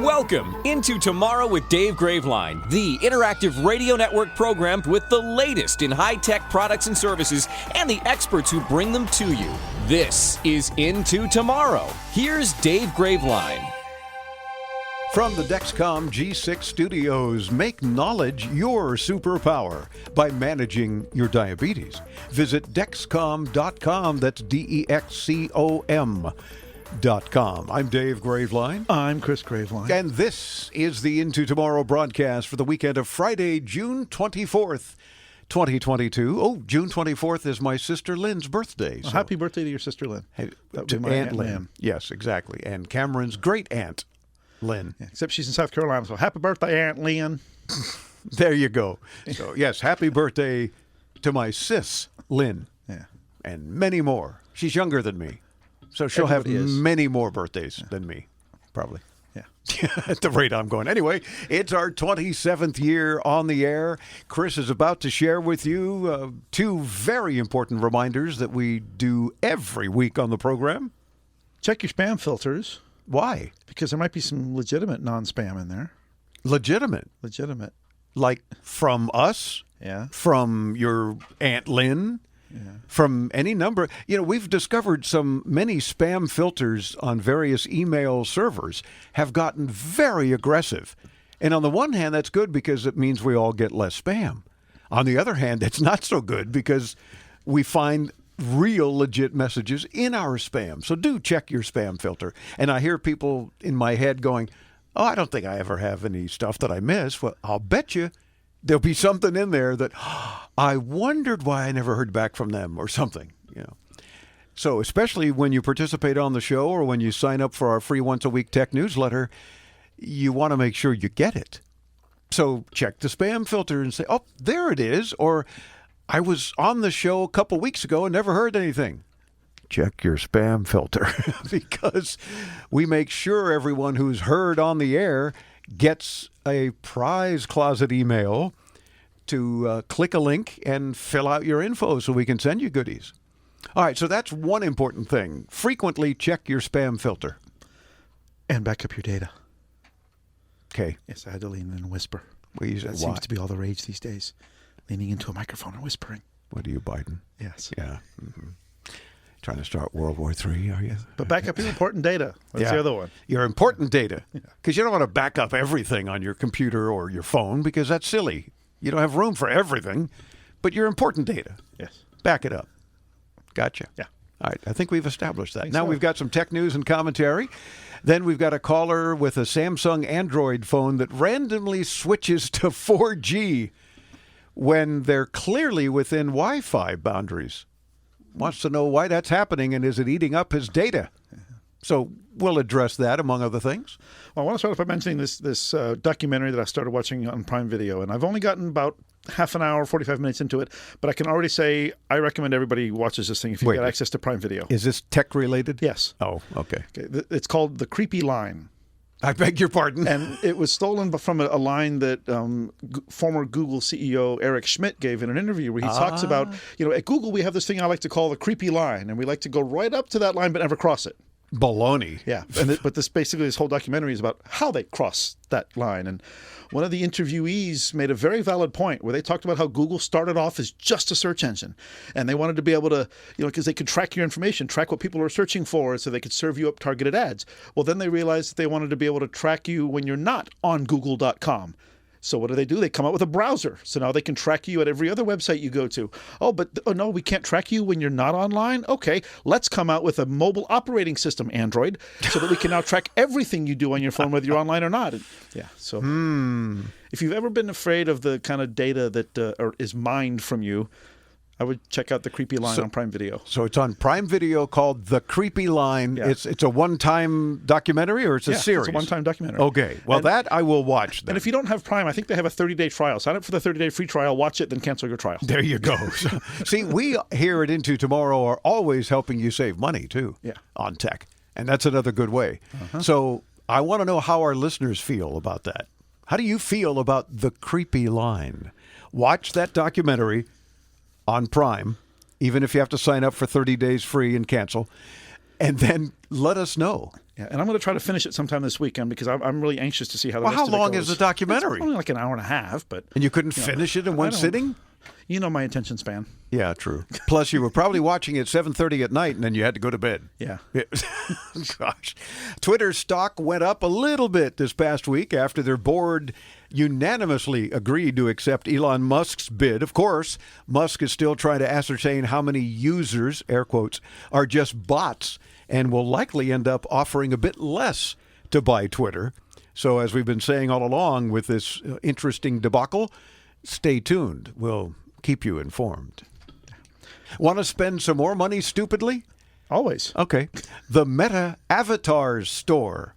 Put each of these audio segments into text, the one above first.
Welcome into Tomorrow with Dave Graveline, the interactive radio network program with the latest in high-tech products and services and the experts who bring them to you. This is Into Tomorrow. Here's Dave Graveline. From the Dexcom G6 studios, make knowledge your superpower by managing your diabetes. Visit Dexcom.com. That's DEXCOM.com. I'm Dave Graveline. I'm Chris Graveline. And this is the Into Tomorrow broadcast for the weekend of Friday, June 24th, 2022. Oh, June 24th is my sister Lynn's birthday. So happy birthday to your sister Lynn. Hey, to Aunt Lynn. Yes, exactly. And Cameron's great aunt, Lynn. Yeah, except she's in South Carolina, so happy birthday, Aunt Lynn. There you go. So, yes, happy birthday to my sis, Lynn. Yeah. And many more. She's younger than me, so she'll have many more birthdays than me, probably. Yeah. At the rate I'm going. Anyway, it's our 27th year on the air. Chris is about to share with you two very important reminders that we do every week on the program. Check your spam filters. Why? Because there might be some legitimate non-spam in there. Legitimate? Legitimate. Like from us? Yeah. From your Aunt Lynn? Yeah. From any number. You know, we've discovered many spam filters on various email servers have gotten very aggressive. And on the one hand, that's good because it means we all get less spam. On the other hand, it's not so good because we find real legit messages in our spam. So do check your spam filter. And I hear people in my head going, oh, I don't think I ever have any stuff that I miss. Well, I'll bet you there'll be something in there that I wondered why I never heard back from them or something, you know. So especially when you participate on the show or when you sign up for our free once-a-week tech newsletter, you want to make sure you get it. So check the spam filter and say, oh, there it is. Or I was on the show a couple weeks ago and never heard anything. Check your spam filter because we make sure everyone who's heard on the air gets a prize closet email to click a link and fill out your info so we can send you goodies. All right, so that's one important thing. Frequently check your spam filter. And back up your data. Okay. Yes, I had to lean in and whisper. That seems to be all the rage these days. Leaning into a microphone and whispering. What are you, Biden? Yes. Yeah. Mm-hmm. Trying to start World War III, are you? But back up your important data. That's the other one. Your important data. Because you don't want to back up everything on your computer or your phone because that's silly. You don't have room for everything. But your important data. Yes. Back it up. Gotcha. Yeah. All right. I think we've established that. Now we've got some tech news and commentary. Then we've got a caller with a Samsung Android phone that randomly switches to 4G when they're clearly within Wi-Fi boundaries. Wants to know why that's happening and is it eating up his data? So we'll address that, among other things. Well, I want to start off by mentioning this documentary that I started watching on Prime Video, and I've only gotten about half an hour, 45 minutes into it, but I can already say I recommend everybody watches this thing if you've got access to Prime Video. Is this tech-related? Yes. Oh, okay. It's called The Creepy Line. I beg your pardon. And it was stolen from a line that former Google CEO Eric Schmidt gave in an interview where he talks about, at Google we have this thing I like to call the creepy line, and we like to go right up to that line but never cross it. Baloney. Yeah. But this whole documentary is about how they cross that line. And one of the interviewees made a very valid point where they talked about how Google started off as just a search engine. And they wanted to be able to, because they could track your information, track what people are searching for so they could serve you up targeted ads. Well, then they realized that they wanted to be able to track you when you're not on Google.com. So what do? They come out with a browser. So now they can track you at every other website you go to. Oh, no, we can't track you when you're not online? Okay, let's come out with a mobile operating system, Android, so that we can now track everything you do on your phone, whether you're online or not. And, so if you've ever been afraid of the kind of data that is mined from you, I would check out The Creepy Line on Prime Video. So it's on Prime Video called The Creepy Line. Yeah. It's a one-time documentary or it's a series? It's a one-time documentary. Okay. Well, that I will watch then. And if you don't have Prime, I think they have a 30-day trial. Sign up for the 30-day free trial, watch it, then cancel your trial. There you go. See, we here at Into Tomorrow are always helping you save money, too, on tech. And that's another good way. So I want to know how our listeners feel about that. How do you feel about The Creepy Line? Watch that documentary on Prime, even if you have to sign up for 30 days free and cancel. and then let us know. Yeah, and I'm going to try to finish it sometime this weekend because I'm really anxious to see how the Well, rest how of it long goes. is the documentary? It's only like an hour and a half, but And you couldn't finish it in one sitting? You know my attention span. Yeah, true. Plus, you were probably watching at 7:30 at night, and then you had to go to bed. Yeah. Gosh. Twitter's stock went up a little bit this past week after their board unanimously agreed to accept Elon Musk's bid. Of course, Musk is still trying to ascertain how many users, air quotes, are just bots, and will likely end up offering a bit less to buy Twitter. So as we've been saying all along with this interesting debacle, stay tuned. We'll keep you informed. Want to spend some more money stupidly? Always. Okay. The Meta Avatars store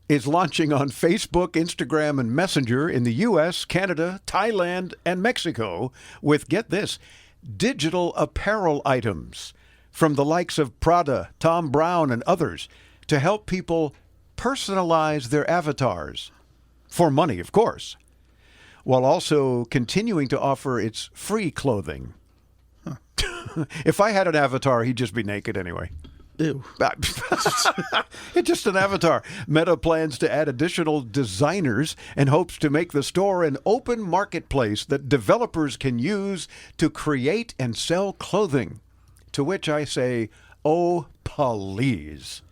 is launching on Facebook, Instagram, and Messenger in the U.S., Canada, Thailand, and Mexico with, get this, digital apparel items from the likes of Prada, Tom Brown, and others to help people personalize their avatars for money, of course, while also continuing to offer its free clothing. If I had an avatar, he'd just be naked anyway. Ew. It's just an avatar. Meta plans to add additional designers and hopes to make the store an open marketplace that developers can use to create and sell clothing. To which I say, oh, please.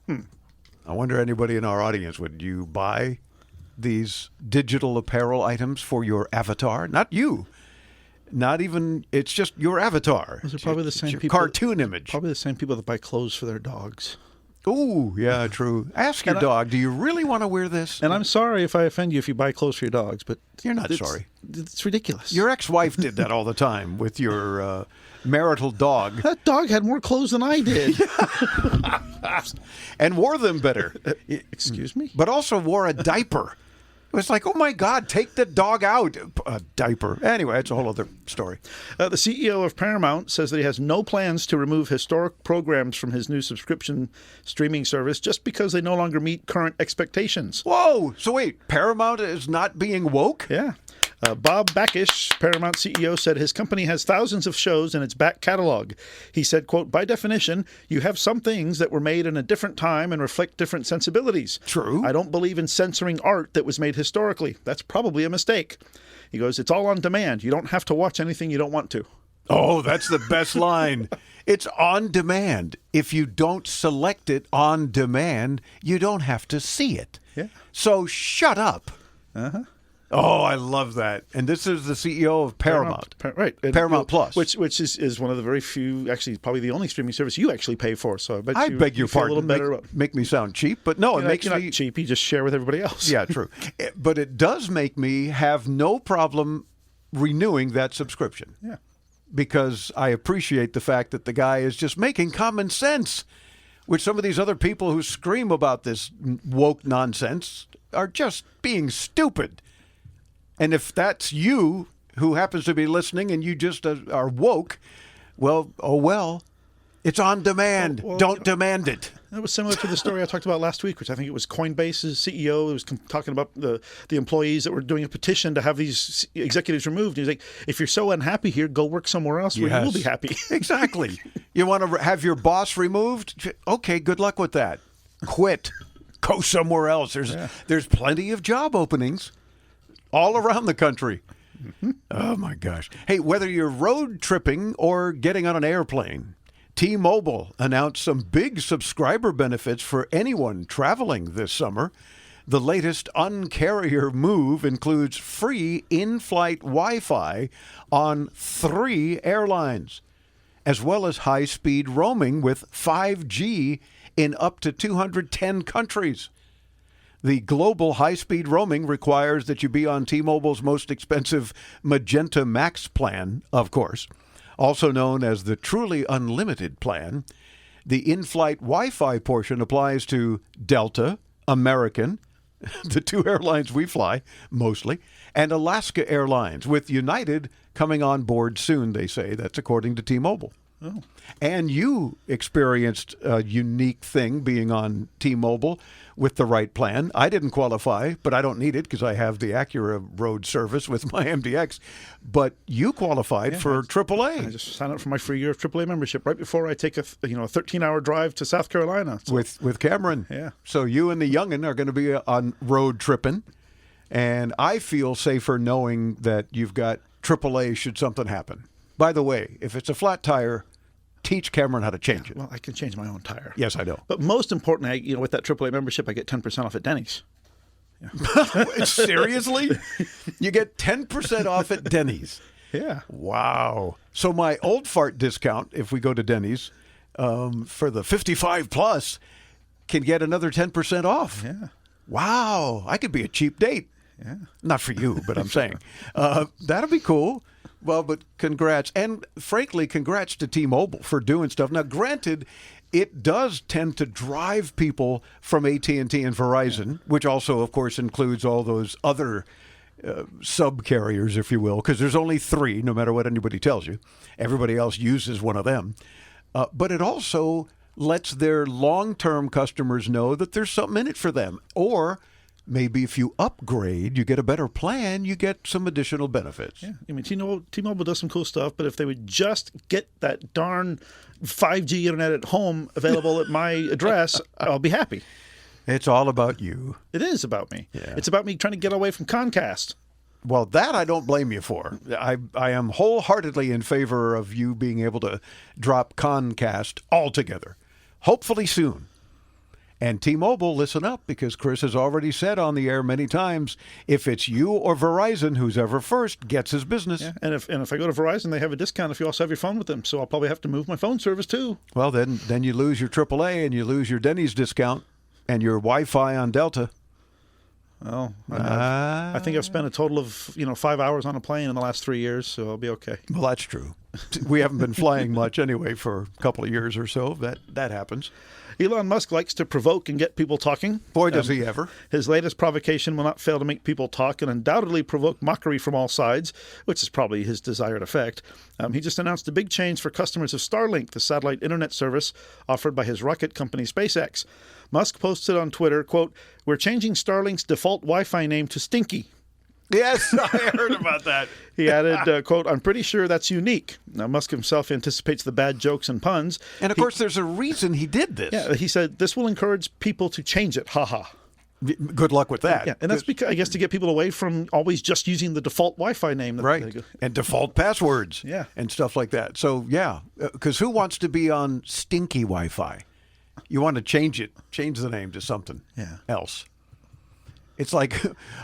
I wonder anybody in our audience, would you buy these digital apparel items for your avatar? Not you. Not even, it's just your avatar. Those are probably the same your people. cartoon image. Probably the same people that buy clothes for their dogs. Ooh, yeah, true. Ask your dog, do you really want to wear this? And I'm sorry if I offend you if you buy clothes for your dogs, but You're not sorry. It's ridiculous. Your ex-wife did that all the time with your marital dog. That dog had more clothes than I did. And wore them better. Excuse me? But also wore a diaper. It was like, oh my God, take the dog out. A diaper. Anyway, it's a whole other story. The CEO of Paramount says that he has no plans to remove historic programs from his new subscription streaming service just because they no longer meet current expectations. Whoa! So wait, Paramount is not being woke? Yeah. Bob Bakish, Paramount CEO, said his company has thousands of shows in its back catalog. He said, quote, by definition, you have some things that were made in a different time and reflect different sensibilities. True. I don't believe in censoring art that was made historically. That's probably a mistake. He goes, it's all on demand. You don't have to watch anything you don't want to. Oh, that's the best line. It's on demand. If you don't select it on demand, you don't have to see it. Yeah. So shut up. Uh-huh. Oh, I love that. And this is the CEO of Paramount. Right. And, Paramount Plus. Which is one of the very few, actually probably the only streaming service you actually pay for. So I bet I you, beg your you feel pardon. a little better about Make me sound cheap, but no, it makes you're me not cheap. You just share with everybody else. Yeah, true. But it does make me have no problem renewing that subscription. Yeah. Because I appreciate the fact that the guy is just making common sense, which some of these other people who scream about this woke nonsense are just being stupid. And if that's you who happens to be listening and you just are woke, well, oh well. It's on demand. Well, Don't demand it. That was similar to the story I talked about last week, which I think it was Coinbase's CEO who was talking about the employees that were doing a petition to have these executives removed. He's like, if you're so unhappy here, go work somewhere else where you will be happy. Exactly. You want to have your boss removed? Okay, good luck with that. Quit. Go somewhere else. There's plenty of job openings all around the country. Mm-hmm. Oh, my gosh. Hey, whether you're road tripping or getting on an airplane, T-Mobile announced some big subscriber benefits for anyone traveling this summer. The latest Un-carrier move includes free in-flight Wi-Fi on 3 airlines, as well as high-speed roaming with 5G in up to 210 countries. The global high-speed roaming requires that you be on T-Mobile's most expensive Magenta Max plan, of course, also known as the Truly Unlimited plan. The in-flight Wi-Fi portion applies to Delta, American, the 2 airlines we fly, mostly, and Alaska Airlines, with United coming on board soon, they say. That's according to T-Mobile. Oh. And you experienced a unique thing being on T-Mobile with the right plan. I didn't qualify, but I don't need it because I have the Acura road service with my MDX. But you qualified for AAA. I just signed up for my free year of AAA membership right before I take a 13-hour drive to South Carolina. So, with Cameron. Yeah. So you and the youngin are going to be on road tripping. And I feel safer knowing that you've got AAA should something happen. By the way, if it's a flat tire, teach Cameron how to change it. Well, I can change my own tire. Yes, I know. But most importantly, with that AAA membership, I get 10% off at Denny's. Yeah. Seriously? You get 10% off at Denny's. Yeah. Wow. So my old fart discount, if we go to Denny's, for the 55 plus, can get another 10% off. Yeah. Wow. I could be a cheap date. Yeah. Not for you, but I'm saying. That'll be cool. Well, but congrats. And frankly, congrats to T-Mobile for doing stuff. Now, granted, it does tend to drive people from AT&T and Verizon, which also, of course, includes all those other sub-carriers, if you will, because there's only 3, no matter what anybody tells you. Everybody else uses one of them. But it also lets their long-term customers know that there's something in it for them. Or maybe if you upgrade, you get a better plan, you get some additional benefits. Yeah, I mean, T-Mobile does some cool stuff, but if they would just get that darn 5G internet at home available at my address, I'll be happy. It's all about you. It is about me. Yeah. It's about me trying to get away from Comcast. Well, that I don't blame you for. I am wholeheartedly in favor of you being able to drop Comcast altogether. Hopefully soon. And T-Mobile, listen up, because Chris has already said on the air many times, if it's you or Verizon, who's ever first gets his business. Yeah, and if I go to Verizon, they have a discount if you also have your phone with them. So I'll probably have to move my phone service too. Well, then you lose your AAA and you lose your Denny's discount and your Wi-Fi on Delta. Well, I think I've spent a total of 5 hours on a plane in the last 3 years, so I'll be okay. Well, that's true. We haven't been flying much anyway for a couple of years or so. That happens. Elon Musk likes to provoke and get people talking. Boy, does he ever. His latest provocation will not fail to make people talk and undoubtedly provoke mockery from all sides, which is probably his desired effect. He just announced a big change for customers of Starlink, the satellite internet service offered by his rocket company SpaceX. Musk posted on Twitter, quote, "We're changing Starlink's default Wi-Fi name to Stinky." Yes, I heard about that. He added, quote, "I'm pretty sure that's unique." Now, Musk himself anticipates the bad jokes and puns. And, of course, there's a reason he did this. Yeah, he said, "This will encourage people to change it, haha." Good luck with that. Yeah, and that's because, I guess, to get people away from always just using the default Wi-Fi name. Right, and default passwords. Yeah. And stuff like that. So, yeah, because who wants to be on stinky Wi-Fi? You want to change the name to something else. It's like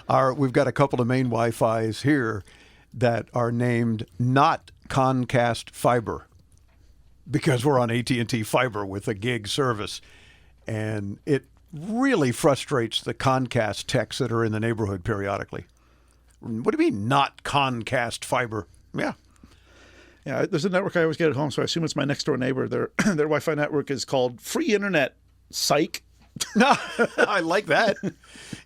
we've got a couple of main Wi-Fis here that are named not Comcast Fiber because we're on AT&T Fiber with a gig service. And it really frustrates the Comcast techs that are in the neighborhood periodically. What do you mean not Comcast Fiber? Yeah. Yeah, there's a network I always get at home, so I assume it's my next door neighbor. Their Wi-Fi network is called Free Internet. Psych. I like that.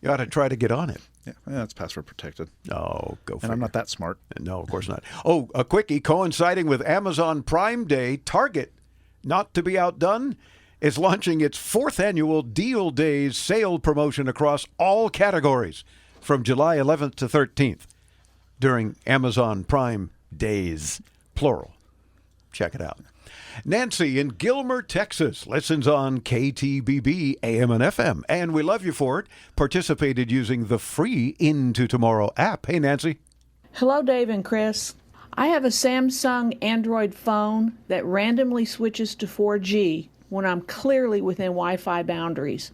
You ought to try to get on it. Yeah, it's password protected. Oh, go for it. And I'm not that smart. No, of course not. Oh, a quickie. Coinciding with Amazon Prime Day, Target, not to be outdone, is launching its 4th annual Deal Days sale promotion across all categories from July 11th to 13th during Amazon Prime Days, plural. Check it out. Nancy in Gilmer, Texas, listens on KTBB AM and FM, and we love you for it. Participated using the free Into Tomorrow app. Hey, Nancy. Hello, Dave and Chris. I have a Samsung Android phone that randomly switches to 4G when I'm clearly within Wi-Fi boundaries.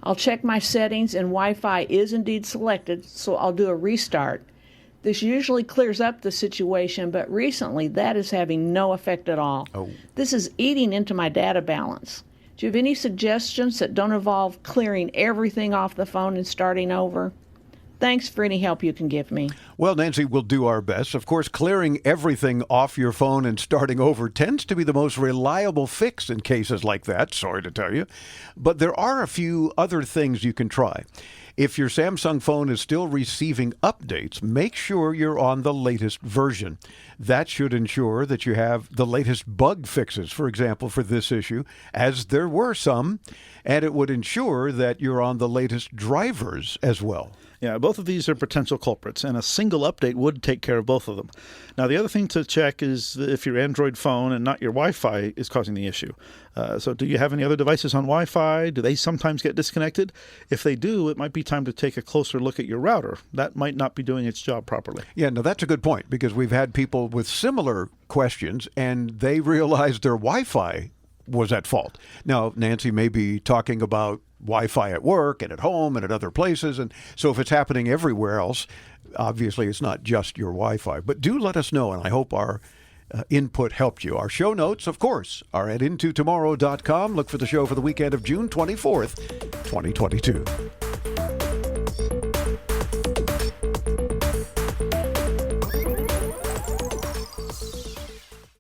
I'll check my settings and Wi-Fi is indeed selected, so I'll do a restart. This usually clears up the situation, but recently that is having no effect at all. Oh. This is eating into my data balance. Do you have any suggestions that don't involve clearing everything off the phone and starting over? Thanks for any help you can give me. Well, Nancy, we'll do our best. Of course, clearing everything off your phone and starting over tends to be the most reliable fix in cases like that, sorry to tell you. But there are a few other things you can try. If your Samsung phone is still receiving updates, make sure you're on the latest version. That should ensure that you have the latest bug fixes, for example, for this issue, as there were some, and it would ensure that you're on the latest drivers as well. Yeah, both of these are potential culprits, and a single update would take care of both of them. Now, the other thing to check is if your Android phone and not your Wi-Fi is causing the issue. So do you have any other devices on Wi-Fi? Do they sometimes get disconnected? If they do, it might be time to take a closer look at your router. That might not be doing its job properly. Yeah, no, that's a good point, because we've had people with similar questions, and they realized their Wi-Fi was at fault. Now, Nancy may be talking about Wi-Fi at work and at home and at other places. And so if it's happening everywhere else, obviously it's not just your Wi-Fi. But do let us know, and I hope our input helped you. Our show notes, of course, are at intotomorrow.com. Look for the show for the weekend of June 24th, 2022.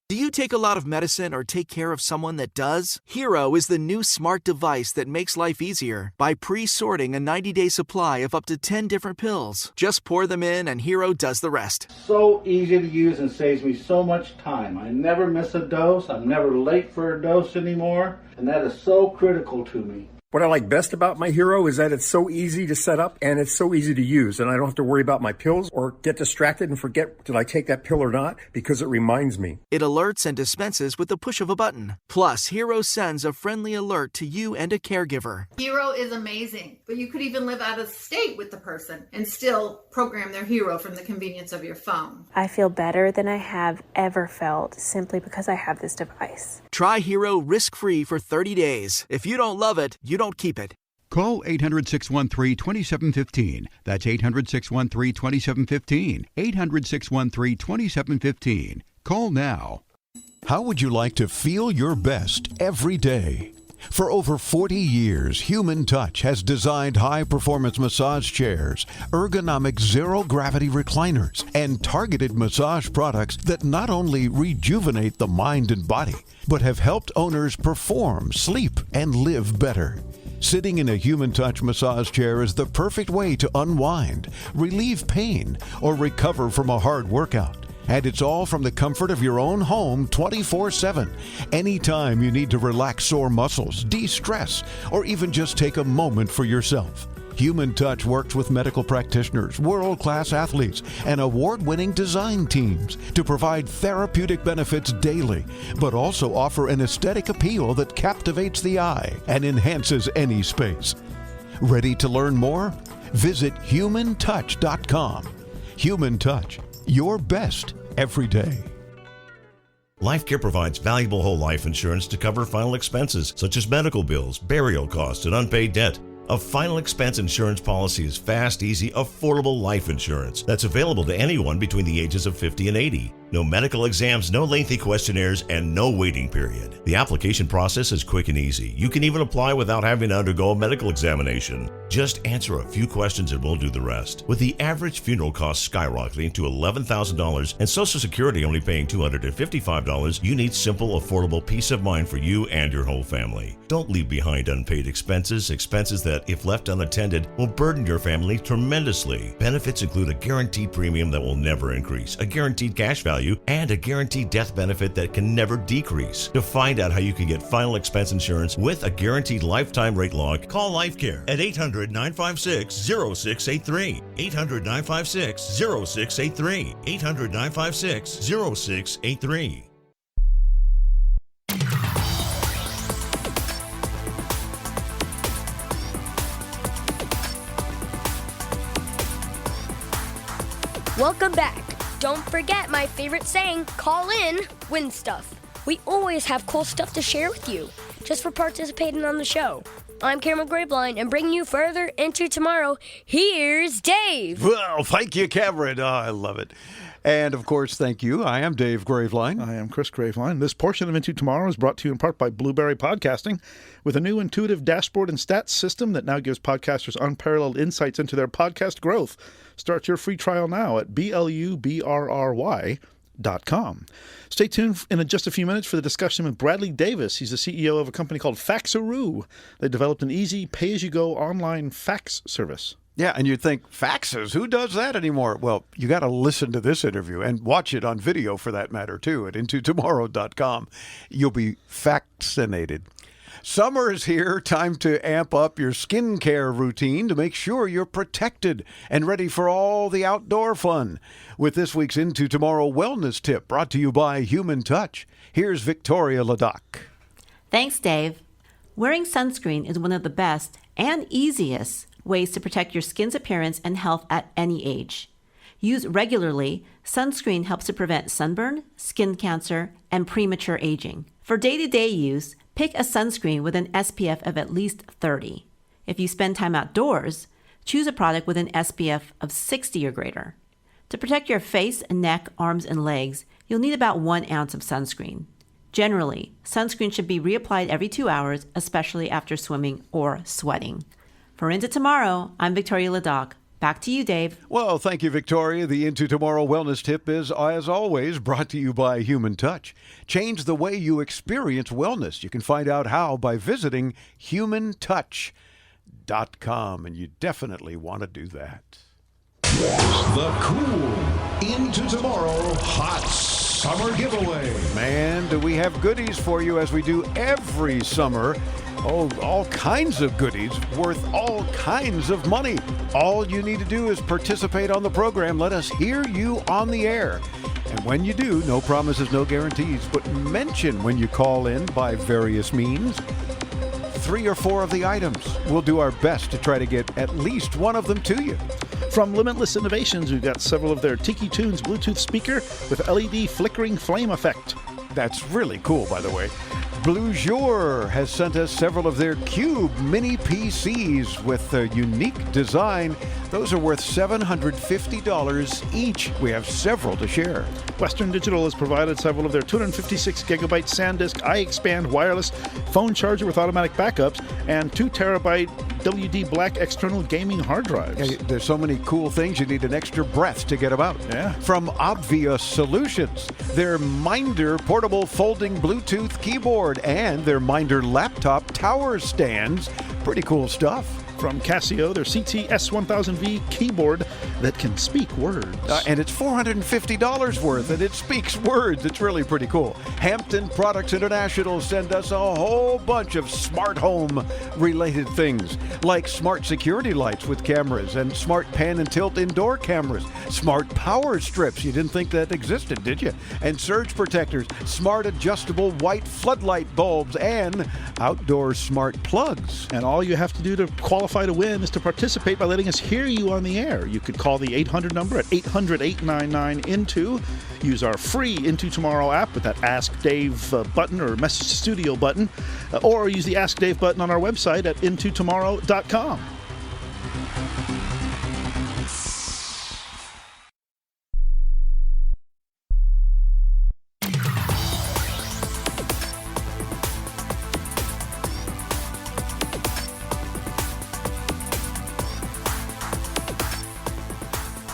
Do you take a lot of medicine or take care of someone that does? Hero is the new smart device that makes life easier by pre-sorting a 90-day supply of up to 10 different pills. Just pour them in and Hero does the rest. So easy to use and saves me so much time. I never miss a dose. I'm never late for a dose anymore. And that is so critical to me. What I like best about my Hero is that it's so easy to set up and it's so easy to use, and I don't have to worry about my pills or get distracted and forget, did I take that pill or not, because it reminds me. It alerts and dispenses with the push of a button. Plus, Hero sends a friendly alert to you and a caregiver. Hero is amazing, but you could even live out of state with the person and still program their Hero from the convenience of your phone. I feel better than I have ever felt simply because I have this device. Try Hero risk-free for 30 days. If you don't love it, you don't keep it. Call 800-613-2715. That's 800-613-2715. 800-613-2715. Call now. How would you like to feel your best every day? For over 40 years, Human Touch has designed high-performance massage chairs, ergonomic zero-gravity recliners, and targeted massage products that not only rejuvenate the mind and body, but have helped owners perform, sleep, and live better. Sitting in a Human Touch massage chair is the perfect way to unwind, relieve pain, or recover from a hard workout. And it's all from the comfort of your own home 24/7. Anytime you need to relax sore muscles, de-stress, or even just take a moment for yourself. Human Touch works with medical practitioners, world-class athletes, and award-winning design teams to provide therapeutic benefits daily, but also offer an aesthetic appeal that captivates the eye and enhances any space. Ready to learn more? Visit humantouch.com. Human Touch. Your best every day. LifeCare provides valuable whole life insurance to cover final expenses such as medical bills, burial costs, and unpaid debt. A final expense insurance policy is fast, easy, affordable life insurance that's available to anyone between the ages of 50 and 80. No medical exams, no lengthy questionnaires, and no waiting period. The application process is quick and easy. You can even apply without having to undergo a medical examination. Just answer a few questions and we'll do the rest. With the average funeral cost skyrocketing to $11,000 and Social Security only paying $255, you need simple, affordable peace of mind for you and your whole family. Don't leave behind unpaid expenses that, if left unattended, will burden your family tremendously. Benefits include a guaranteed premium that will never increase, a guaranteed cash value, and a guaranteed death benefit that can never decrease. To find out how you can get final expense insurance with a guaranteed lifetime rate lock, call LifeCare at 800-956-0683. 800-956-0683. 800-956-0683. Welcome back. Don't forget my favorite saying, call in, win stuff. We always have cool stuff to share with you, just for participating on the show. I'm Cameron Graveline, and bringing you further into tomorrow, here's Dave. Well, thank you, Cameron. Oh, I love it. And, of course, thank you. I am Dave Graveline. I am Chris Graveline. This portion of Into Tomorrow is brought to you in part by Blueberry Podcasting, with a new intuitive dashboard and stats system that now gives podcasters unparalleled insights into their podcast growth. Start your free trial now at BLUBRRY.com. Stay tuned in just a few minutes for the discussion with Bradley Davis. He's the CEO of a company called Faxaroo. They developed an easy pay-as-you-go online fax service. Yeah, and you'd think, faxes, who does that anymore? Well, you got to listen to this interview and watch it on video for that matter, too, at intotomorrow.com. You'll be vaccinated. Summer is here. Time to amp up your skincare routine to make sure you're protected and ready for all the outdoor fun. With this week's Into Tomorrow Wellness Tip brought to you by Human Touch, here's Victoria Ladoc. Thanks, Dave. Wearing sunscreen is one of the best and easiest ways to protect your skin's appearance and health at any age. Used regularly, sunscreen helps to prevent sunburn, skin cancer, and premature aging. For day-to-day use, pick a sunscreen with an SPF of at least 30. If you spend time outdoors, choose a product with an SPF of 60 or greater. To protect your face, neck, arms, and legs, you'll need about 1 ounce of sunscreen. Generally, sunscreen should be reapplied every 2 hours, especially after swimming or sweating. For Into Tomorrow, I'm Victoria Ladoc. Back to you, Dave. Well, thank you, Victoria. The Into Tomorrow Wellness Tip is, as always, brought to you by Human Touch. Change the way you experience wellness. You can find out how by visiting humantouch.com, and you definitely want to do that. The cool Into Tomorrow Hot Summer Giveaway. Man, do we have goodies for you as we do every summer. Oh, all kinds of goodies worth all kinds of money. All you need to do is participate on the program. Let us hear you on the air. And when you do, no promises, no guarantees, but mention when you call in by various means 3 or 4 of the items. We'll do our best to try to get at least one of them to you. From Limitless Innovations, we've got several of their Tiki Tunes Bluetooth speaker with LED flickering flame effect. That's really cool, by the way. Blue Jour has sent us several of their Cube mini PCs with a unique design. Those are worth $750 each. We have several to share. Western Digital has provided several of their 256 gigabyte SanDisk iXpand wireless phone charger with automatic backups and 2 terabyte WD Black external gaming hard drives. Hey, there's so many cool things, you need an extra breath to get about. Yeah. From Obvious Solutions, their Minder portable folding Bluetooth keyboard and their Minder laptop tower stands. Pretty cool stuff. From Casio, their CT S1000V keyboard that can speak words. And it's $450 worth, and it speaks words. It's really pretty cool. Hampton Products International send us a whole bunch of smart home related things, like smart security lights with cameras and smart pan and tilt indoor cameras, smart power strips. You didn't think that existed, did you? And surge protectors, smart adjustable white floodlight bulbs, and outdoor smart plugs. And all you have to do to qualify to win is to participate by letting us hear you on the air. You could call the 800 number at 800-899-INTO. Use our free Into Tomorrow app with that Ask Dave button or Message to Studio button, or use the Ask Dave button on our website at intotomorrow.com.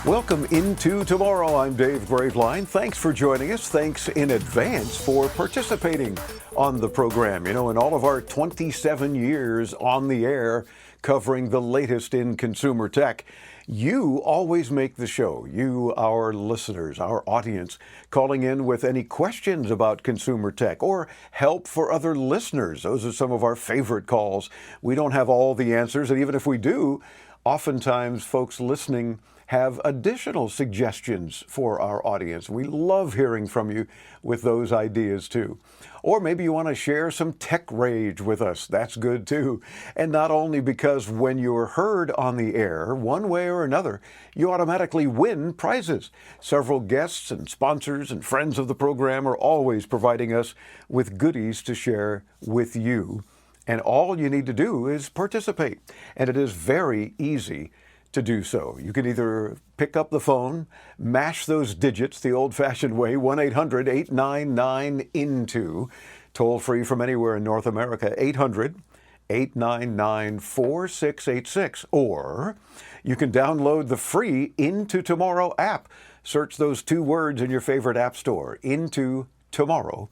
Welcome into Tomorrow. I'm Dave Graveline. Thanks for joining us. Thanks in advance for participating on the program. You know, in all of our 27 years on the air covering the latest in consumer tech, you always make the show. You, our listeners, our audience, calling in with any questions about consumer tech or help for other listeners. Those are some of our favorite calls. We don't have all the answers, and even if we do, oftentimes folks listening have additional suggestions for our audience. We love hearing from you with those ideas too. Or maybe you want to share some tech rage with us. That's good too. And not only because when you're heard on the air, one way or another, you automatically win prizes. Several guests and sponsors and friends of the program are always providing us with goodies to share with you. And all you need to do is participate. And it is very easy to do so. You can either pick up the phone, mash those digits the old-fashioned way, 1-800-899-INTO, toll-free from anywhere in North America, 800-899-4686. Or you can download the free Into Tomorrow app. Search those 2 words in your favorite app store, Into Tomorrow,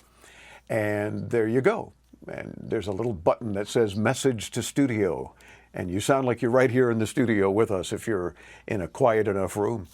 and there you go. And there's a little button that says Message to Studio. And you sound like you're right here in the studio with us if you're in a quiet enough room.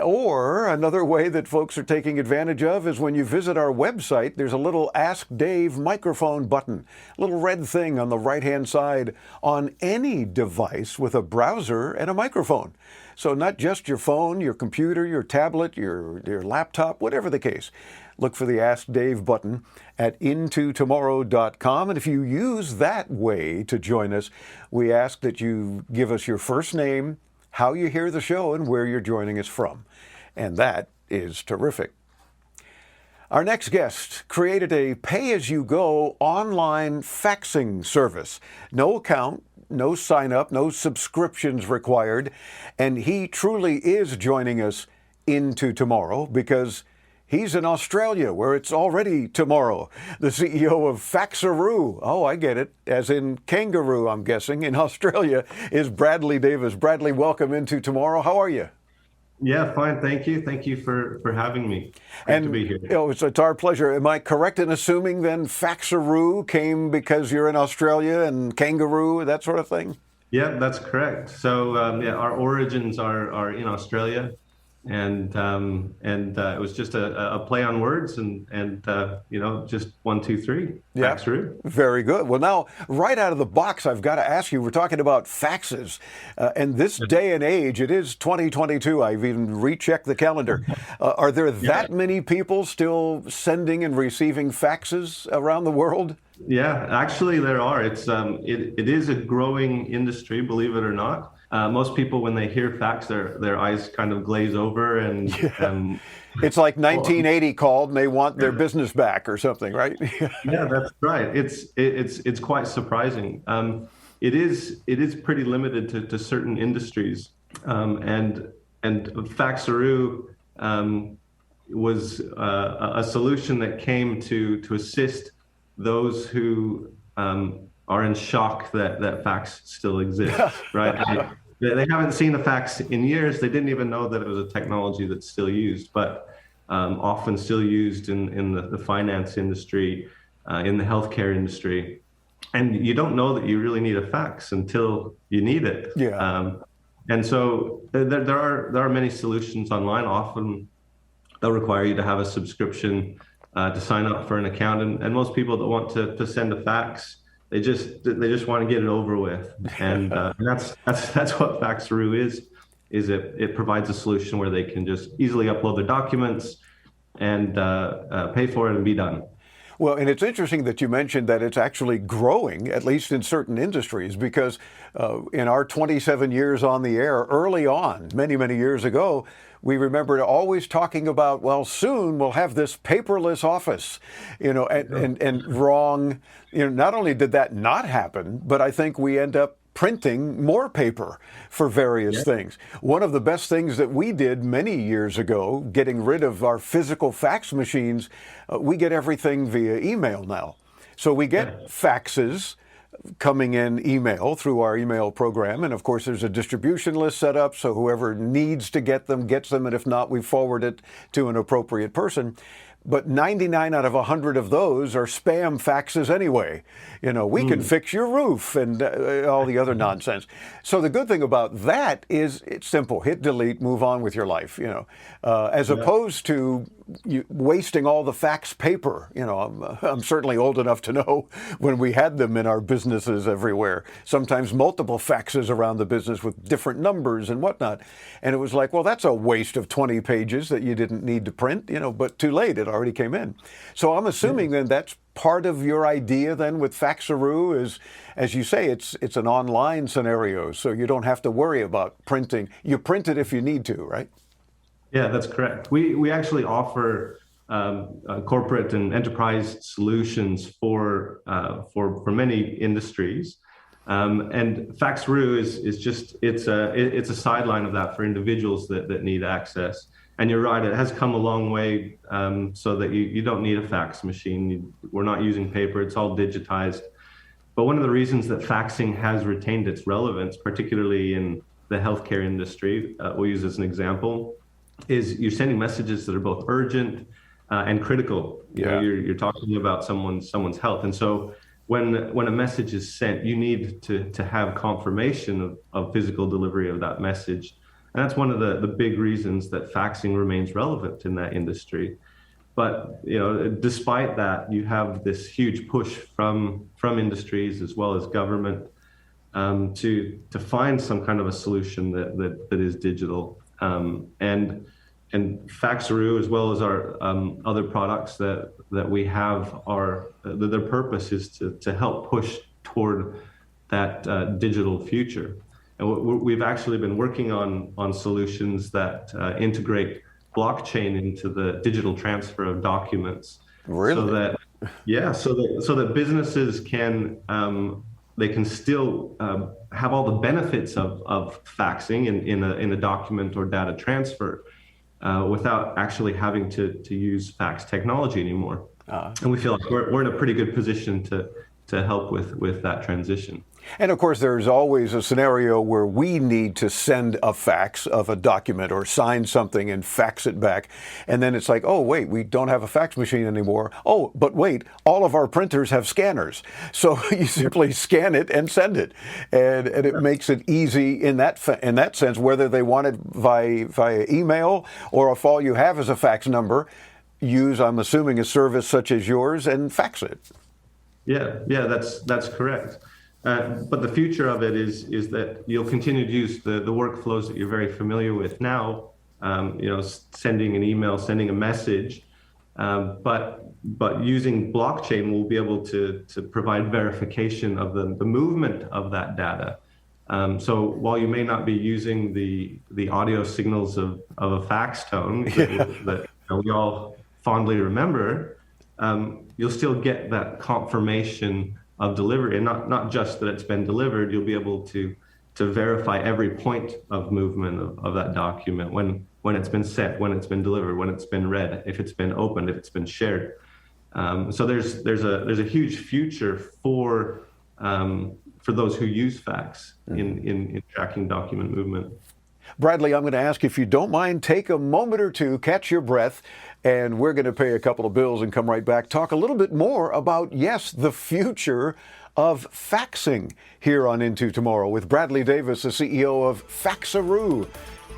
Or another way that folks are taking advantage of is when you visit our website, there's a little Ask Dave microphone button, a little red thing on the right-hand side on any device with a browser and a microphone. So not just your phone, your computer, your tablet, your laptop, whatever the case. Look for the Ask Dave button at intotomorrow.com. And if you use that way to join us, we ask that you give us your first name, how you hear the show, and where you're joining us from. And that is terrific. Our next guest created a pay-as-you-go online faxing service. No account, no sign-up, no subscriptions required. And he truly is joining us into tomorrow because he's in Australia, where it's already tomorrow. The CEO of Faxaroo, oh, I get it, as in kangaroo, I'm guessing, in Australia, is Bradley Davis. Bradley, welcome into tomorrow. How are you? Yeah, fine. Thank you. Thank you for having me. Great to be here. It's our pleasure. Am I correct in assuming then Faxaroo came because you're in Australia and kangaroo, that sort of thing? Yeah, that's correct. So our origins are in Australia. And it was just a play on words and just 1, 2, 3. Yeah, Faxaroo. Very good. Well, now, right out of the box, I've got to ask you, we're talking about faxes. And this day and age, it is 2022. I've even rechecked the calendar. Are there that many people still sending and receiving faxes around the world? Yeah, actually there are. It is a growing industry, believe it or not. Most people, when they hear fax, their eyes kind of glaze over, and it's like 1980 called, and they want their business back or something, right? Yeah, that's right. It's quite surprising. It is pretty limited to certain industries, and Faxaroo was a solution that came to assist those who are in shock that fax still exists, right? They haven't seen a fax in years. They didn't even know that it was a technology that's still used, but often still used in the finance industry, in the healthcare industry. And you don't know that you really need a fax until you need it. Yeah. And so there are many solutions online. Often they'll require you to have a subscription to sign up for an account. And most people that want to send a fax, they just want to get it over with, and that's what Faxaroo is. It provides a solution where they can just easily upload their documents and pay for it and be done. Well, and it's interesting that you mentioned that it's actually growing, at least in certain industries, because in our 27 years on the air, early on, many, many years ago, we remember always talking about, well, soon we'll have this paperless office, and wrong. Not only did that not happen, but I think we end up printing more paper for various things. One of the best things that we did many years ago, getting rid of our physical fax machines, we get everything via email now. So we get faxes coming in email through our email program. And of course, there's a distribution list set up, so whoever needs to get them gets them. And if not, we forward it to an appropriate person. But 99 out of 100 of those are spam faxes anyway. We can fix your roof and all the other nonsense. So the good thing about that is it's simple. Hit delete, move on with your life, as opposed to wasting all the fax paper. I'm certainly old enough to know when we had them in our businesses everywhere, sometimes multiple faxes around the business with different numbers and whatnot. And it was like, well, that's a waste of 20 pages that you didn't need to print, but too late. It already came in. So I'm assuming then that's part of your idea then with Faxaroo is, as you say, it's an online scenario, so you don't have to worry about printing. You print it if you need to, right? Yeah, that's correct. We actually offer corporate and enterprise solutions for many industries. And Faxaroo is just it's a sideline of that for individuals that need access. And you're right, it has come a long way so that you don't need a fax machine. We're not using paper, it's all digitized. But one of the reasons that faxing has retained its relevance, particularly in the healthcare industry, we'll use as an example, is you're sending messages that are both urgent and critical. You're talking about someone's health. And so when a message is sent, you need to have confirmation of physical delivery of that message. And that's one of the big reasons that faxing remains relevant in that industry. But despite that, you have this huge push from industries as well as government to find some kind of a solution that is digital. And Faxaroo, as well as our other products that we have, their purpose is to help push toward that digital future. And we've actually been working on solutions that integrate blockchain into the digital transfer of documents. Really? So that businesses can still have all the benefits of faxing in a document or data transfer without actually having to use fax technology anymore. And we feel like we're in a pretty good position to help with that transition. And of course, there's always a scenario where we need to send a fax of a document or sign something and fax it back. And then it's like, oh, wait, we don't have a fax machine anymore. Oh, but wait, all of our printers have scanners. So you simply scan it and send it. And it makes it easy in that sense, whether they want it via email or if all you have is a fax number, use, I'm assuming, a service such as yours and fax it. Yeah, that's correct. But the future of it is that you'll continue to use the workflows that you're very familiar with now, sending an email, sending a message, but using blockchain, we'll be able to provide verification of the movement of that data. So while you may not be using the audio signals of a fax tone that we all fondly remember, you'll still get that confirmation of delivery, and not just that it's been delivered. You'll be able to verify every point of movement of that document, when it's been sent, when it's been delivered, when it's been read, if it's been opened, if it's been shared. So there's a huge future for those who use fax in tracking document movement. Bradley, I'm going to ask, if you don't mind, take a moment or two, catch your breath, and we're going to pay a couple of bills and come right back, talk a little bit more about, the future of faxing here on Into Tomorrow with Bradley Davis, the CEO of Faxaroo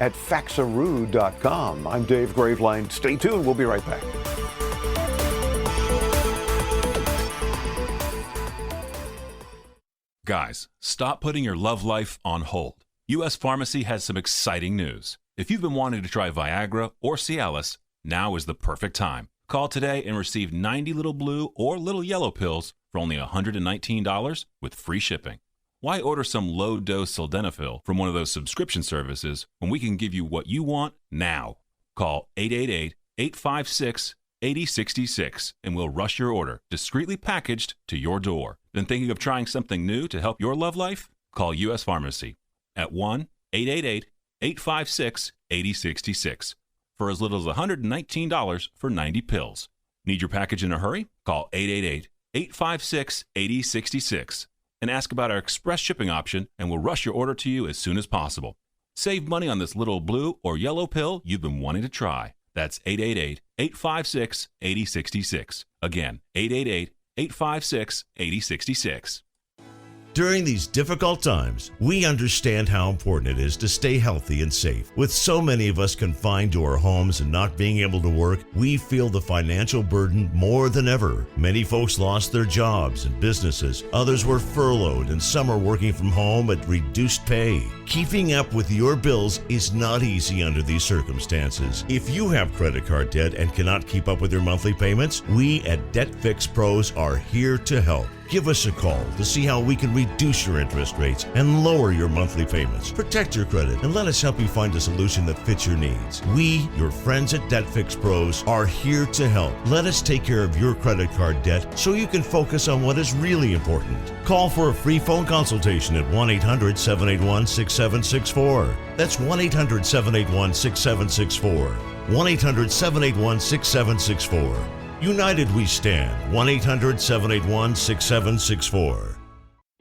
at faxaroo.com. I'm Dave Graveline. Stay tuned. We'll be right back. Guys, stop putting your love life on hold. U.S. Pharmacy has some exciting news. If you've been wanting to try Viagra or Cialis, now is the perfect time. Call today and receive 90 little blue or little yellow pills for only $119 with free shipping. Why order some low-dose sildenafil from one of those subscription services when we can give you what you want now? Call 888-856-8066 and we'll rush your order, discreetly packaged, to your door. Then thinking of trying something new to help your love life? Call U.S. Pharmacy at 1-888-856-8066 for as little as $119 for 90 pills. Need your package in a hurry? Call 888-856-8066 and ask about our express shipping option, and we'll rush your order to you as soon as possible. Save money on this little blue or yellow pill you've been wanting to try. That's 888-856-8066. Again, 888-856-8066. During these difficult times, we understand how important it is to stay healthy and safe. With so many of us confined to our homes and not being able to work, we feel the financial burden more than ever. Many folks lost their jobs and businesses. Others were furloughed, and some are working from home at reduced pay. Keeping up with your bills is not easy under these circumstances. If you have credit card debt and cannot keep up with your monthly payments, we at Debt Fix Pros are here to help. Give us a call to see how we can reduce your interest rates and lower your monthly payments. Protect your credit and let us help you find a solution that fits your needs. We, your friends at Debt Fix Pros, are here to help. Let us take care of your credit card debt so you can focus on what is really important. Call for a free phone consultation at 1-800-781-6764. That's 1-800-781-6764. 1-800-781-6764. United we stand. 1-800-781-6764.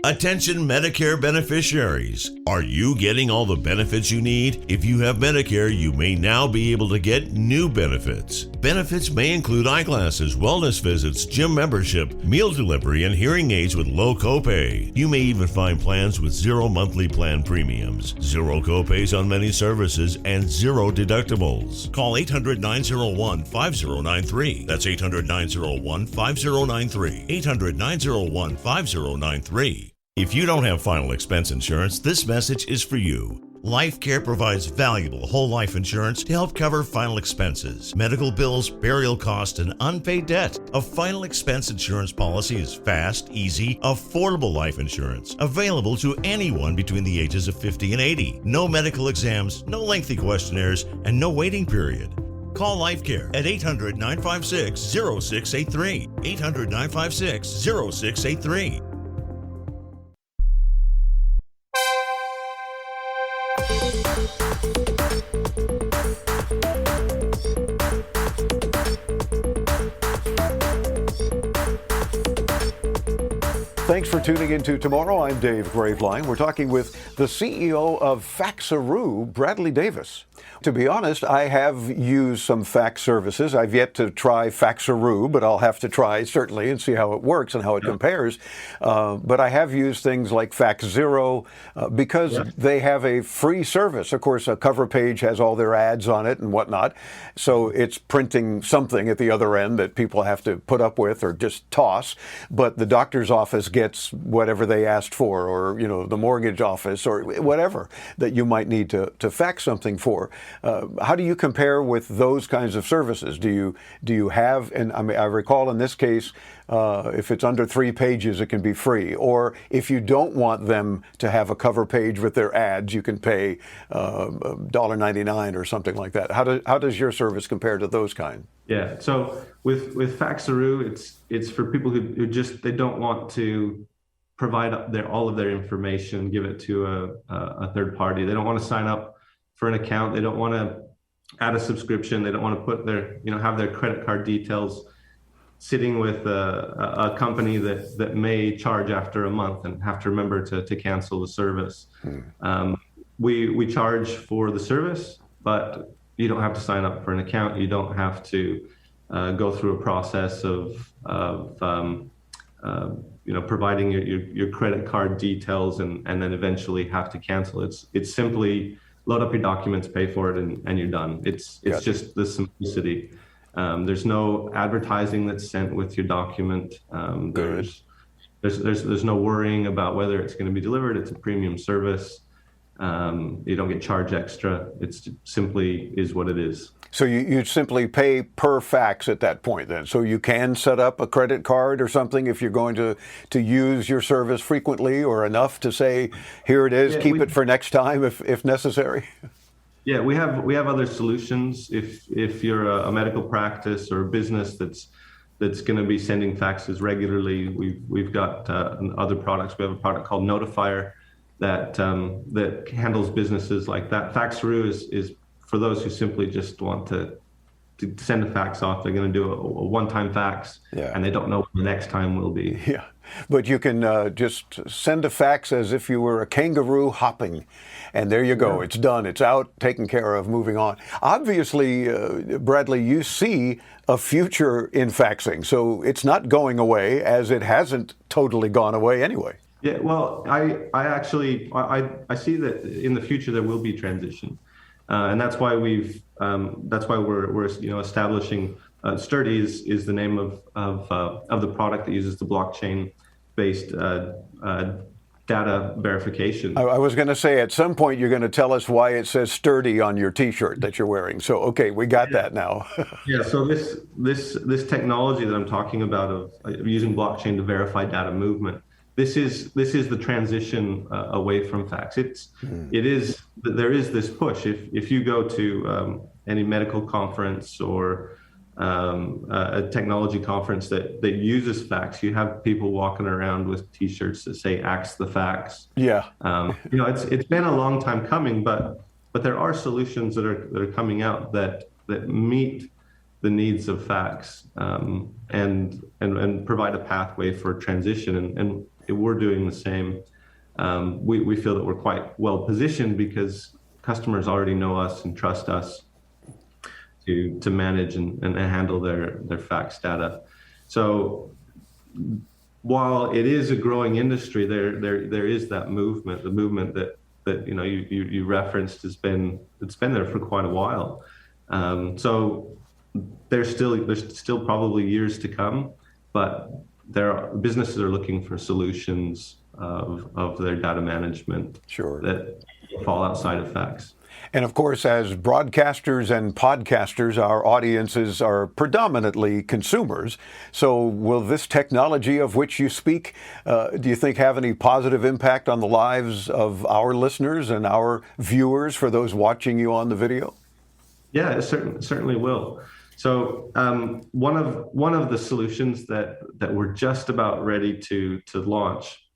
Attention Medicare beneficiaries. Are you getting all the benefits you need? If you have Medicare, you may now be able to get new benefits. Benefits may include eyeglasses, wellness visits, gym membership, meal delivery, and hearing aids with low copay. You may even find plans with zero monthly plan premiums, zero copays on many services, and zero deductibles. Call 800-901-5093. That's 800-901-5093. 800-901-5093. If you don't have final expense insurance, this message is for you. Life Care provides valuable whole life insurance to help cover final expenses, medical bills, burial costs, and unpaid debt. A final expense insurance policy is fast, easy, affordable life insurance, available to anyone between the ages of 50 and 80. No medical exams, no lengthy questionnaires, and no waiting period. Call Life Care at 800-956-0683. 800-956-0683. Thanks for tuning into Tomorrow. I'm Dave Graveline. We're talking with the CEO of Faxaroo, Bradley Davis. To be honest, I have used some fax services. I've yet to try Faxaroo, but I'll have to try certainly and see how it works and how it compares. But I have used things like FaxZero because they have a free service. Of course, a cover page has all their ads on it and whatnot. So it's printing something at the other end that people have to put up with or just toss. But the doctor's office gets whatever they asked for, or the mortgage office or whatever that you might need to fax something for. How do you compare with those kinds of services? Do you have, and I recall in this case, if it's under 3 pages, it can be free. Or if you don't want them to have a cover page with their ads, you can pay $1.99 or something like that. How does your service compare to those kind? Yeah, so with Faxaroo, it's for people who just, they don't want to provide all of their information, give it to a third party. They don't want to sign up for an account. They don't want to add a subscription. They don't want to put their, have their credit card details sitting with a company that may charge after a month and have to remember to cancel the service. We charge for the service, but you don't have to sign up for an account. You don't have to go through a process of providing your credit card details and then eventually have to cancel. It's simply load up your documents, pay for it, and you're done. It's just the simplicity. There's no advertising that's sent with your document. There's no worrying about whether it's going to be delivered. It's a premium service. You don't get charged extra. It's simply is what it is. So you simply pay per fax at that point then. So you can set up a credit card or something if you're going to use your service frequently or enough to say, here it is, keep it for next time if necessary. Yeah, we have other solutions. If you're a medical practice or a business that's going to be sending faxes regularly, we've got other products. We have a product called Notifier that handles businesses like that. Faxaroo is for those who simply just want to send a fax off. They're going to do a one-time fax, and they don't know what the next time will be. Yeah, but you can just send a fax as if you were a kangaroo hopping, and there you go. Yeah. It's done. It's out, taken care of, moving on. Obviously, Bradley, you see a future in faxing, so it's not going away, as it hasn't totally gone away anyway. Yeah, well, I actually see that in the future there will be transition. And that's why we're establishing Sturdy is the name of the product that uses the blockchain based data verification. I was going to say, at some point, you're going to tell us why it says sturdy on your T-shirt that you're wearing. So, okay, we got that now. Yeah, so this technology that I'm talking about of using blockchain to verify data movement, this is the transition away from fax. There is this push. If you go to any medical conference or a technology conference that uses fax, you have people walking around with T-shirts that say "Axe the fax." Yeah. It's been a long time coming, but there are solutions that are coming out that meet the needs of fax and provide a pathway for transition. And we're doing the same. We feel that we're quite well positioned because customers already know us and trust us to manage and handle their fax data. So while it is a growing industry, there is that movement. The movement that you referenced it's been there for quite a while. So there's still probably years to come, but businesses are looking for solutions of their data management that fall outside of fax. And of course, as broadcasters and podcasters, our audiences are predominantly consumers. So will this technology of which you speak, do you think, have any positive impact on the lives of our listeners and our viewers, for those watching you on the video? Yeah, it certainly will. So one of the solutions that we're just about ready to launch,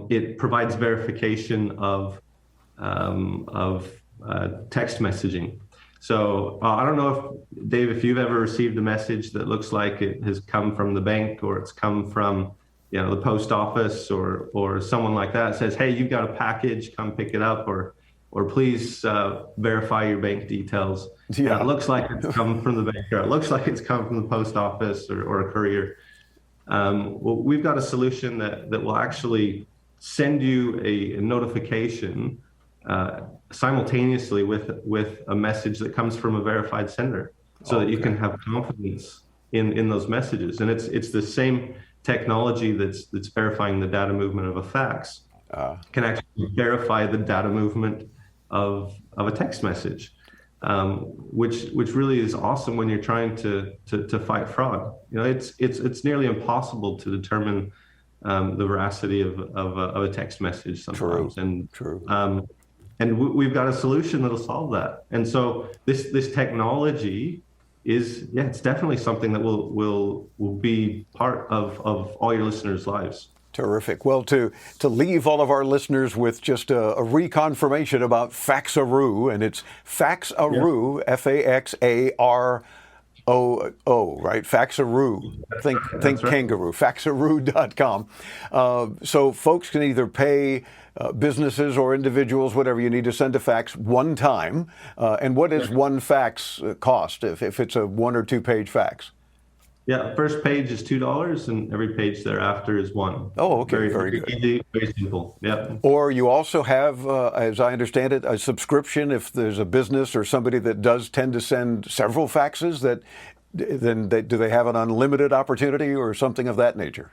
it provides verification of text messaging. So I don't know if, Dave, if you've ever received a message that looks like it has come from the bank or it's come from the post office or someone like that. It says, "Hey, you've got a package, come pick it up," or "Please verify your bank details." Yeah. It looks like it's come from the bank, or it looks like it's come from the post office or a courier. Well, we've got a solution that will actually send you a notification simultaneously with a message that comes from a verified sender, so that you can have confidence in those messages. And it's the same technology that's verifying the data movement of a fax can actually verify the data movement of a text message, which really is awesome when you're trying to fight fraud. It's nearly impossible to determine the veracity of a text message sometimes. True. And we've got a solution that'll solve that. And so this technology it's definitely something that will be part of all your listeners' lives. Terrific. Well, to leave all of our listeners with just a reconfirmation about Faxaroo, and it's Faxaroo, Faxaroo, right? Faxaroo. Think right. Kangaroo. Faxaroo.com. So folks can either pay businesses or individuals, whatever you need to send a fax one time. And what is one fax cost if it's a 1 or 2 page fax? Yeah, first page is $2, and every page thereafter is $1. Oh, okay, very good. Easy, very simple. Yeah. Or you also have, as I understand it, a subscription if there's a business or somebody that does tend to send several faxes. Do they have an unlimited opportunity or something of that nature?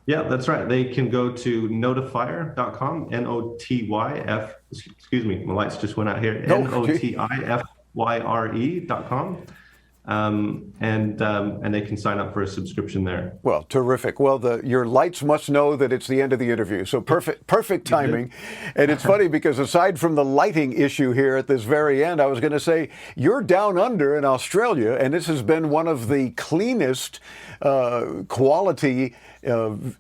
Yeah, that's right. They can go to notifyer.com, Notyf. Excuse me, my lights just went out here. Notifyre.com. And they can sign up for a subscription there. Well, terrific. Well, your lights must know that it's the end of the interview. So perfect timing. And it's funny because aside from the lighting issue here at this very end, I was going to say you're down under in Australia, and this has been one of the cleanest quality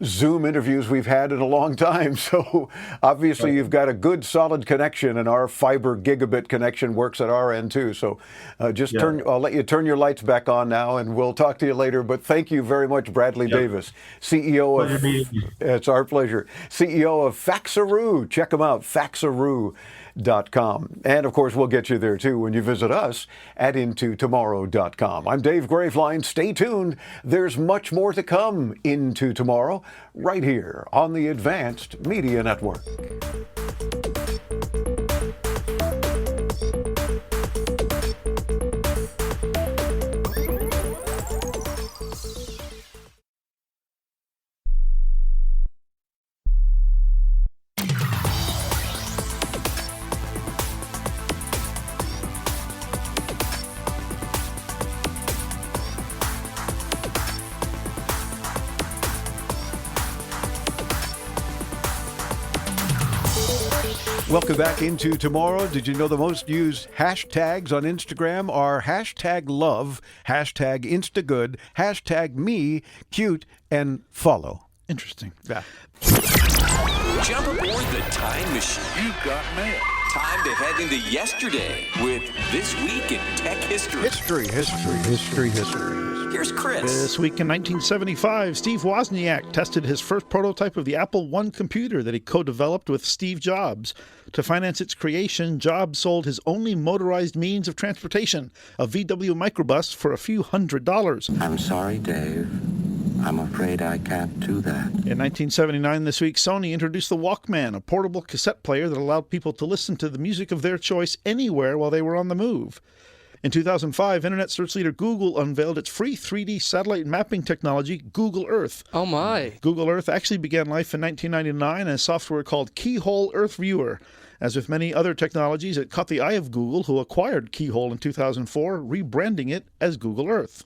Zoom interviews we've had in a long time. So obviously you've got a good solid connection, and our fiber gigabit connection works at our end too. So I'll let you turn your lights back on now, and we'll talk to you later. But thank you very much, Bradley Davis, CEO of... It's our pleasure. CEO of Faxaroo. Check them out, Faxaroo.com. And of course, we'll get you there too when you visit us at intotomorrow.com. I'm Dave Graveline. Stay tuned. There's much more to come into tomorrow right here on the Advanced Media Network. Welcome back into tomorrow. Did you know the most used hashtags on Instagram are hashtag love, hashtag instagood, hashtag me, cute, and follow? Interesting. Yeah. Jump aboard the time machine. You've got mail. Time to head into yesterday with This Week in Tech History. History. Here's Chris. This week in 1975, Steve Wozniak tested his first prototype of the Apple I computer that he co-developed with Steve Jobs. To finance its creation, Jobs sold his only motorized means of transportation, a VW microbus, for a few $100s. I'm sorry, Dave. I'm afraid I can't do that. In 1979, this week, Sony introduced the Walkman, a portable cassette player that allowed people to listen to the music of their choice anywhere while they were on the move. In 2005, internet search leader Google unveiled its free 3D satellite mapping technology, Google Earth. Oh my. Google Earth actually began life in 1999 as software called Keyhole Earth Viewer. As with many other technologies, it caught the eye of Google, who acquired Keyhole in 2004, rebranding it as Google Earth.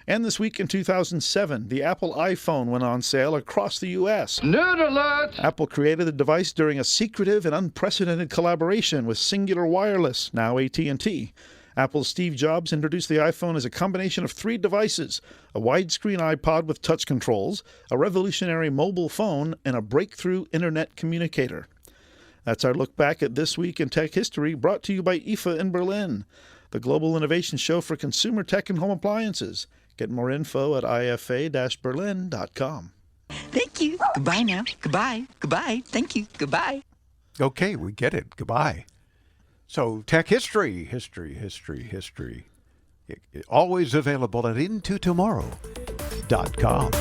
And this week in 2007, the Apple iPhone went on sale across the U.S. Nerd alert! Apple created the device during a secretive and unprecedented collaboration with Singular Wireless, now AT&T. Apple's Steve Jobs introduced the iPhone as a combination of three devices: a widescreen iPod with touch controls, a revolutionary mobile phone, and a breakthrough internet communicator. That's our look back at This Week in Tech History, brought to you by IFA in Berlin, the global innovation show for consumer tech and home appliances. Get more info at ifa-berlin.com. Thank you. Goodbye now. Goodbye. Goodbye. Thank you. Goodbye. Okay, we get it. Goodbye. So, tech history. Always available at intotomorrow.com.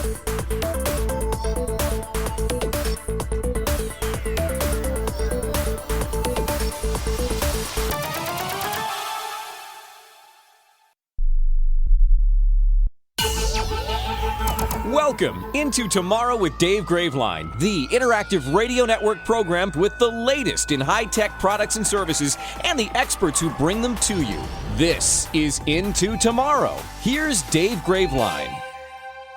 Welcome into Tomorrow with Dave Graveline, the interactive radio network program with the latest in high-tech products and services and the experts who bring them to you. This is Into Tomorrow. Here's Dave Graveline.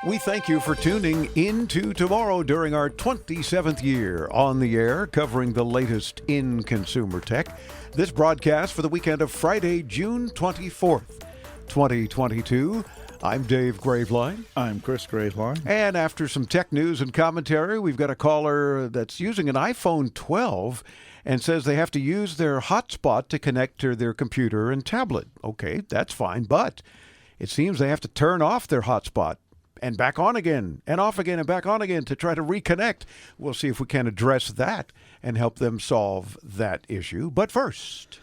We thank you for tuning into tomorrow during our 27th year on the air, covering the latest in consumer tech. This broadcast for the weekend of Friday, June 24th, 2022. I'm Dave Graveline. I'm Chris Graveline. And after some tech news and commentary, we've got a caller that's using an iPhone 12 and says they have to use their hotspot to connect to their computer and tablet. Okay, that's fine, but it seems they have to turn off their hotspot and back on again, and off again, and back on again to try to reconnect. We'll see if we can address that and help them solve that issue. But first,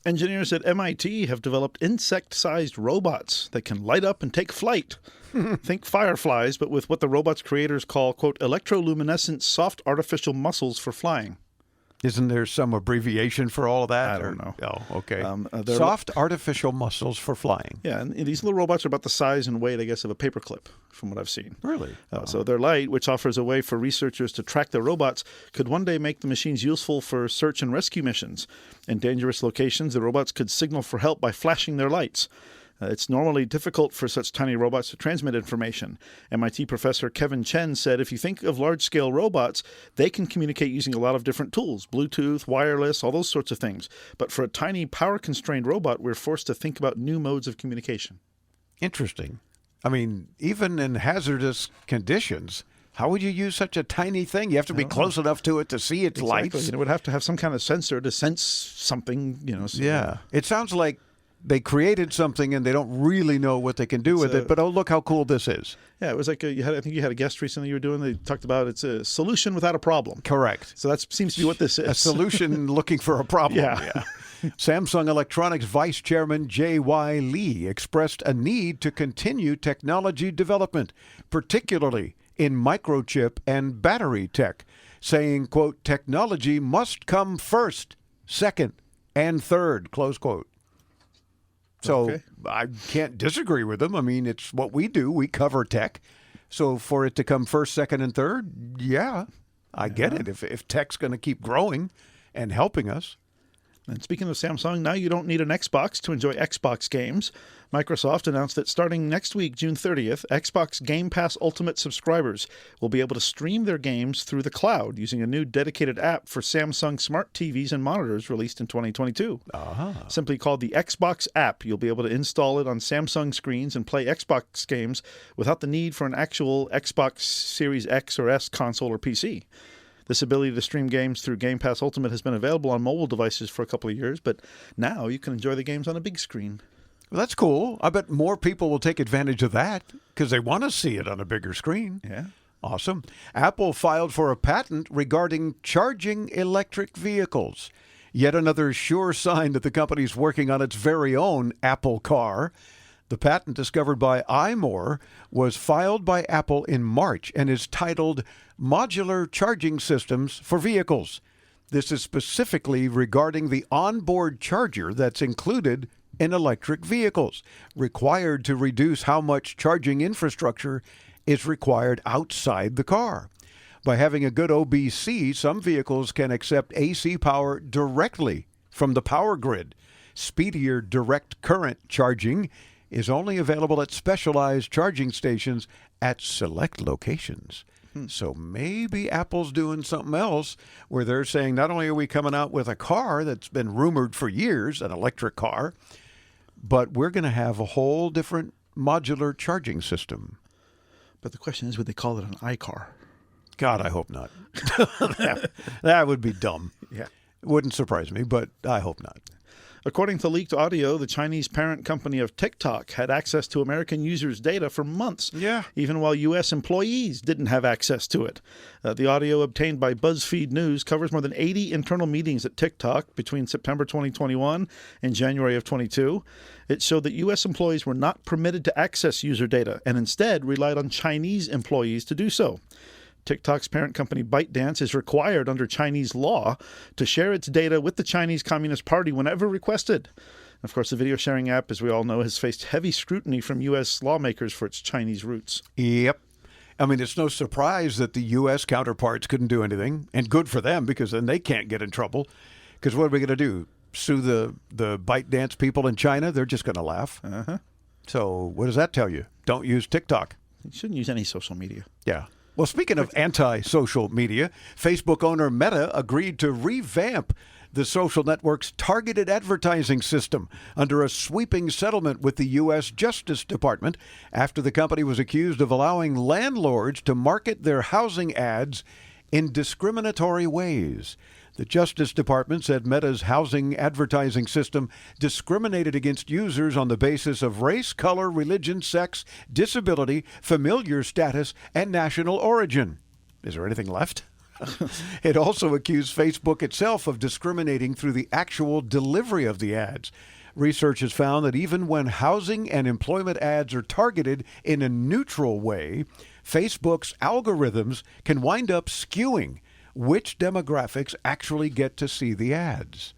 engineers at MIT have developed insect-sized robots that can light up and take flight. Think fireflies, but with what the robot's creators call, quote, electroluminescent soft artificial muscles for flying. Isn't there some abbreviation for all of that? I don't know. Oh, okay. Soft artificial muscles for flying. Yeah, and these little robots are about the size and weight, I guess, of a paperclip, from what I've seen. Really? So their light, which offers a way for researchers to track their robots, could one day make the machines useful for search and rescue missions. In dangerous locations, the robots could signal for help by flashing their lights. It's normally difficult for such tiny robots to transmit information. MIT professor Kevin Chen said if you think of large-scale robots, they can communicate using a lot of different tools, Bluetooth, wireless, all those sorts of things. But for a tiny power-constrained robot, we're forced to think about new modes of communication. Interesting. I mean, even in hazardous conditions, how would you use such a tiny thing? You have to be close enough to it to see its lights. It would have to have some kind of sensor to sense something, Yeah. It sounds like they created something and they don't really know what they can do with it, but oh, look how cool this is. Yeah, it was like I think you had a guest recently you were doing. They talked about it's a solution without a problem. Correct. So that seems to be what this is. A solution looking for a problem. Yeah. Samsung Electronics Vice Chairman J.Y. Lee expressed a need to continue technology development, particularly in microchip and battery tech, saying, quote, technology must come first, second, and third, close quote. So I can't disagree with them. I mean, it's what we do. We cover tech. So for it to come first, second, and third, I get it. If tech's going to keep growing and helping us. And speaking of Samsung, now you don't need an Xbox to enjoy Xbox games. Microsoft announced that starting next week, June 30th, Xbox Game Pass Ultimate subscribers will be able to stream their games through the cloud using a new dedicated app for Samsung smart TVs and monitors released in 2022. Simply called the Xbox app, you'll be able to install it on Samsung screens and play Xbox games without the need for an actual Xbox Series X or S console or PC. This ability to stream games through Game Pass Ultimate has been available on mobile devices for a couple of years, but now you can enjoy the games on a big screen. Well, that's cool. I bet more people will take advantage of that because they want to see it on a bigger screen. Yeah. Awesome. Apple filed for a patent regarding charging electric vehicles. Yet another sure sign that the company's working on its very own Apple car. The patent discovered by iMore was filed by Apple in March and is titled Modular Charging Systems for Vehicles. This is specifically regarding the onboard charger that's included in electric vehicles, required to reduce how much charging infrastructure is required outside the car. By having a good OBC, some vehicles can accept AC power directly from the power grid. Speedier direct current charging is only available at specialized charging stations at select locations. So maybe Apple's doing something else where they're saying not only are we coming out with a car that's been rumored for years, an electric car, but we're going to have a whole different modular charging system. But the question is, would they call it an iCar? God, I hope not. That would be dumb. Yeah. It wouldn't surprise me, but I hope not. According to leaked audio, the Chinese parent company of TikTok had access to American users' data for months, even while U.S. employees didn't have access to it. The audio obtained by BuzzFeed News covers more than 80 internal meetings at TikTok between September 2021 and January of 22. It showed that U.S. employees were not permitted to access user data and instead relied on Chinese employees to do so. TikTok's parent company ByteDance is required under Chinese law to share its data with the Chinese Communist Party whenever requested. Of course, the video sharing app, as we all know, has faced heavy scrutiny from U.S. lawmakers for its Chinese roots. Yep. I mean, it's no surprise that the U.S. counterparts couldn't do anything, and good for them because then they can't get in trouble. Because what are we going to do? Sue the ByteDance people in China? They're just going to laugh. So what does that tell you? Don't use TikTok. You shouldn't use any social media. Yeah. Well, speaking of anti-social media, Facebook owner Meta agreed to revamp the social network's targeted advertising system under a sweeping settlement with the U.S. Justice Department after the company was accused of allowing landlords to market their housing ads in discriminatory ways. The Justice Department said Meta's housing advertising system discriminated against users on the basis of race, color, religion, sex, disability, familiar status, and national origin. Is there anything left? It also accused Facebook itself of discriminating through the actual delivery of the ads. Research has found that even when housing and employment ads are targeted in a neutral way, Facebook's algorithms can wind up skewing which demographics actually get to see the ads.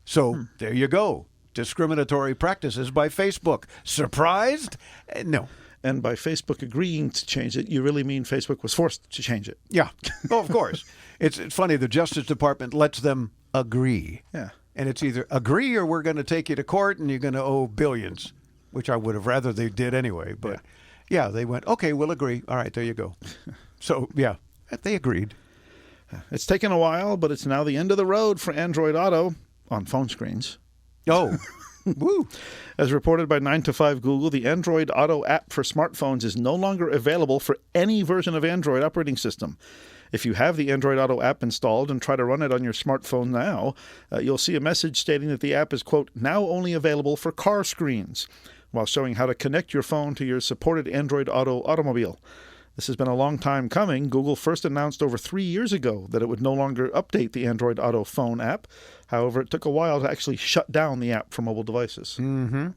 So there you go. Discriminatory practices by Facebook. Surprised? No. And by Facebook agreeing to change it, you really mean Facebook was forced to change it. Yeah. Oh, of course. It's funny. The Justice Department lets them agree. Yeah. And it's either agree or we're going to take you to court and you're going to owe billions, which I would have rather they did anyway. But yeah, they went, okay, we'll agree. All right, there you go. So, yeah, they agreed. It's taken a while, but it's now the end of the road for Android Auto on phone screens. Oh, woo. As reported by 9 to 5 Google, the Android Auto app for smartphones is no longer available for any version of Android operating system. If you have the Android Auto app installed and try to run it on your smartphone now, you'll see a message stating that the app is, quote, now only available for car screens, while showing how to connect your phone to your supported Android Auto automobile. This has been a long time coming. Google first announced over 3 years ago that it would no longer update the Android Auto phone app. However, it took a while to actually shut down the app for mobile devices. Mm-hmm.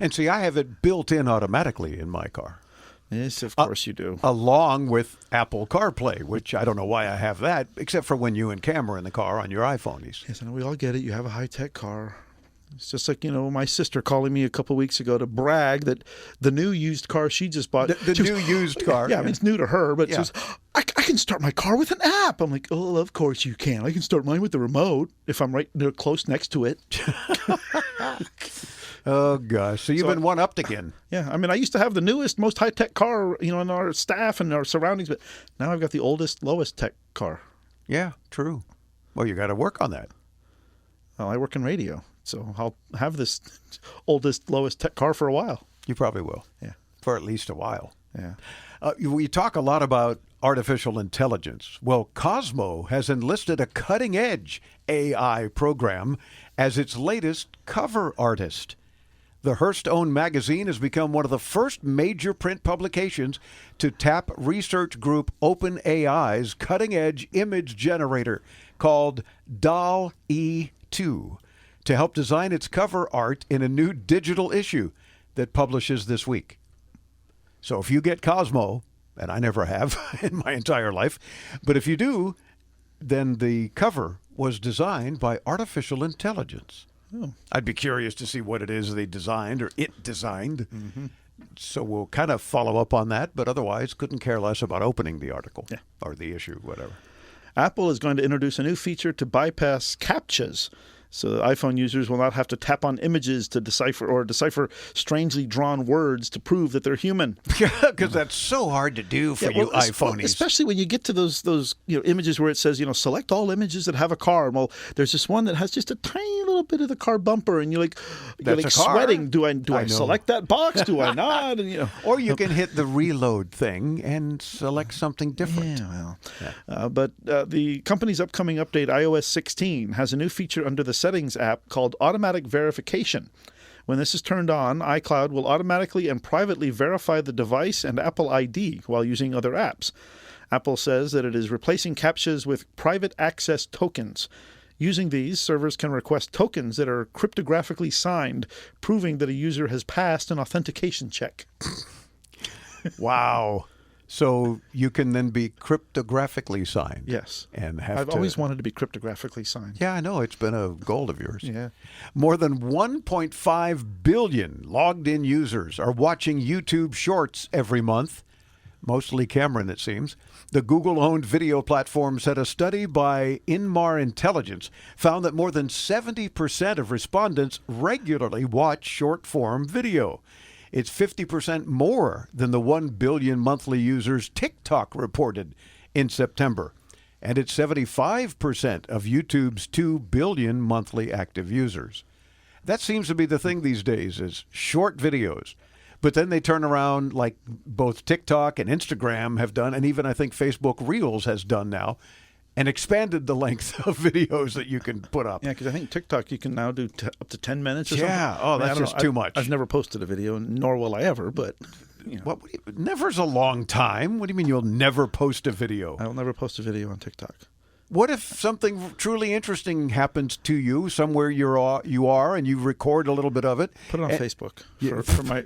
And see, I have it built in automatically in my car. Yes, of course you do. Along with Apple CarPlay, which I don't know why I have that, except for when you and Cam are in the car on your iPhonies. Yes, and we all get it. You have a high-tech car. It's just like, my sister calling me a couple weeks ago to brag that the new used car she just bought. The new used car. Yeah, I mean, it's new to her, but she says, I can start my car with an app. I'm like, oh, of course you can. I can start mine with the remote if I'm right there close next to it. Oh, gosh. So you've been one-upped again. Yeah. I mean, I used to have the newest, most high-tech car, in our staff and our surroundings, but now I've got the oldest, lowest tech car. Yeah, true. Well, you got to work on that. Well, I work in radio, so I'll have this oldest, lowest tech car for a while. You probably will. Yeah. For at least a while. Yeah. We talk a lot about artificial intelligence. Well, Cosmo has enlisted a cutting-edge AI program as its latest cover artist. The Hearst-owned magazine has become one of the first major print publications to tap research group OpenAI's cutting-edge image generator called DALL-E 2 to help design its cover art in a new digital issue that publishes this week. So if you get Cosmo, and I never have in my entire life, but if you do, then the cover was designed by artificial intelligence. Oh. I'd be curious to see what it is they designed or it designed. Mm-hmm. So we'll kind of follow up on that, but otherwise couldn't care less about opening the article or the issue, whatever. Apple is going to introduce a new feature to bypass CAPTCHAs. So iPhone users will not have to tap on images to decipher strangely drawn words to prove that they're human. Yeah, because that's so hard to do for you iPhonies. Especially when you get to those images where it says, select all images that have a car. Well, there's this one that has just a tiny little bit of the car bumper, and you're sweating. Do I select that box? Do I not? And, or you can hit the reload thing and select something different. But the company's upcoming update, iOS 16, has a new feature under the Settings app called Automatic Verification. When this is turned on, iCloud will automatically and privately verify the device and Apple ID while using other apps. Apple says that it is replacing CAPTCHAs with private access tokens. Using these, servers can request tokens that are cryptographically signed, proving that a user has passed an authentication check. Wow. So you can then be cryptographically signed. Yes. And I've always wanted to be cryptographically signed. Yeah, I know. It's been a goal of yours. Yeah. More than 1.5 billion logged-in users are watching YouTube Shorts every month. Mostly Cameron, it seems. The Google-owned video platform said a study by Inmar Intelligence found that more than 70% of respondents regularly watch short-form video. It's 50% more than the 1 billion monthly users TikTok reported in September. And it's 75% of YouTube's 2 billion monthly active users. That seems to be the thing these days, is short videos. But then they turn around, like both TikTok and Instagram have done, and even I think Facebook Reels has done now, and expanded the length of videos that you can put up. Yeah, because I think TikTok you can now do up to 10 minutes or something. Yeah, that's just too much. I've never posted a video, nor will I ever, but... Never's a long time. What do you mean you'll never post a video? I will never post a video on TikTok. What if something truly interesting happens to you somewhere you are and you record a little bit of it? Put it on Facebook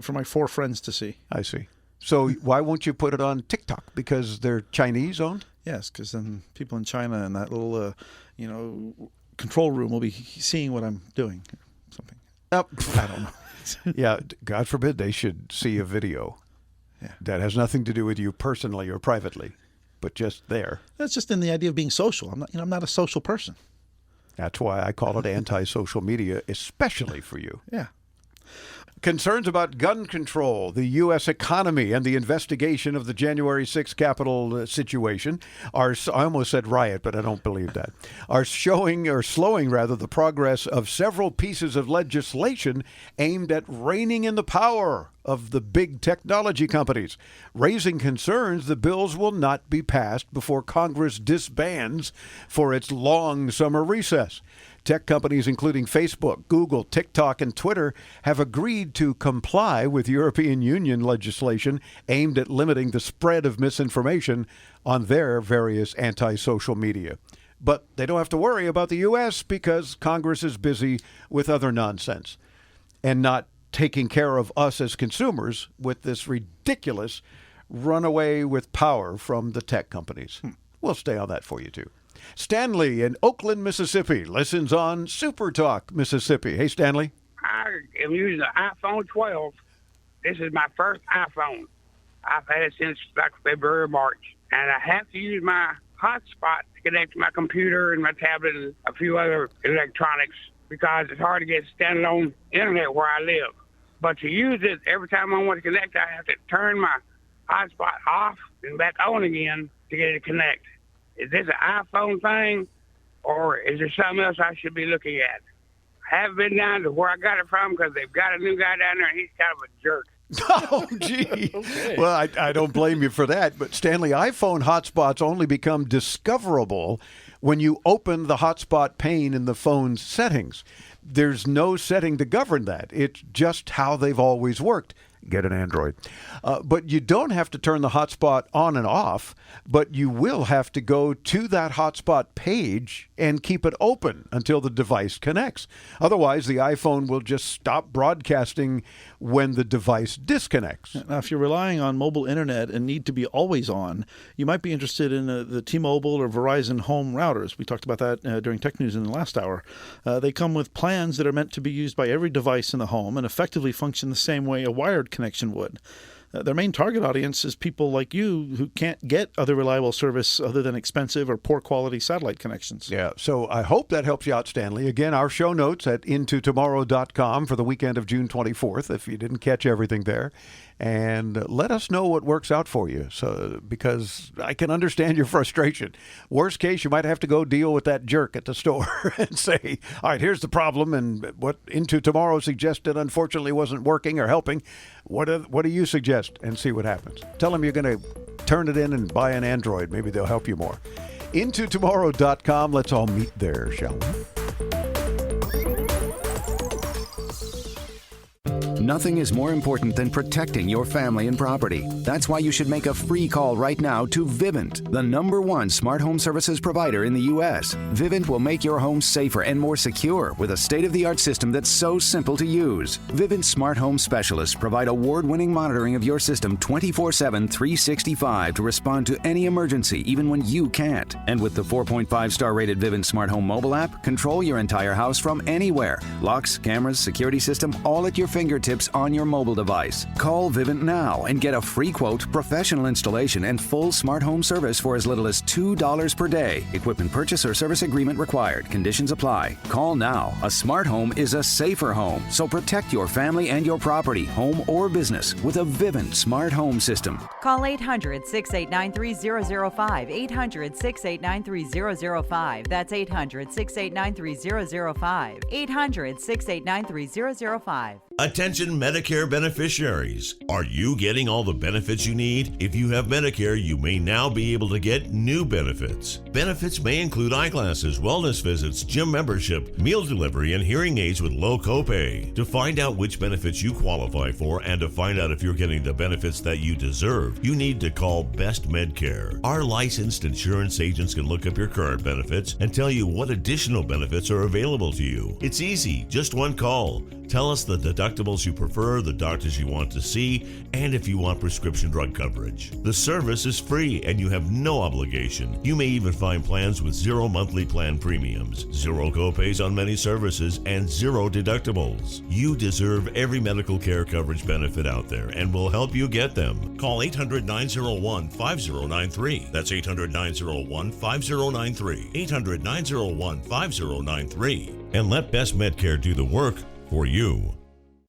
for my 4 friends to see. I see. So why won't you put it on TikTok? Because they're Chinese owned? Yes, because then people in China in that little, control room will be seeing what I'm doing. Something. I don't know. Yeah, God forbid they should see a video. Yeah. That has nothing to do with you personally or privately, but just there. That's just in the idea of being social. I'm not a social person. That's why I call it anti-social media, especially for you. Yeah. Concerns about gun control, the U.S. economy, and the investigation of the January 6th Capitol situation I almost said riot, but I don't believe that, are slowing the progress of several pieces of legislation aimed at reining in the power of the big technology companies, raising concerns the bills will not be passed before Congress disbands for its long summer recess. Tech companies including Facebook, Google, TikTok, and Twitter have agreed to comply with European Union legislation aimed at limiting the spread of misinformation on their various anti-social media. But they don't have to worry about the U.S. because Congress is busy with other nonsense and not taking care of us as consumers with this ridiculous runaway with power from the tech companies. We'll stay on that for you, too. Stanley in Oakland, Mississippi, listens on Super Talk, Mississippi. Hey, Stanley. I am using the iPhone 12. This is my first iPhone. I've had it since like February or March. And I have to use my hotspot to connect to my computer and my tablet and a few other electronics because it's hard to get standalone internet where I live. But to use it, every time I want to connect, I have to turn my hotspot off and back on again to get it to connect. Is this an iPhone thing, or is there something else I should be looking at? I haven't been down to where I got it from because they've got a new guy down there, and he's kind of a jerk. Oh, gee. Okay. Well, I don't blame you for that. But, Stanley, iPhone hotspots only become discoverable when you open the hotspot pane in the phone's settings. There's no setting to govern that. It's just how they've always worked. Get an Android. But you don't have to turn the hotspot on and off, but you will have to go to that hotspot page and keep it open until the device connects. Otherwise, the iPhone will just stop broadcasting when the device disconnects. Now, if you're relying on mobile internet and need to be always on, you might be interested in the T-Mobile or Verizon home routers. We talked about that during Tech News in the last hour. They come with plans that are meant to be used by every device in the home and effectively function the same way a wired connection would. Their main target audience is people like you who can't get other reliable service other than expensive or poor quality satellite connections. Yeah, so I hope that helps you out, Stanley. Again, our show notes at intotomorrow.com for the weekend of June 24th, if you didn't catch everything there. And let us know what works out for you, because I can understand your frustration. Worst case, you might have to go deal with that jerk at the store and say, all right, here's the problem, and what Into Tomorrow suggested unfortunately wasn't working or helping. What do you suggest? And see what happens. Tell them you're going to turn it in and buy an Android. Maybe they'll help you more. Intotomorrow.com. Let's all meet there, shall we? Nothing is more important than protecting your family and property. That's why you should make a free call right now to Vivint, the #1 smart home services provider in the U.S. Vivint will make your home safer and more secure with a state-of-the-art system that's so simple to use. Vivint smart home specialists provide award-winning monitoring of your system 24/7, 365 to respond to any emergency, even when you can't. And with the 4.5-star rated Vivint smart home mobile app, control your entire house from anywhere. Locks, cameras, security system, all at your fingertips on your mobile device. Call Vivint now and get a free quote, professional installation, and full smart home service for as little as $2 per day. Equipment purchase or service agreement required. Conditions apply. Call now. A smart home is a safer home, so protect your family and your property, home or business, with a Vivint smart home system. Call 800-689-3005. 800-689-3005. That's 800-689-3005. 800-689-3005. Attention Medicare beneficiaries. Are you getting all the benefits you need? If you have Medicare, you may now be able to get new benefits. Benefits may include eyeglasses, wellness visits, gym membership, meal delivery, and hearing aids with low copay. To find out which benefits you qualify for and to find out if you're getting the benefits that you deserve, you need to call Best Medcare. Our licensed insurance agents can look up your current benefits and tell you what additional benefits are available to you. It's easy, just one call. Tell us the deductibles you prefer, the doctors you want to see, and if you want prescription drug coverage. The service is free and you have no obligation. You may even find plans with 0 monthly plan premiums, 0 copays on many services, and 0 deductibles. You deserve every medical care coverage benefit out there, and we'll help you get them. Call 800-901-5093. That's 800-901-5093. 800-901-5093. And let Best Medcare do the work for you.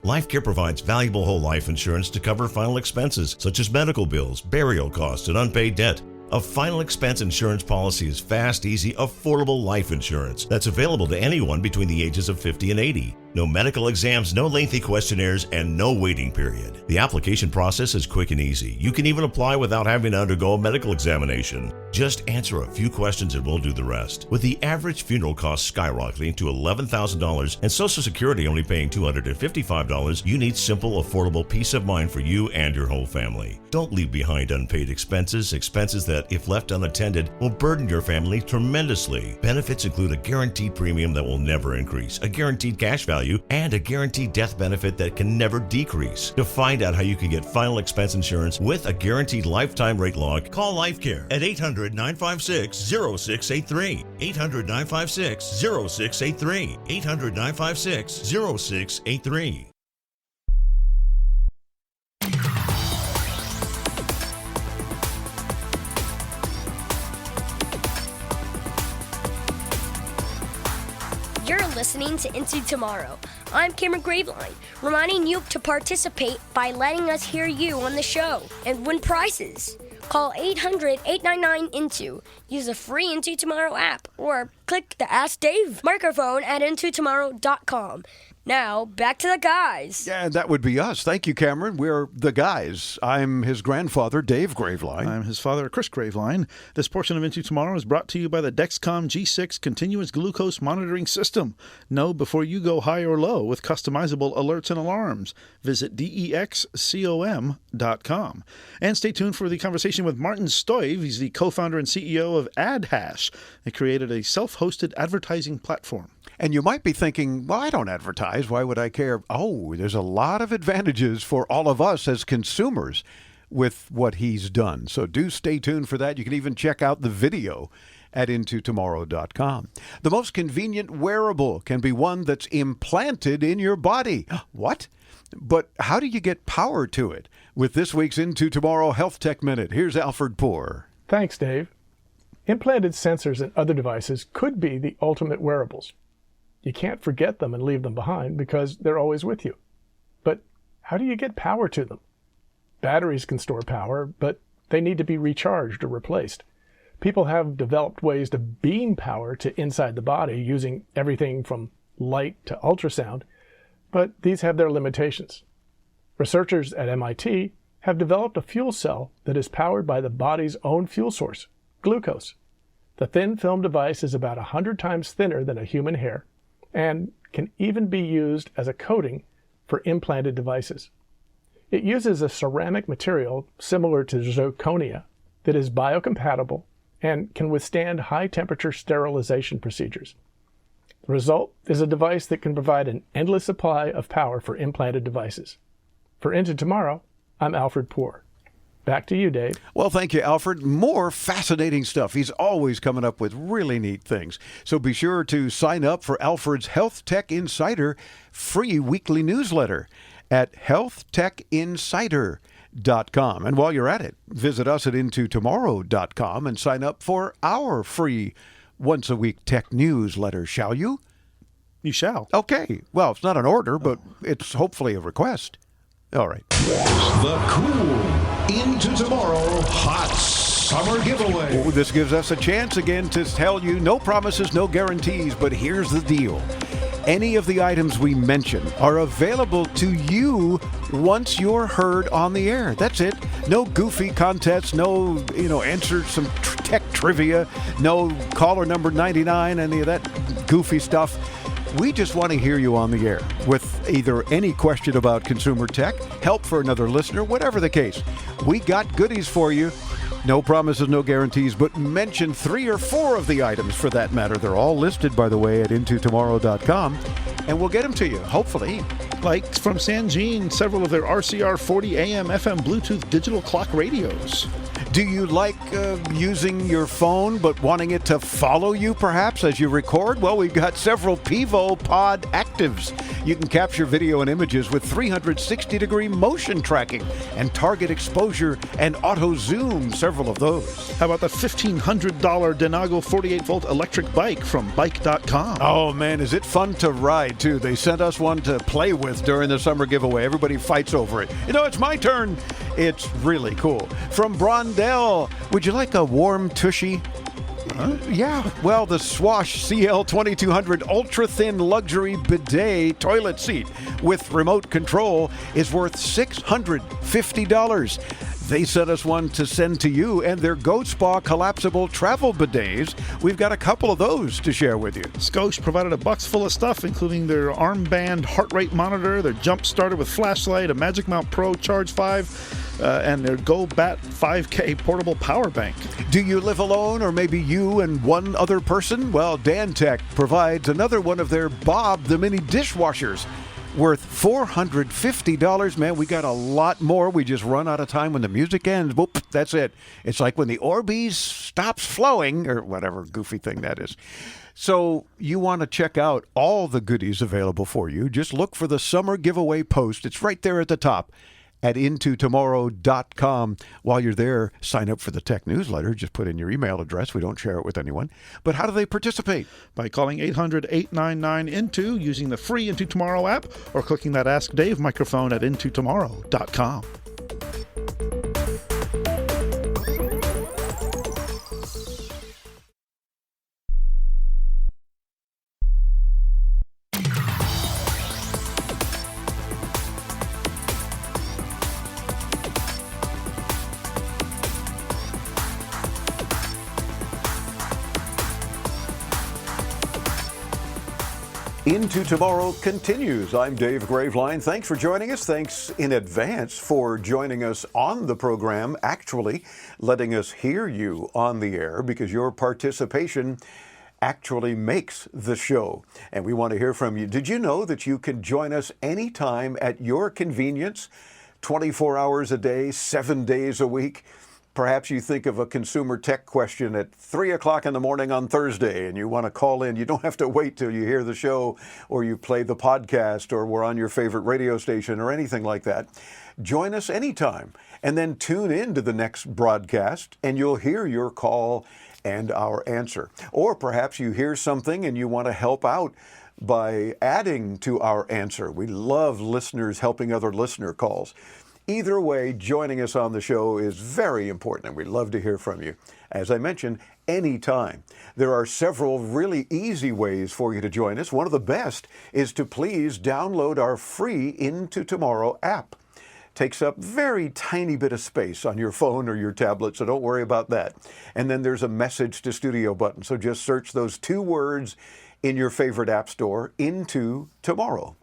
LifeCare provides valuable whole life insurance to cover final expenses such as medical bills, burial costs, and unpaid debt. A final expense insurance policy is fast, easy, affordable life insurance that's available to anyone between the ages of 50 and 80. No medical exams, no lengthy questionnaires, and no waiting period. The application process is quick and easy. You can even apply without having to undergo a medical examination. Just answer a few questions and we'll do the rest. With the average funeral cost skyrocketing to $11,000 and Social Security only paying $255, you need simple, affordable peace of mind for you and your whole family. Don't leave behind unpaid expenses that, if left unattended, will burden your family tremendously. Benefits include a guaranteed premium that will never increase, a guaranteed cash value value and a guaranteed death benefit that can never decrease. To find out how you can get final expense insurance with a guaranteed lifetime rate lock, call LifeCare at 800-956-0683. 800-956-0683. 800-956-0683. You're listening to Into Tomorrow. I'm Cameron Graveline, reminding you to participate by letting us hear you on the show and win prizes. Call 800-899-INTO. Use the free Into Tomorrow app or click the Ask Dave microphone at intotomorrow.com. Now, back to the guys. Yeah, that would be us. Thank you, Cameron. We're the guys. I'm his grandfather, Dave Graveline. I'm his father, Chris Graveline. This portion of Into Tomorrow is brought to you by the Dexcom G6 Continuous Glucose Monitoring System. Know before you go high or low with customizable alerts and alarms. Visit DEXCOM.com. And stay tuned for the conversation with Martin Stoive. He's the co-founder and CEO of AdHash. They created a self-hosted advertising platform. And you might be thinking, well, I don't advertise. Why would I care? Oh, there's a lot of advantages for all of us as consumers with what he's done. So do stay tuned for that. You can even check out the video at intotomorrow.com. The most convenient wearable can be one that's implanted in your body. What? But how do you get power to it? With this week's Into Tomorrow Health Tech Minute, here's Alfred Poor. Thanks, Dave. Implanted sensors and other devices could be the ultimate wearables. You can't forget them and leave them behind because they're always with you. But how do you get power to them? Batteries can store power, but they need to be recharged or replaced. People have developed ways to beam power to inside the body using everything from light to ultrasound, but these have their limitations. Researchers at MIT have developed a fuel cell that is powered by the body's own fuel source, glucose. The thin film device is about 100 times thinner than a human hair, and can even be used as a coating for implanted devices. It uses a ceramic material similar to zirconia that is biocompatible and can withstand high-temperature sterilization procedures. The result is a device that can provide an endless supply of power for implanted devices. For Into Tomorrow, I'm Alfred Poor. Back to you, Dave. Well, thank you, Alfred. More fascinating stuff. He's always coming up with really neat things. So be sure to sign up for Alfred's Health Tech Insider free weekly newsletter at healthtechinsider.com. And while you're at it, visit us at intotomorrow.com and sign up for our free once-a-week tech newsletter, shall you? You shall. Okay. Well, it's not an order, but it's hopefully a request. All right. The cool Into Tomorrow Hot Summer Giveaway. Oh, this gives us a chance again to tell you no promises, no guarantees, but here's the deal. Any of the items we mention are available to you once you're heard on the air. That's it. No goofy contests, no, answer some tech trivia, no caller number 99, any of that goofy stuff. We just want to hear you on the air with either any question about consumer tech, help for another listener, whatever the case. We got goodies for you. No promises, no guarantees, but mention 3 or 4 of the items for that matter. They're all listed, by the way, at intotomorrow.com, and we'll get them to you, hopefully. Like from Sanjean, several of their RCR 40 AM FM Bluetooth digital clock radios. Do you like using your phone but wanting it to follow you perhaps as you record? Well, we've got several Pivo Pod Actives. You can capture video and images with 360-degree motion tracking and target exposure and auto zoom, several of those. How about the $1,500 Denago 48-volt electric bike from bike.com? Oh, man, is it fun to ride, too. They sent us one to play with during the summer giveaway. Everybody fights over it. It's my turn. It's really cool. From Brondell, would you like a warm tushy? Yeah, well, the Swash CL2200 ultra-thin luxury bidet toilet seat with remote control is worth $650. They sent us one to send to you, and their Go Spa collapsible travel bidets. We've got a couple of those to share with you. Scotia provided a box full of stuff, including their armband heart rate monitor, their jump starter with flashlight, a Magic Mount Pro Charge 5, and their Go Bat 5K portable power bank. Do you live alone, or maybe you and one other person? Well, DanTech provides another one of their Bob the Mini dishwashers, worth $450. Man, we got a lot more. We just run out of time when the music ends. Boop, that's it. It's like when the Orbeez stops flowing, or whatever goofy thing that is. So you want to check out all the goodies available for you. Just look for the summer giveaway post. It's right there at the top at intotomorrow.com. While you're there, sign up for the tech newsletter. Just put in your email address. We don't share it with anyone. But how do they participate? By calling 800-899-INTO, using the free Into Tomorrow app, or clicking that Ask Dave microphone at intotomorrow.com. Into Tomorrow continues. I'm Dave Graveline. Thanks for joining us. Thanks in advance for joining us on the program, actually letting us hear you on the air, because your participation actually makes the show. And we want to hear from you. Did you know that you can join us anytime at your convenience, 24 hours a day, 7 days a week? Perhaps you think of a consumer tech question at 3 o'clock in the morning on Thursday and you want to call in. You don't have to wait till you hear the show or you play the podcast or we're on your favorite radio station or anything like that. Join us anytime and then tune in to the next broadcast and you'll hear your call and our answer. Or perhaps you hear something and you want to help out by adding to our answer. We love listeners helping other listener calls. Either way, joining us on the show is very important, and we'd love to hear from you. As I mentioned, anytime. There are several really easy ways for you to join us. One of the best is to please download our free Into Tomorrow app. Takes up very tiny bit of space on your phone or your tablet, so don't worry about that. And then there's a message to studio button, so just search those 2 words in your favorite app store, Into Tomorrow.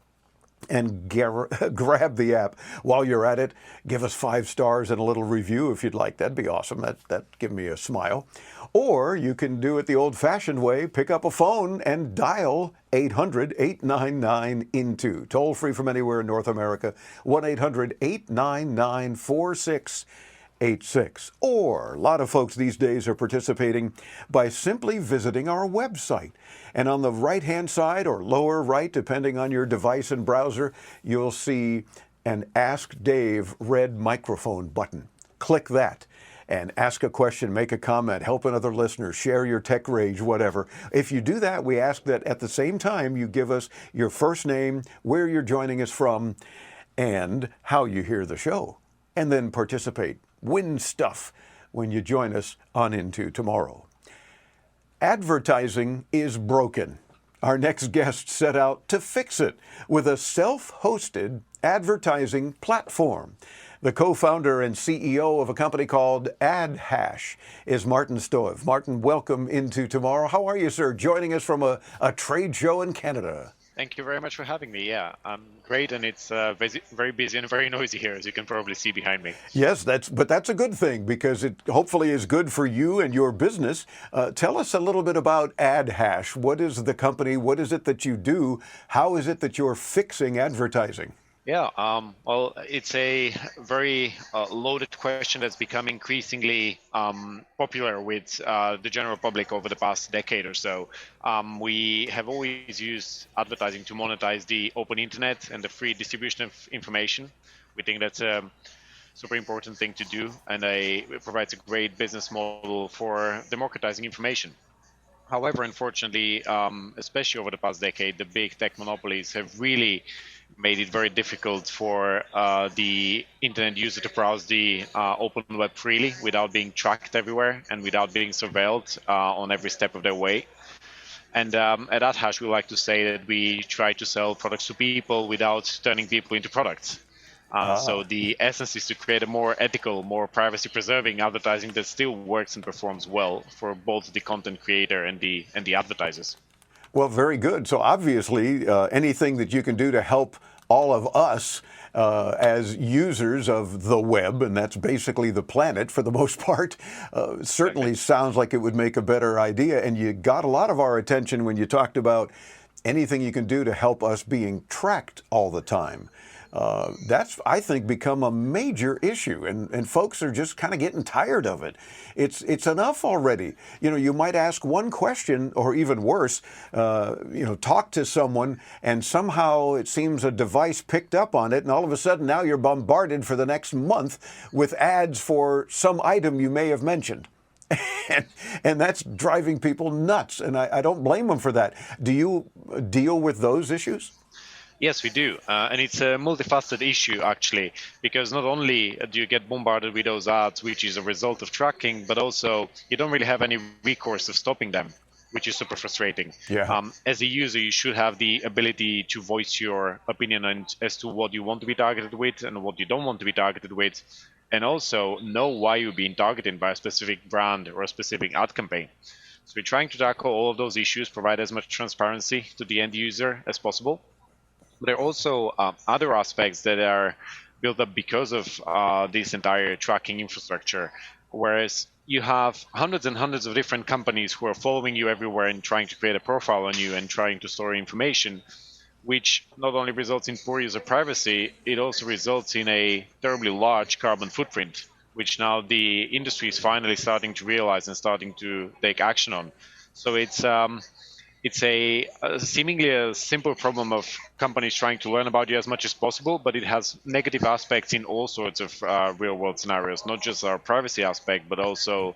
And grab the app. While you're at it, give us 5 stars and a little review if you'd like. That'd be awesome. That'd give me a smile. Or you can do it the old-fashioned way. Pick up a phone and dial 800-899-INTO. Toll free from anywhere in North America. 1-800-899-4686. Or a lot of folks these days are participating by simply visiting our website. And on the right-hand side or lower right, depending on your device and browser, you'll see an Ask Dave red microphone button. Click that and ask a question, make a comment, help another listener, share your tech rage, whatever. If you do that, we ask that at the same time you give us your first name, where you're joining us from, and how you hear the show. And then participate. Win stuff when you join us on Into Tomorrow. Advertising is broken. Our next guest set out to fix it with a self-hosted advertising platform. The co-founder and CEO of a company called AdHash is Martin Stoev. Martin, welcome Into Tomorrow. How are you, sir? Joining us from a trade show in Canada. Thank you very much for having me. Yeah, I'm great, and it's very busy and very noisy here, as you can probably see behind me. Yes, but that's a good thing because it hopefully is good for you and your business. Tell us a little bit about AdHash. What is the company? What is it that you do? How is it that you're fixing advertising? Yeah, well, it's a very loaded question that's become increasingly popular with the general public over the past decade or so. We have always used advertising to monetize the open internet and the free distribution of information. We think that's a super important thing to do, and it provides a great business model for democratizing information. However, unfortunately, especially over the past decade, the big tech monopolies have really made it very difficult for the internet user to browse the open web freely without being tracked everywhere and without being surveilled on every step of their way. And at AdHash, we like to say that we try to sell products to people without turning people into products. So the essence is to create a more ethical, more privacy-preserving advertising that still works and performs well for both the content creator and the advertisers. Well, very good. So obviously, anything that you can do to help all of us as users of the web, and that's basically the planet for the most part, certainly sounds like it would make a better idea. And you got a lot of our attention when you talked about anything you can do to help us being tracked all the time. That's, I think, become a major issue, and folks are just kind of getting tired of it. It's enough already. You know, you might ask one question, or even worse, talk to someone, and somehow it seems a device picked up on it, and all of a sudden now you're bombarded for the next month with ads for some item you may have mentioned. And that's driving people nuts, and I don't blame them for that. Do you deal with those issues? Yes, we do. And it's a multifaceted issue, actually, because not only do you get bombarded with those ads, which is a result of tracking, but also you don't really have any recourse of stopping them, which is super frustrating. Yeah. As a user, you should have the ability to voice your opinion as to what you want to be targeted with and what you don't want to be targeted with, and also know why you're being targeted by a specific brand or a specific ad campaign. So we're trying to tackle all of those issues, provide as much transparency to the end user as possible. But there are also other aspects that are built up because of this entire tracking infrastructure, whereas you have hundreds and hundreds of different companies who are following you everywhere and trying to create a profile on you and trying to store information, which not only results in poor user privacy, it also results in a terribly large carbon footprint, which now the industry is finally starting to realize and starting to take action on. So it's a seemingly a simple problem of companies trying to learn about you as much as possible, but it has negative aspects in all sorts of real-world scenarios, not just our privacy aspect, but also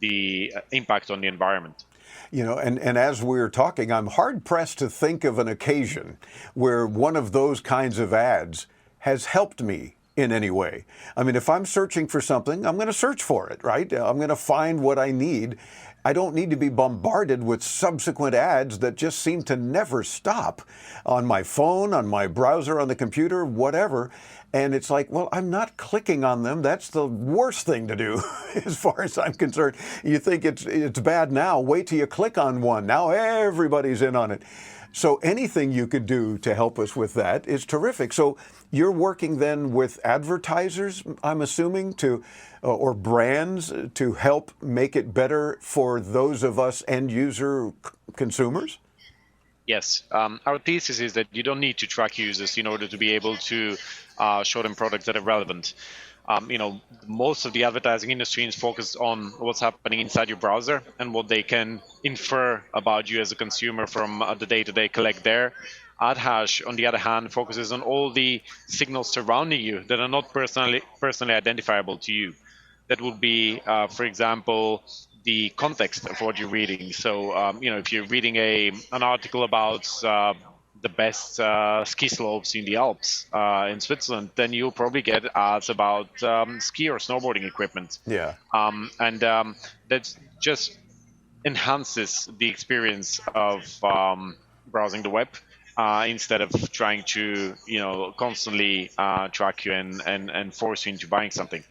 the impact on the environment. You know, and as we're talking, I'm hard-pressed to think of an occasion where one of those kinds of ads has helped me in any way. I mean, if I'm searching for something, I'm going to search for it, right? I'm going to find what I need. I don't need to be bombarded with subsequent ads that just seem to never stop on my phone, on my browser, on the computer, whatever. And it's like, well, I'm not clicking on them. That's the worst thing to do as far as I'm concerned. You think it's bad now. Wait till you click on one. Now everybody's in on it. So anything you could do to help us with that is terrific. So you're working then with advertisers, I'm assuming, or brands to help make it better for those of us end user consumers? Yes. Our thesis is that you don't need to track users in order to be able to show them products that are relevant. Most of the advertising industry is focused on what's happening inside your browser and what they can infer about you as a consumer from the data they collect there. AdHash, on the other hand, focuses on all the signals surrounding you that are not personally identifiable to you. That would be, for example, the context of what you're reading. So, if you're reading an article about the best ski slopes in the Alps in Switzerland, then you'll probably get ads about ski or snowboarding equipment. Yeah. That just enhances the experience of browsing the web instead of trying to, constantly track you and force you into buying something.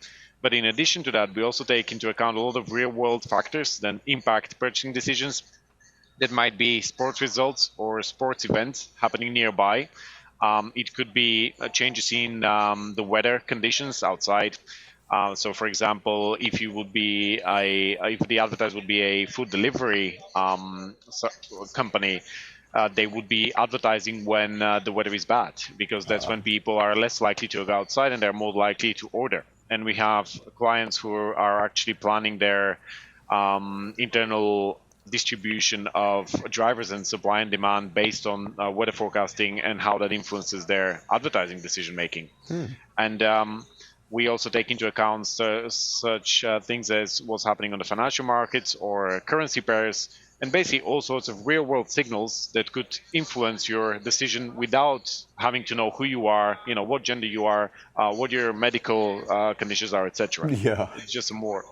But in addition to that, we also take into account a lot of real-world factors that impact purchasing decisions. That might be sports results or sports events happening nearby. It could be changes in the weather conditions outside. So, for example, if the advertiser would be a food delivery company, they would be advertising when the weather is bad, because that's when people are less likely to go outside and they're more likely to order. And we have clients who are actually planning their internal distribution of drivers and supply and demand based on weather forecasting and how that influences their advertising decision making. And we also take into account such things as what's happening on the financial markets or currency pairs, and basically all sorts of real world signals that could influence your decision without having to know who you are, what gender you are, what your medical conditions are, etc. Yeah. It's just more.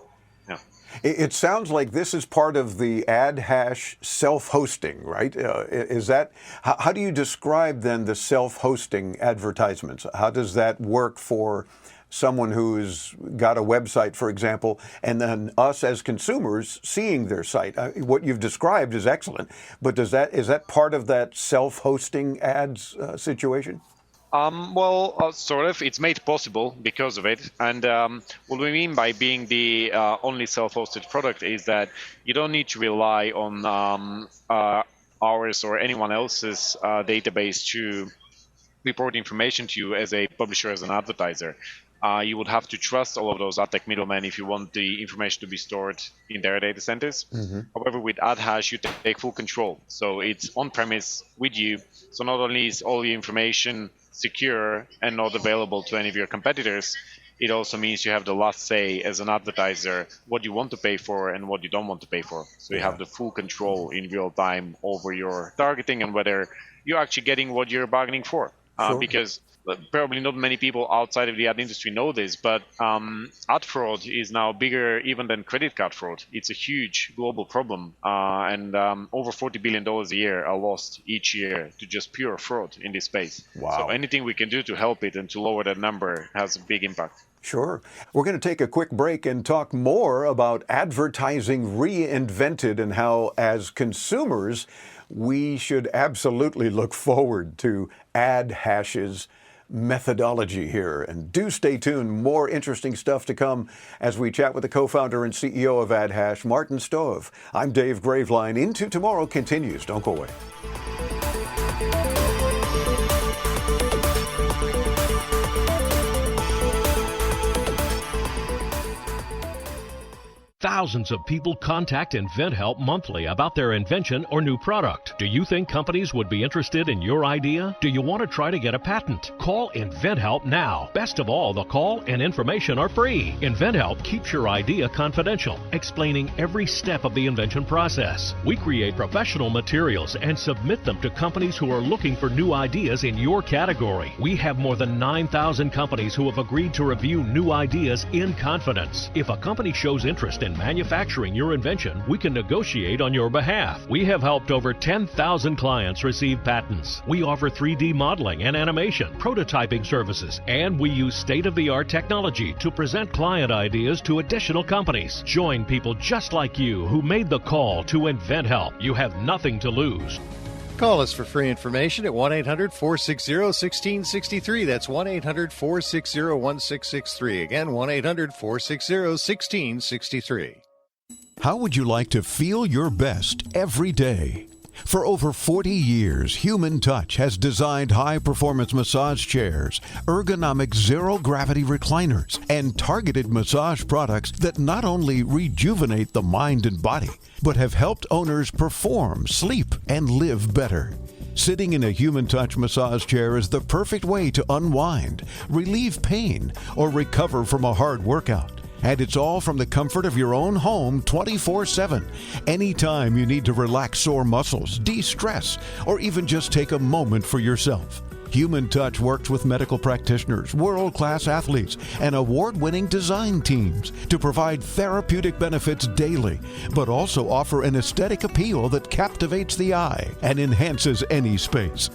Yeah. It sounds like this is part of the ad hash self-hosting, right? Is that how do you describe then the self-hosting advertisements? How does that work for someone who's got a website, for example, and then us as consumers seeing their site? What you've described is excellent, but is that part of that self-hosting ads situation? Sort of. It's made possible because of it. And what we mean by being the only self-hosted product is that you don't need to rely on ours or anyone else's database to report information to you as a publisher, as an advertiser. You would have to trust all of those ad tech middlemen if you want the information to be stored in their data centers. Mm-hmm. However, with ad hash, you take full control. So it's on-premise with you. So not only is all your information secure and not available to any of your competitors, it also means you have the last say as an advertiser what you want to pay for and what you don't want to pay for. So you have the full control in real time over your targeting and whether you're actually getting what you're bargaining for. Sure. Because probably not many people outside of the ad industry know this, but ad fraud is now bigger even than credit card fraud. It's a huge global problem, and over $40 billion a year are lost each year to just pure fraud in this space. Wow. So anything we can do to help it and to lower that number has a big impact. Sure. We're going to take a quick break and talk more about advertising reinvented and how, as consumers, we should absolutely look forward to ad hashes methodology here. And do stay tuned. More interesting stuff to come as we chat with the co-founder and CEO of AdHash, Martin Stove. I'm Dave Graveline. Into Tomorrow continues. Don't go away. Thousands of people contact InventHelp monthly about their invention or new product. Do you think companies would be interested in your idea? Do you want to try to get a patent? Call InventHelp now. Best of all, the call and information are free. InventHelp keeps your idea confidential, explaining every step of the invention process. We create professional materials and submit them to companies who are looking for new ideas in your category. We have more than 9,000 companies who have agreed to review new ideas in confidence. If a company shows interest in manufacturing your invention, we can negotiate on your behalf. We have helped over 10,000 clients receive patents. We offer 3D modeling and animation, prototyping services, and we use state-of-the-art technology to present client ideas to additional companies. Join people just like you who made the call to InventHelp. You have nothing to lose. Call us for free information at 1-800-460-1663. That's 1-800-460-1663. Again, 1-800-460-1663. How would you like to feel your best every day? For over 40 years, Human Touch has designed high-performance massage chairs, ergonomic zero-gravity recliners, and targeted massage products that not only rejuvenate the mind and body, but have helped owners perform, sleep, and live better. Sitting in a Human Touch massage chair is the perfect way to unwind, relieve pain, or recover from a hard workout. And it's all from the comfort of your own home 24/7. Anytime you need to relax sore muscles, de-stress, or even just take a moment for yourself. Human Touch works with medical practitioners, world-class athletes, and award-winning design teams to provide therapeutic benefits daily, but also offer an aesthetic appeal that captivates the eye and enhances any space.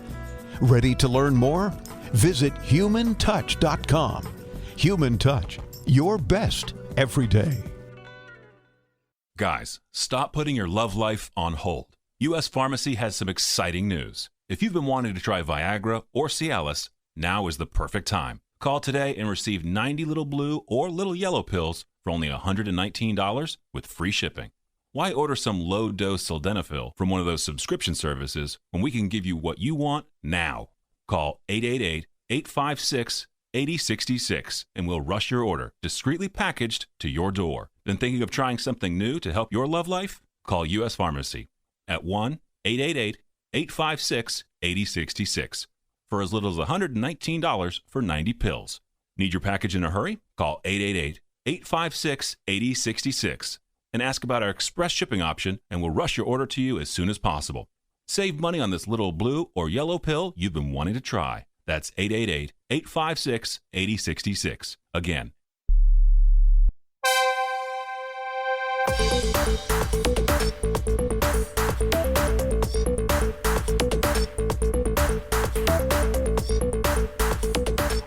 Ready to learn more? Visit humantouch.com. Human Touch. Your best every day. Guys, stop putting your love life on hold. U.S. Pharmacy has some exciting news. If you've been wanting to try Viagra or Cialis, now is the perfect time. Call today and receive 90 little blue or little yellow pills for only $119 with free shipping. Why order some low-dose sildenafil from one of those subscription services when we can give you what you want now? Call 888-856-8066 and we'll rush your order, discreetly packaged, to your door. Then thinking of trying something new to help your love life? Call U.S. Pharmacy at 1-888-856-8066 for as little as $119 for 90 pills. Need your package in a hurry? Call 888-856-8066 and ask about our express shipping option, and we'll rush your order to you as soon as possible. Save money on this little blue or yellow pill you've been wanting to try. That's 888-856-8066. Again.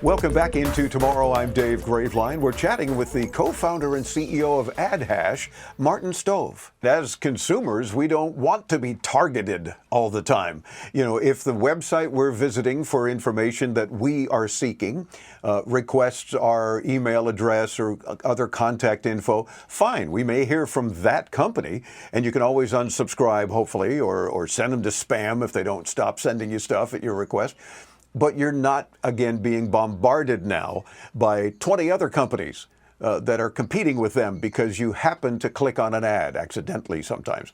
Welcome back into Tomorrow. I'm Dave Graveline. We're chatting with the co-founder and CEO of AdHash, Martin Stove. As consumers, we don't want to be targeted all the time. You know, if the website we're visiting for information that we are seeking requests our email address or other contact info, fine. We may hear from that company, and you can always unsubscribe, hopefully, or send them to spam if they don't stop sending you stuff at your request. But you're not, again, being bombarded now by 20 other companies that are competing with them because you happen to click on an ad accidentally sometimes.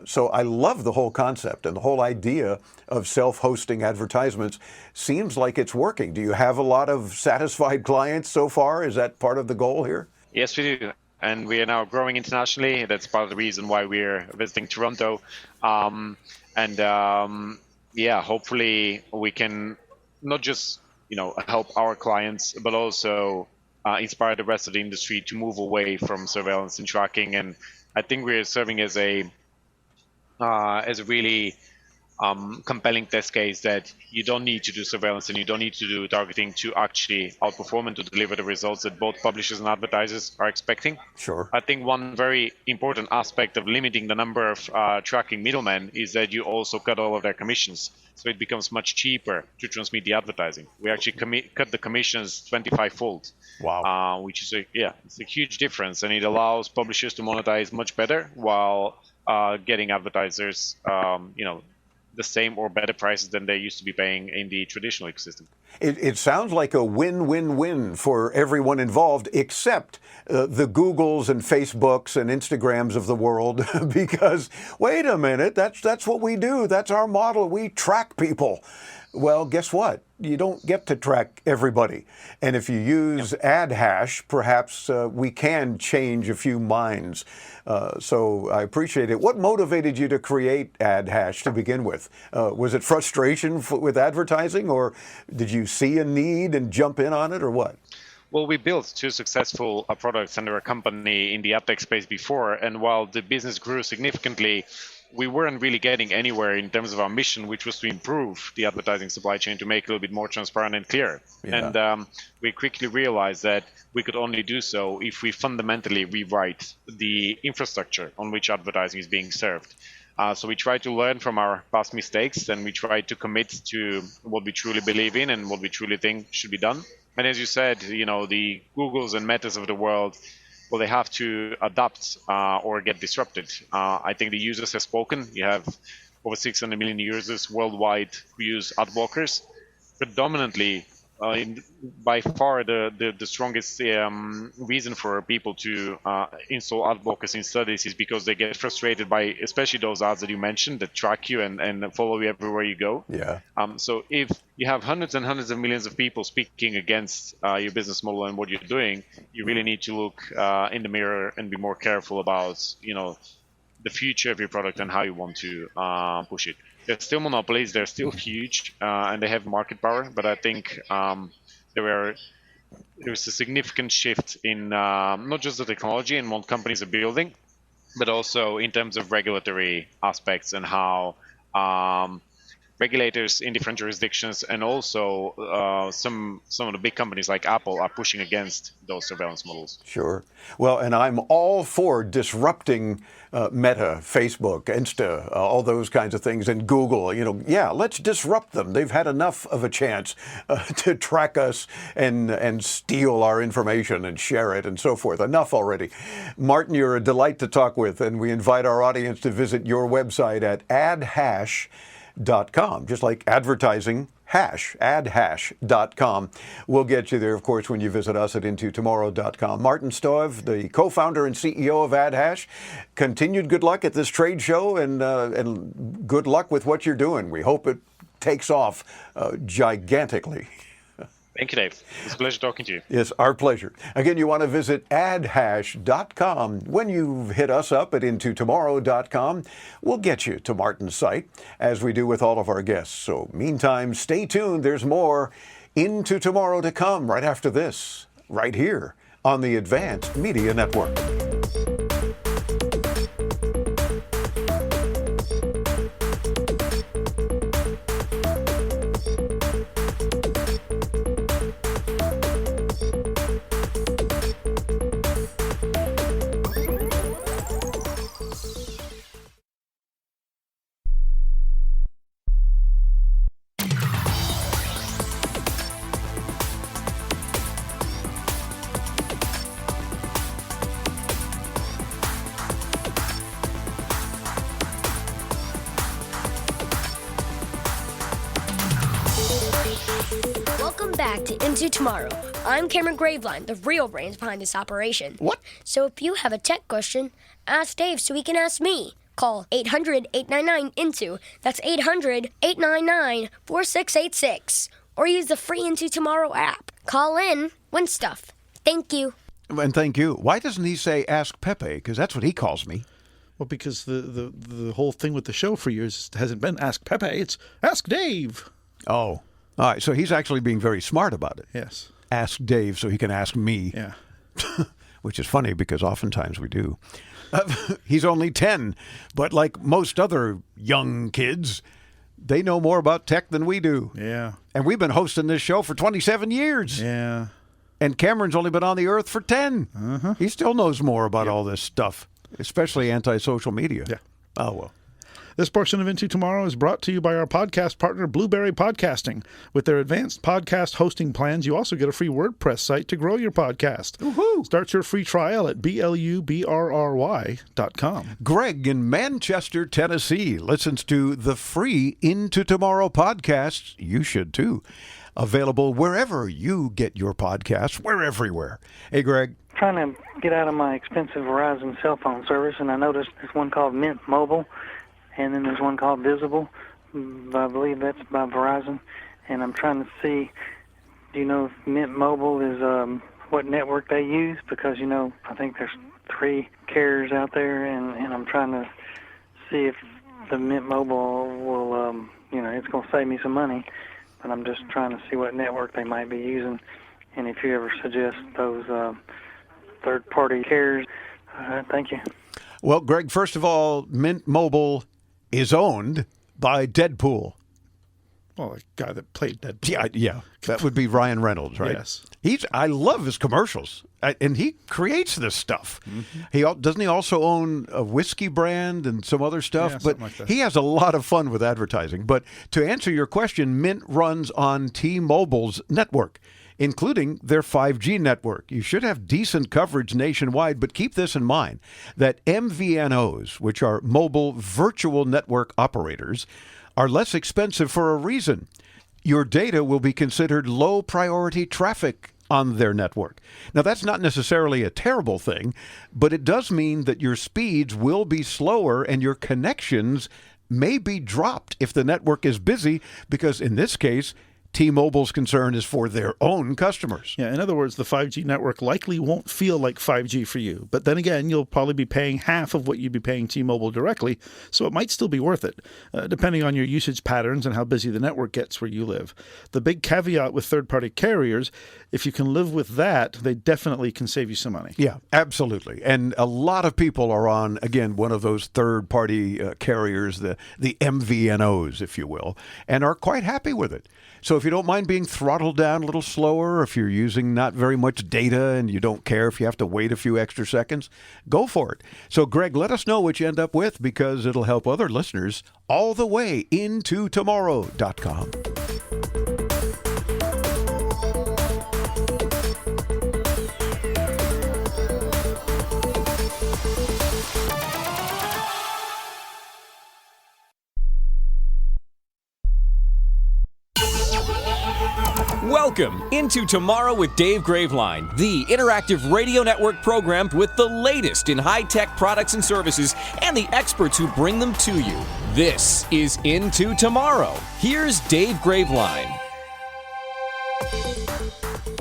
So I love the whole concept, and the whole idea of self-hosting advertisements seems like it's working. Do you have a lot of satisfied clients so far? Is that part of the goal here? Yes, we do. And we are now growing internationally. That's part of the reason why we're visiting Toronto. Yeah, hopefully we can not just, help our clients, but also inspire the rest of the industry to move away from surveillance and tracking. And I think we're serving as a really compelling test case that you don't need to do surveillance and you don't need to do targeting to actually outperform and to deliver the results that both publishers and advertisers are expecting. Sure. I think one very important aspect of limiting the number of tracking middlemen is that you also cut all of their commissions. So it becomes much cheaper to transmit the advertising. We actually cut the commissions 25-fold. Wow. Which is it's a huge difference, and it allows publishers to monetize much better while getting advertisers, the same or better prices than they used to be paying in the traditional ecosystem. It sounds like a win-win-win for everyone involved, except the Googles and Facebooks and Instagrams of the world, because, wait a minute, that's what we do. That's our model. We track people. Well, guess what? You don't get to track everybody. And if you use AdHash, perhaps we can change a few minds. So I appreciate it. What motivated you to create AdHash to begin with? Was it frustration with advertising, or did you see a need and jump in on it, or what? Well, we built two successful products under a company in the ad tech space before, and while the business grew significantly, we weren't really getting anywhere in terms of our mission, which was to improve the advertising supply chain to make it a little bit more transparent and clear. Yeah. And we quickly realized that we could only do so if we fundamentally rewrite the infrastructure on which advertising is being served. So we try to learn from our past mistakes, and we try to commit to what we truly believe in and what we truly think should be done. And as you said, the Googles and Metas of the world, well, they have to adapt or get disrupted. I think the users have spoken. You have over 600 million users worldwide who use ad blockers. Predominantly, by far the strongest reason for people to install ad blockers in studies is because they get frustrated by especially those ads that you mentioned that track you and follow you everywhere you go. Yeah. So if you have hundreds and hundreds of millions of people speaking against your business model and what you're doing, you really need to look in the mirror and be more careful about the future of your product and how you want to push it. They're still monopolies, they're still huge, and they have market power, but I think there was a significant shift in not just the technology and what companies are building, but also in terms of regulatory aspects and how regulators in different jurisdictions and also some of the big companies like Apple are pushing against those surveillance models. Sure. Well, and I'm all for disrupting Meta, Facebook, Insta, all those kinds of things, and Google. Let's disrupt them. They've had enough of a chance to track us and steal our information and share it and so forth. Enough already. Martin, you're a delight to talk with, and we invite our audience to visit your website at adhash.com, just like advertising hash, adhash.com. We'll get you there, of course, when you visit us at intotomorrow.com. Martin Stove, the co-founder and CEO of AdHash, continued good luck at this trade show and good luck with what you're doing. We hope it takes off gigantically. Thank you, Dave. It's a pleasure talking to you. Yes, our pleasure. Again, you want to visit adhash.com. When you hit us up at intotomorrow.com, we'll get you to Martin's site, as we do with all of our guests. So meantime, stay tuned. There's more Into Tomorrow to come right after this, right here on the Advanced Media Network. back to Into Tomorrow. I'm Cameron Graveline, the real brains behind this operation. What? So if you have a tech question, ask Dave so he can ask me. Call 800-899-INTO. That's 800-899-4686. Or use the free Into Tomorrow app. Call in, win stuff. Thank you. And thank you. Why doesn't he say Ask Pepe? Because that's what he calls me. Well, because the whole thing with the show for years hasn't been Ask Pepe, it's Ask Dave. Oh, all right. So he's actually being very smart about it. Yes. Ask Dave so he can ask me. Yeah. Which is funny because oftentimes we do. He's only 10, but like most other young kids, they know more about tech than we do. Yeah. And we've been hosting this show for 27 years. Yeah. And Cameron's only been on the earth for 10. Uh-huh. He still knows more about all this stuff, especially anti-social media. Yeah. Oh, well. This portion of Into Tomorrow is brought to you by our podcast partner, Blueberry Podcasting. With their advanced podcast hosting plans, you also get a free WordPress site to grow your podcast. Woohoo! Start your free trial at BLUBRRY.com. Greg in Manchester, Tennessee listens to the free Into Tomorrow podcasts. You should too. Available wherever you get your podcasts. We're everywhere. Hey, Greg. Trying to get out of my expensive Verizon cell phone service, and I noticed there's one called Mint Mobile, and then there's one called Visible. I believe that's by Verizon. And I'm trying to see, do you know if Mint Mobile is what network they use? Because, I think there's 3 carriers out there, and I'm trying to see if the Mint Mobile will, it's going to save me some money. But I'm just trying to see what network they might be using. And if you ever suggest those third-party carriers, thank you. Well, Greg, first of all, Mint Mobile is owned by Deadpool. Well, the guy that played Deadpool. Yeah. That would be Ryan Reynolds, right? Yes. I love his commercials, and he creates this stuff. Mm-hmm. Doesn't he also own a whiskey brand and some other stuff? Yeah, but something like that. he has a lot of fun with advertising. But to answer your question, Mint runs on T-Mobile's network, including their 5G network. You should have decent coverage nationwide, but keep this in mind, that MVNOs, which are mobile virtual network operators, are less expensive for a reason. Your data will be considered low-priority traffic on their network. Now, that's not necessarily a terrible thing, but it does mean that your speeds will be slower and your connections may be dropped if the network is busy, because in this case, T-Mobile's concern is for their own customers. Yeah, in other words, the 5G network likely won't feel like 5G for you. But then again, you'll probably be paying half of what you'd be paying T-Mobile directly, so it might still be worth it, depending on your usage patterns and how busy the network gets where you live. The big caveat with third-party carriers, if you can live with that, they definitely can save you some money. Yeah, absolutely. And a lot of people are on, again, one of those third-party carriers, the MVNOs, if you will, and are quite happy with it. So if you don't mind being throttled down a little slower, if you're using not very much data and you don't care if you have to wait a few extra seconds, go for it. So, Greg, let us know what you end up with, because it'll help other listeners all the way into tomorrow.com. Welcome into Tomorrow with Dave Graveline, the interactive radio network program with the latest in high-tech products and services and the experts who bring them to you. This is Into Tomorrow. Here's Dave Graveline.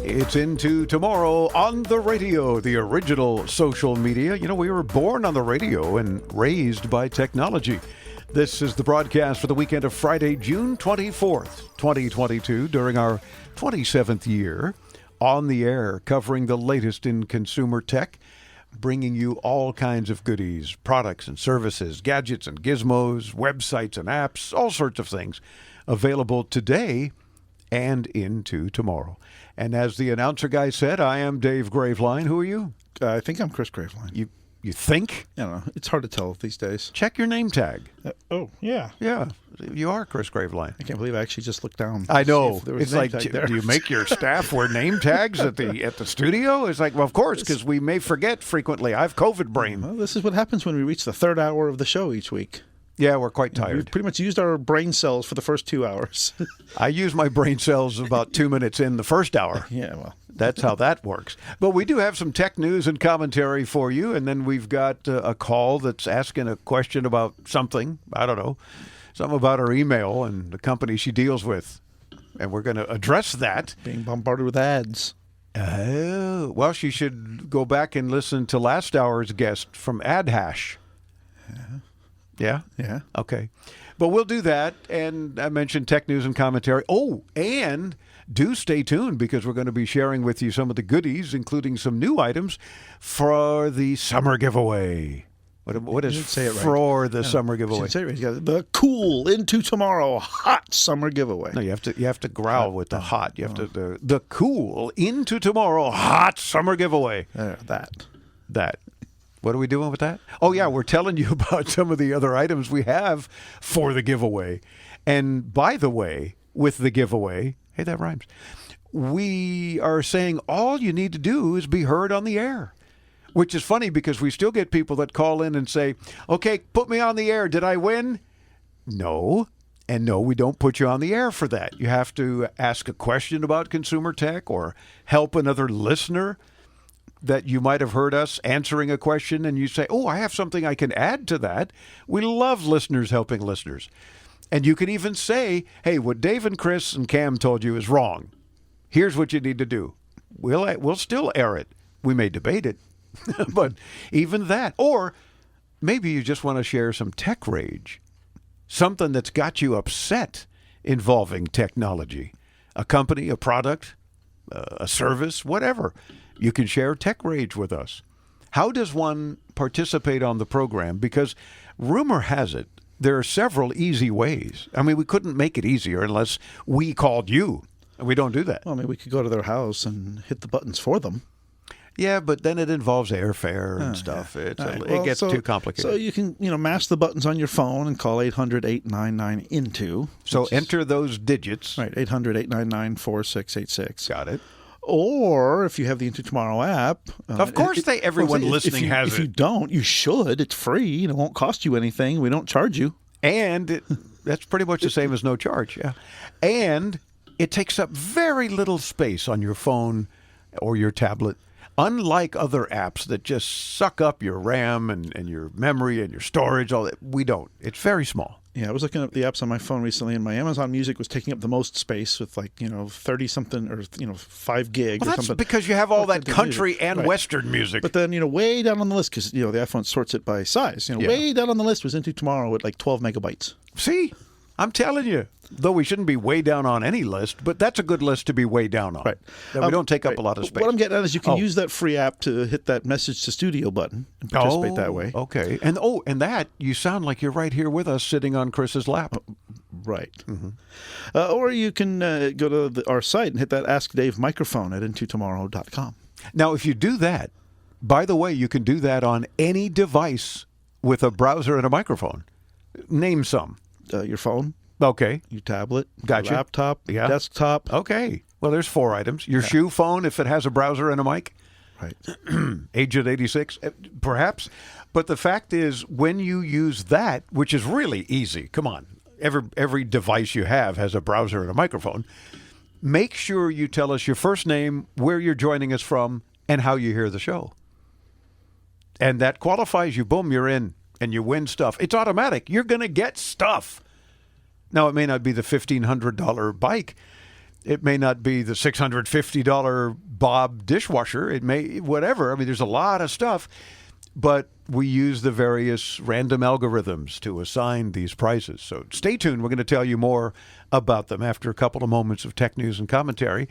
It's Into Tomorrow on the radio, the original social media. We were born on the radio and raised by technology. This is the broadcast for the weekend of Friday, June 24th, 2022, during our 27th year on the air, covering the latest in consumer tech, bringing you all kinds of goodies, products and services, gadgets and gizmos, websites and apps, all sorts of things available today and into tomorrow. And as the announcer guy said, I am Dave Graveline. Who are you? I think I'm Chris Graveline. You think? I don't know. It's hard to tell these days. Check your name tag. Oh, yeah. Yeah. You are Chris Graveline. I can't believe I actually just looked down. I know. It's like, do you make your staff wear name tags at the studio? It's like, well, of course, because we may forget frequently. I have COVID brain. Well, this is what happens when we reach the third hour of the show each week. Yeah, we're quite tired. We've pretty much used our brain cells for the first 2 hours. I use my brain cells about 2 minutes in the first hour. Yeah, well. That's how that works. But we do have some tech news and commentary for you, and then we've got a call that's asking a question about something. I don't know. Something about her email and the company she deals with. And we're going to address that. Being bombarded with ads. Oh, well, she should go back and listen to last hour's guest from AdHash. Yeah? Yeah. Okay. But we'll do that. And I mentioned tech news and commentary. Oh, and do stay tuned because we're going to be sharing with you some of the goodies, including some new items for the summer giveaway. What is for the summer giveaway? Say it right. You got the cool into tomorrow hot summer giveaway. No, you have to growl with the hot. You have to the cool into tomorrow hot summer giveaway. That. What are we doing with that? Oh yeah, we're telling you about some of the other items we have for the giveaway. And by the way, with the giveaway, hey, that rhymes. We are saying all you need to do is be heard on the air. Which is funny because we still get people that call in and say, okay, put me on the air. Did I win? No. And no, we don't put you on the air for that. You have to ask a question about consumer tech or help another listener that you might have heard us answering a question and you say, oh, I have something I can add to that. We love listeners helping listeners. And you can even say, hey, what Dave and Chris and Cam told you is wrong. Here's what you need to do. We'll still air it. We may debate it. But even that, or maybe you just want to share some tech rage, something that's got you upset involving technology, a company, a product, a service, whatever. You can share tech rage with us. How does one participate on the program? Because rumor has it, there are several easy ways. I mean, we couldn't make it easier unless we called you. And we don't do that. Well, I mean, we could go to their house and hit the buttons for them. Yeah, but then it involves airfare and stuff. Yeah. It gets too complicated. So you can, mash the buttons on your phone and call 800-899-INTO. So enter those digits. Right, 800-899-4686. Got it. Or if you have the Into Tomorrow app. Of course everyone listening has it. If you don't, you should. It's free. It won't cost you anything. We don't charge you. And that's pretty much the same as no charge, yeah. And it takes up very little space on your phone or your tablet. Unlike other apps that just suck up your RAM and your memory and your storage, all that, we don't. It's very small. Yeah, I was looking at the apps on my phone recently, and my Amazon Music was taking up the most space with 30-something or 5 gig well, or that's something. Because you have all that country and Western music. But then, way down on the list, because the iPhone sorts it by size. Way down on the list was Into Tomorrow at 12 megabytes. See, I'm telling you. Though we shouldn't be way down on any list, but that's a good list to be way down on. Right. That we don't take up a lot of space. What I'm getting at is you can use that free app to hit that message to studio button and participate that way. Okay. And that, you sound like you're right here with us sitting on Chris's lap. Right. Mm-hmm. Or you can go to our site and hit that Ask Dave microphone at intotomorrow.com. Now, if you do that, by the way, you can do that on any device with a browser and a microphone. Name some. Your phone. Okay. Your tablet. Gotcha. Your laptop. Yeah. Desktop. Okay. Well, there's 4 items. Your shoe phone, if it has a browser and a mic. Right. Agent 86, perhaps. But the fact is, when you use that, which is really easy, come on, every device you have has a browser and a microphone, make sure you tell us your first name, where you're joining us from, and how you hear the show. And that qualifies you. Boom, you're in, and you win stuff. It's automatic. You're going to get stuff. Now, it may not be the $1,500 bike. It may not be the $650 Bob dishwasher. It may, whatever. I mean, there's a lot of stuff. But we use the various random algorithms to assign these prizes. So stay tuned. We're going to tell you more about them after a couple of moments of tech news and commentary.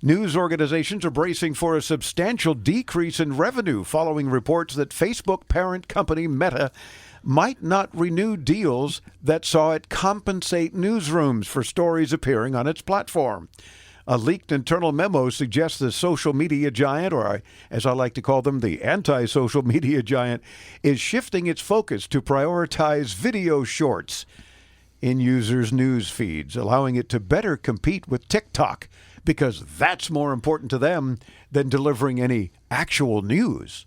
News organizations are bracing for a substantial decrease in revenue following reports that Facebook parent company Meta might not renew deals that saw it compensate newsrooms for stories appearing on its platform. A leaked internal memo suggests the social media giant, or as I like to call them, the anti-social media giant, is shifting its focus to prioritize video shorts in users' news feeds, allowing it to better compete with TikTok, because that's more important to them than delivering any actual news.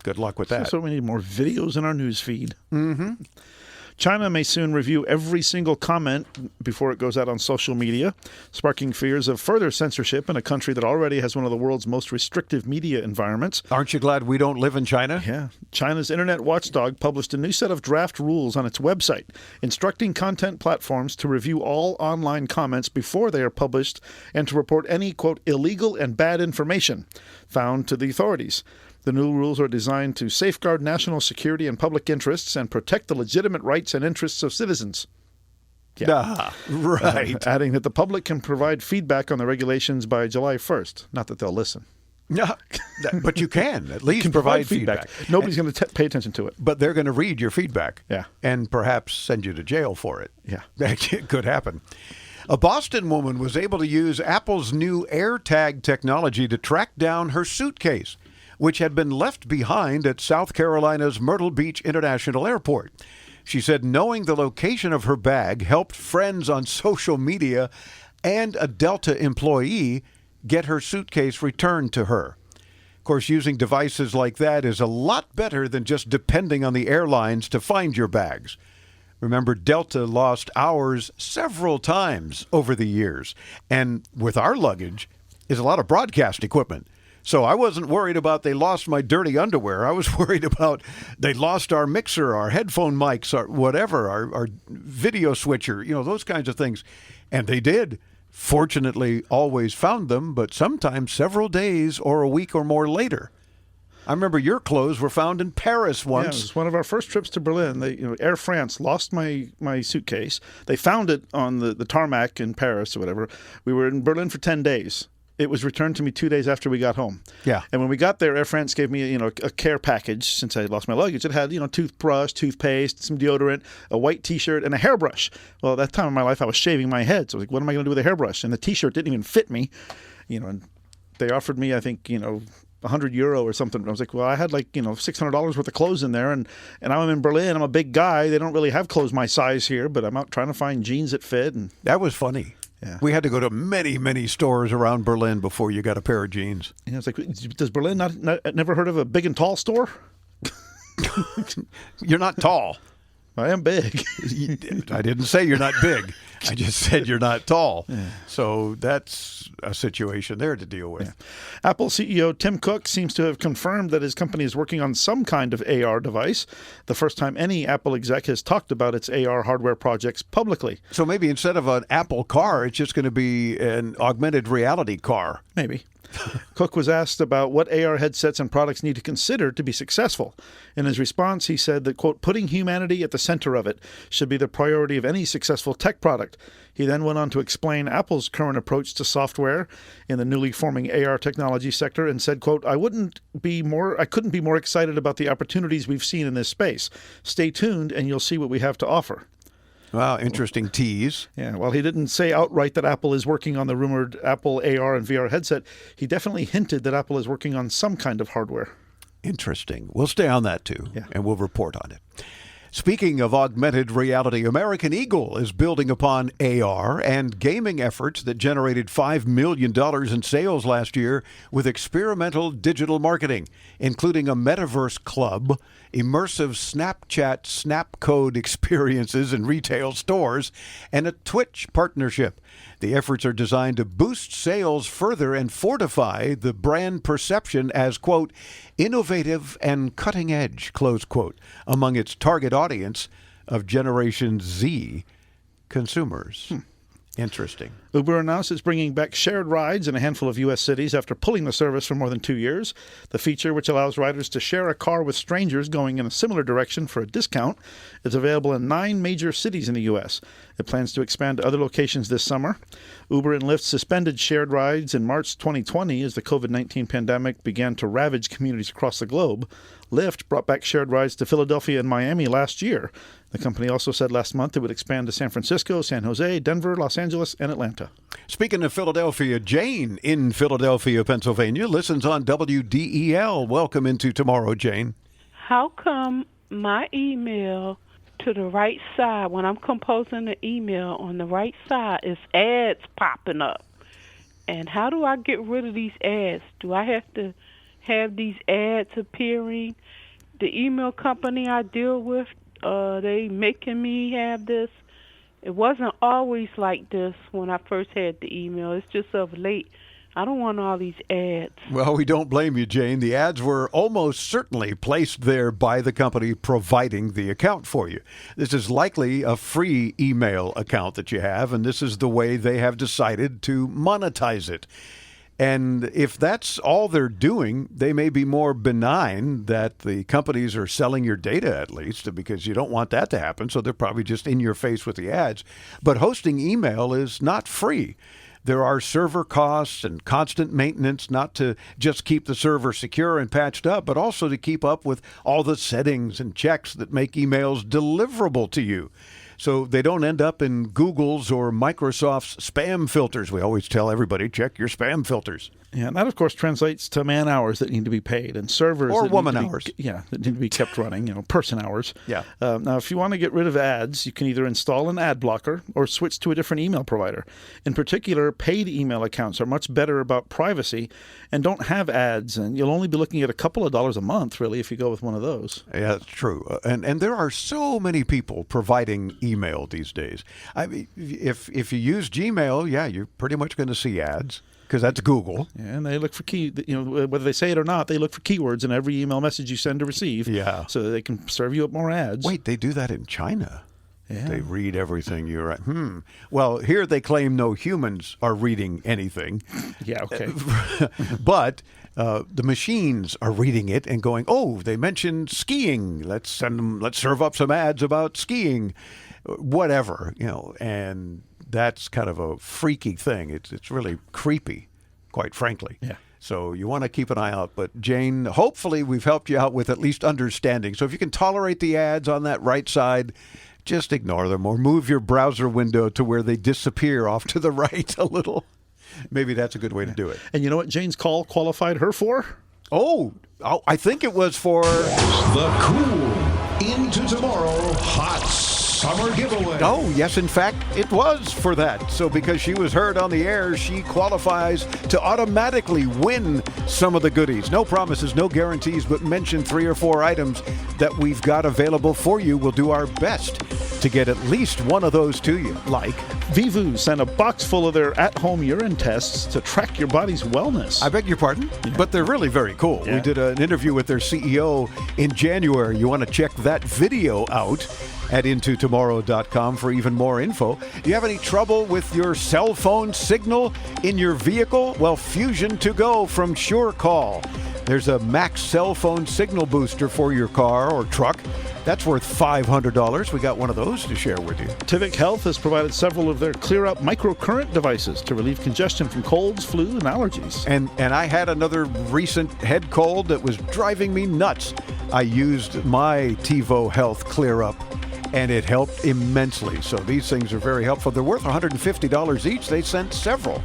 Good luck with that. So we need more videos in our news feed. Mm-hmm. China may soon review every single comment before it goes out on social media, sparking fears of further censorship in a country that already has one of the world's most restrictive media environments. Aren't you glad we don't live in China? Yeah. China's internet watchdog published a new set of draft rules on its website, instructing content platforms to review all online comments before they are published and to report any, quote, illegal and bad information found to the authorities. The new rules are designed to safeguard national security and public interests and protect the legitimate rights and interests of citizens. Yeah. Right. Adding that the public can provide feedback on the regulations by July 1st. Not that they'll listen. No, but you can at least provide feedback. Nobody's going to pay attention to it. But they're going to read your feedback. Yeah. And perhaps send you to jail for it. Yeah. That could happen. A Boston woman was able to use Apple's new AirTag technology to track down her suitcase, which had been left behind at South Carolina's Myrtle Beach International Airport. She said knowing the location of her bag helped friends on social media and a Delta employee get her suitcase returned to her. Of course, using devices like that is a lot better than just depending on the airlines to find your bags. Remember, Delta lost ours several times over the years. And with our luggage is a lot of broadcast equipment. So I wasn't worried about they lost my dirty underwear. I was worried about they lost our mixer, our headphone mics, our whatever, our video switcher, those kinds of things. And they did. Fortunately, always found them, but sometimes several days or a week or more later. I remember your clothes were found in Paris once. Yeah, it was one of our first trips to Berlin. Air France lost my suitcase. They found it on the tarmac in Paris or whatever. We were in Berlin for 10 days. It was returned to me 2 days after we got home. Yeah. And when we got there, Air France gave me, a care package since I lost my luggage. It had, toothbrush, toothpaste, some deodorant, a white T-shirt, and a hairbrush. Well, at that time in my life, I was shaving my head. So I was like, what am I going to do with a hairbrush? And the T-shirt didn't even fit me, and they offered me, I think, €100 or something. I was like, well, I had $600 worth of clothes in there. And I'm in Berlin. I'm a big guy. They don't really have clothes my size here, but I'm out trying to find jeans that fit. And that was funny. Yeah. We had to go to many, many stores around Berlin before you got a pair of jeans. Yeah, it's like, does Berlin never heard of a big and tall store? You're not tall. I am big. I didn't say you're not big. I just said you're not tall. Yeah. So that's a situation there to deal with. Yeah. Apple CEO Tim Cook seems to have confirmed that his company is working on some kind of AR device, the first time any Apple exec has talked about its AR hardware projects publicly. So maybe instead of an Apple car, it's just going to be an augmented reality car. Maybe. Cook was asked about what AR headsets and products need to consider to be successful. In his response, he said that, quote, putting humanity at the center of it should be the priority of any successful tech product. He then went on to explain Apple's current approach to software in the newly forming AR technology sector and said, quote, I couldn't be more excited about the opportunities we've seen in this space. Stay tuned and you'll see what we have to offer. Wow, interesting tease. Yeah, while he didn't say outright that Apple is working on the rumored Apple AR and VR headset, he definitely hinted that Apple is working on some kind of hardware. Interesting. We'll stay on that too, yeah. And we'll report on it. Speaking of augmented reality, American Eagle is building upon AR and gaming efforts that generated $5 million in sales last year with experimental digital marketing, including a metaverse club, immersive Snapchat snapcode experiences in retail stores, and a Twitch partnership. The efforts are designed to boost sales further and fortify the brand perception as, quote, innovative and cutting edge, close quote, among its target audience of Generation Z consumers. Interesting. Uber announced it's bringing back shared rides in a handful of U.S. cities after pulling the service for more than 2 years. The feature, which allows riders to share a car with strangers going in a similar direction for a discount, is available in 9 major cities in the U.S. It plans to expand to other locations this summer. Uber and Lyft suspended shared rides in March 2020 as the COVID-19 pandemic began to ravage communities across the globe. Lyft brought back shared rides to Philadelphia and Miami last year. The company also said last month it would expand to San Francisco, San Jose, Denver, Los Angeles, and Atlanta. Speaking of Philadelphia, Jane in Philadelphia, Pennsylvania, listens on WDEL. Welcome into Tomorrow, Jane. How come my email to the right side, when I'm composing the email on the right side, is ads popping up? And how do I get rid of these ads? Do I have to have these ads appearing? The email company I deal with, they making me have this. It wasn't always like this when I first had the email. It's just of late. I don't want all these ads. Well, we don't blame you, Jane. The ads were almost certainly placed there by the company providing the account for you. This is likely a free email account that you have, and this is the way they have decided to monetize it. And if that's all they're doing, they may be more benign that the companies are selling your data, at least, because you don't want that to happen. So they're probably just in your face with the ads. But hosting email is not free. There are server costs and constant maintenance, not to just keep the server secure and patched up, but also to keep up with all the settings and checks that make emails deliverable to you, so they don't end up in Google's or Microsoft's spam filters. We always tell everybody, check your spam filters. Yeah, and that, of course, translates to man hours that need to be paid and servers or that woman need to hours. That need to be kept running, person hours. Yeah. Now, if you want to get rid of ads, you can either install an ad blocker or switch to a different email provider. In particular, paid email accounts are much better about privacy and don't have ads, and you'll only be looking at a couple of dollars a month, really, if you go with one of those. Yeah, that's true. And there are so many people providing email these days. I mean, if you use Gmail, you're pretty much going to see ads, because that's Google. Yeah, and they look for whether they say it or not, they look for keywords in every email message you send to receive. Yeah. So that they can serve you up more ads. Wait, they do that in China? Yeah. They read everything you write. Well, here they claim no humans are reading anything. Yeah, okay. But the machines are reading it and going, oh, they mentioned skiing. Let's serve up some ads about skiing. Whatever, and that's kind of a freaky thing. It's really creepy, quite frankly. Yeah. So you want to keep an eye out. But Jane, hopefully we've helped you out with at least understanding. So if you can tolerate the ads on that right side, just ignore them or move your browser window to where they disappear off to the right a little. Maybe that's a good way to do it. And you know what Jane's call qualified her for? Oh, I think it was for the Cool Into Tomorrow Hot Summer Giveaway. Oh, yes, in fact, it was for that. So because she was heard on the air, she qualifies to automatically win some of the goodies. No promises, no guarantees, but mention 3 or 4 items that we've got available for you. We'll do our best to get at least one of those to you, like Vivu sent a box full of their at-home urine tests to track your body's wellness. I beg your pardon? Yeah. But they're really very cool. Yeah. We did an interview with their CEO in January. You want to check that video out at intotomorrow.com for even more info. Do you have any trouble with your cell phone signal in your vehicle? Well, Fusion to Go from SureCall. There's a max cell phone signal booster for your car or truck. That's worth $500. We got one of those to share with you. Tivic Health has provided several of their Clear Up microcurrent devices to relieve congestion from colds, flu, and allergies. And I had another recent head cold that was driving me nuts. I used my TiVo Health Clear Up, and it helped immensely. So these things are very helpful. They're worth $150 each. They sent several.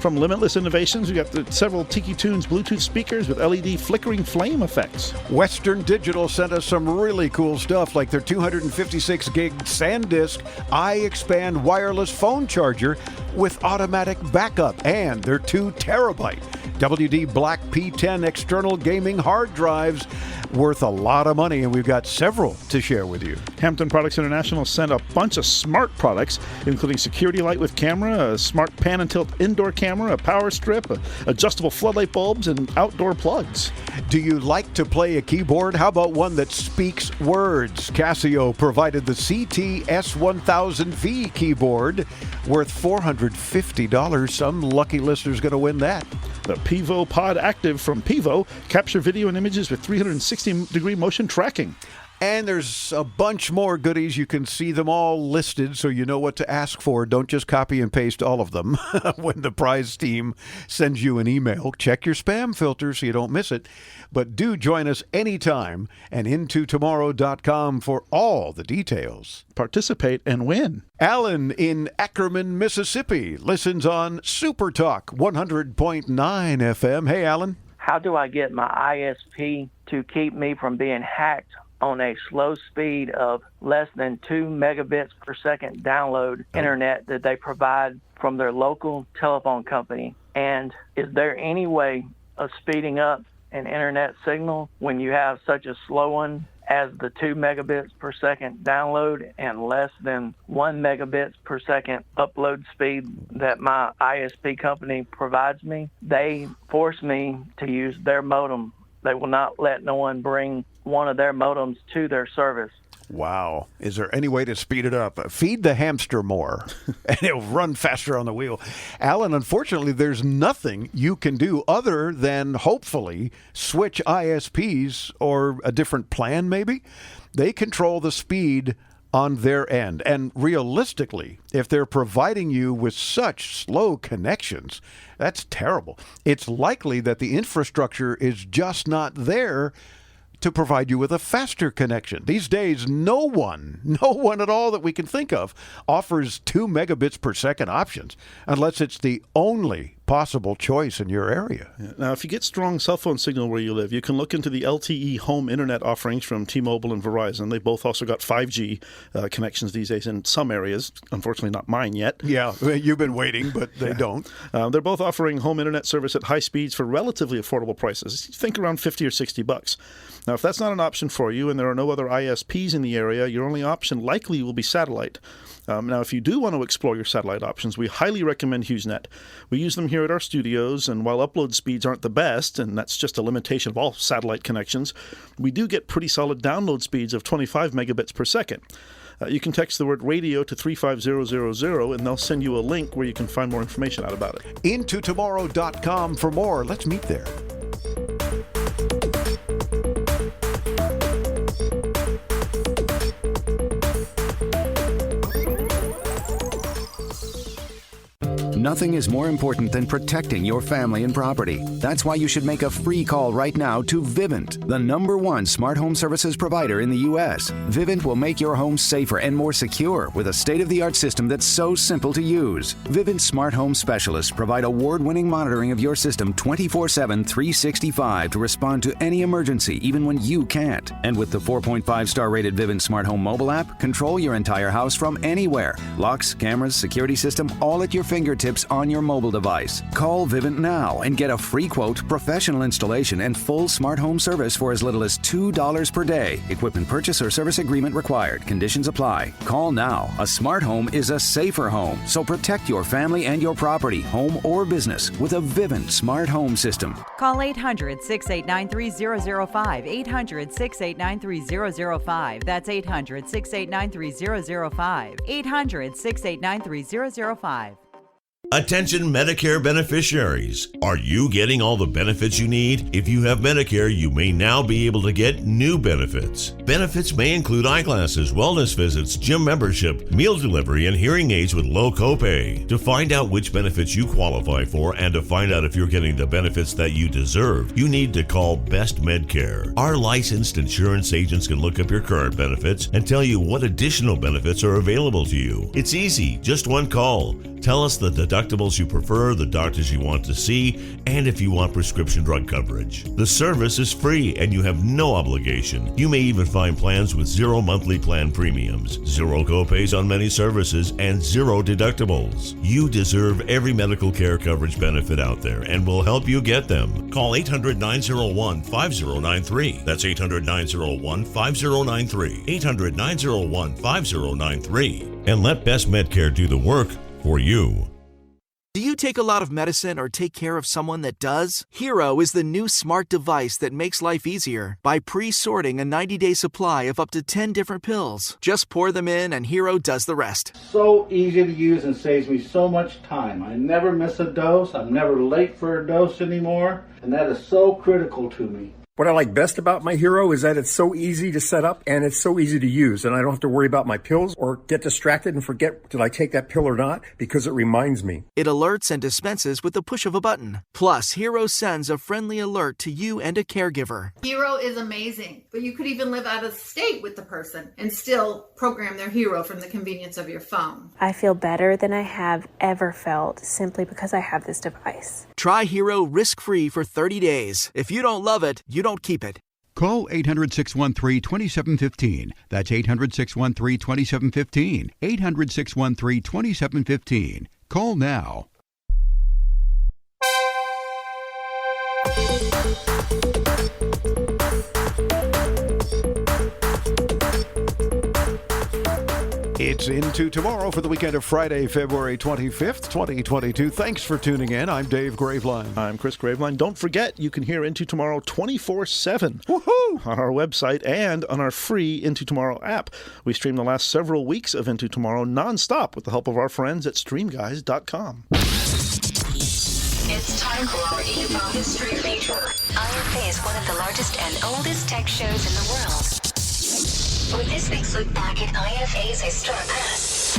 From Limitless Innovations, we got several Tiki Tunes Bluetooth speakers with LED flickering flame effects. Western Digital sent us some really cool stuff, like their 256 gig SanDisk iExpand wireless phone charger with automatic backup, and their 2 terabyte WD Black P10 external gaming hard drives worth a lot of money, and we've got several to share with you. Hampton Products International sent a bunch of smart products, including security light with camera, a smart pan and tilt indoor camera, a power strip, adjustable floodlight bulbs, and outdoor plugs. Do you like to play a keyboard? How about one that speaks words? Casio provided the CT S1000V keyboard worth $450. Some lucky listener's going to win that. The Pivo Pod Active from Pivo capture video and images with 360-degree motion tracking. And there's a bunch more goodies. You can see them all listed so you know what to ask for. Don't just copy and paste all of them when the prize team sends you an email. Check your spam filter so you don't miss it. But do join us anytime and intotomorrow.com for all the details. Participate and win. Alan in Ackerman, Mississippi listens on Super Talk 100.9 FM. Hey, Alan. How do I get my ISP to keep me from being hacked on a slow speed of less than 2 megabits per second download internet that they provide from their local telephone company? And is there any way of speeding up an internet signal when you have such a slow one as the 2 megabits per second download and less than 1 megabits per second upload speed that my ISP company provides me, they force me to use their modem. They will not let no one bring one of their modems to their service. Wow. Is there any way to speed it up? Feed the hamster more, and it'll run faster on the wheel. Alan, unfortunately, there's nothing you can do other than hopefully switch ISPs or a different plan, maybe. They control the speed on their end. And realistically, if they're providing you with such slow connections, that's terrible. It's likely that the infrastructure is just not there to provide you with a faster connection. These days, no one at all that we can think of offers 2 megabits per second options unless it's the only possible choice in your area. Yeah. Now, if you get strong cell phone signal where you live, you can look into the LTE home internet offerings from T-Mobile and Verizon. They both also got 5G connections these days in some areas. Unfortunately, not mine yet. Yeah, you've been waiting, but they don't. They're both offering home internet service at high speeds for relatively affordable prices. Think around $50 or $60. Now, if that's not an option for you and there are no other ISPs in the area, your only option likely will be satellite. Now, if you do want to explore your satellite options, we highly recommend HughesNet. We use them here at our studios, and while upload speeds aren't the best, and that's just a limitation of all satellite connections, we do get pretty solid download speeds of 25 megabits per second. You can text the word radio to 35000, and they'll send you a link where you can find more information out about it. Intotomorrow.com for more. Let's meet there. Nothing is more important than protecting your family and property. That's why you should make a free call right now to Vivint, the #1 smart home services provider in the U.S. Vivint will make your home safer and more secure with a state-of-the-art system that's so simple to use. Vivint smart home specialists provide award-winning monitoring of your system 24/7, 365 to respond to any emergency, even when you can't. And with the 4.5-star rated Vivint smart home mobile app, control your entire house from anywhere. Locks, cameras, security system, all at your fingertips on your mobile device. Call Vivint now and get a free quote, professional installation, and full smart home service for as little as $2 per day. Equipment purchase or service agreement required. Conditions apply. Call now. A smart home is a safer home, so protect your family and your property, home or business, with a Vivint smart home system. Call 800-689-3005. 800-689-3005. That's 800-689-3005. 800-689-3005. Attention Medicare beneficiaries. Are you getting all the benefits you need? If you have Medicare, you may now be able to get new benefits. Benefits may include eyeglasses, wellness visits, gym membership, meal delivery, and hearing aids with low copay. To find out which benefits you qualify for and to find out if you're getting the benefits that you deserve, you need to call Best Medcare. Our licensed insurance agents can look up your current benefits and tell you what additional benefits are available to you. It's easy, just one call. Tell us the deductibles you prefer, the doctors you want to see, and if you want prescription drug coverage. The service is free and you have no obligation. You may even find plans with 0 monthly plan premiums, 0 copays on many services, and 0 deductibles. You deserve every medical care coverage benefit out there, and we'll help you get them. Call 800-901-5093. That's 800-901-5093. 800-901-5093. And let Best Medcare do the work for you. Do you take a lot of medicine or take care of someone that does? Hero is the new smart device that makes life easier by pre-sorting a 90-day supply of up to 10 different pills. Just pour them in and Hero does the rest. So easy to use and saves me so much time. I never miss a dose. I'm never late for a dose anymore. And that is so critical to me. What I like best about my Hero is that it's so easy to set up and it's so easy to use, and I don't have to worry about my pills or get distracted and forget, did I take that pill or not, because it reminds me. It alerts and dispenses with the push of a button. Plus, Hero sends a friendly alert to you and a caregiver. Hero is amazing, but you could even live out of state with the person and still program their Hero from the convenience of your phone. I feel better than I have ever felt simply because I have this device. Try Hero risk-free for 30 days. If you don't love it, you don't keep it. Call 800-613-2715. That's 800-613-2715. 800-613-2715. Call now. It's Into Tomorrow for the weekend of Friday, February 25th, 2022. Thanks for tuning in. I'm Dave Graveline. I'm Chris Graveline. Don't forget, you can hear Into Tomorrow 24/7 on our website and on our free Into Tomorrow app. We stream the last several weeks of Into Tomorrow nonstop with the help of our friends at streamguys.com. It's time for our EFO History Feature. IFA is one of the largest and oldest tech shows in the world. With this week's look back at IFA's historic past.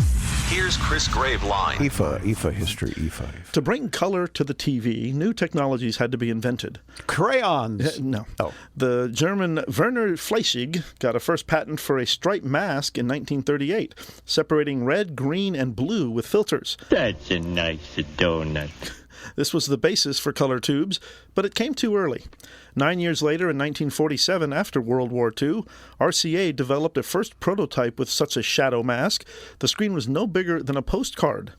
Here's Chris Graveline. IFA history, IFA. To bring color to the TV, new technologies had to be invented. Crayons. No. Oh. The German Werner Fleischig got a first patent for a striped mask in 1938, separating red, green, and blue with filters. That's a nice donut. This was the basis for color tubes, but it came too early. 9 years later, in 1947, after World War II, RCA developed a first prototype with such a shadow mask. The screen was no bigger than a postcard.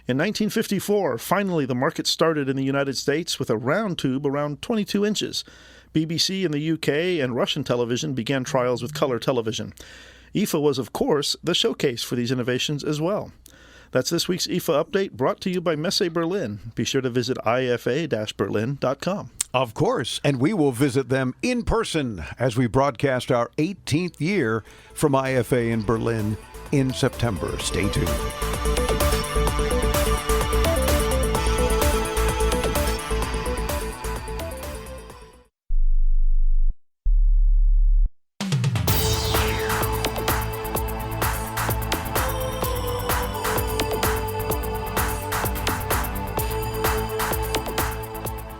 In 1954, finally the market started in the United States with a round tube around 22 inches. BBC in the UK and Russian television began trials with color television. IFA was, of course, the showcase for these innovations as well. That's this week's IFA update, brought to you by Messe Berlin. Be sure to visit ifa-berlin.com. Of course, and we will visit them in person as we broadcast our 18th year from IFA in Berlin in September. Stay tuned.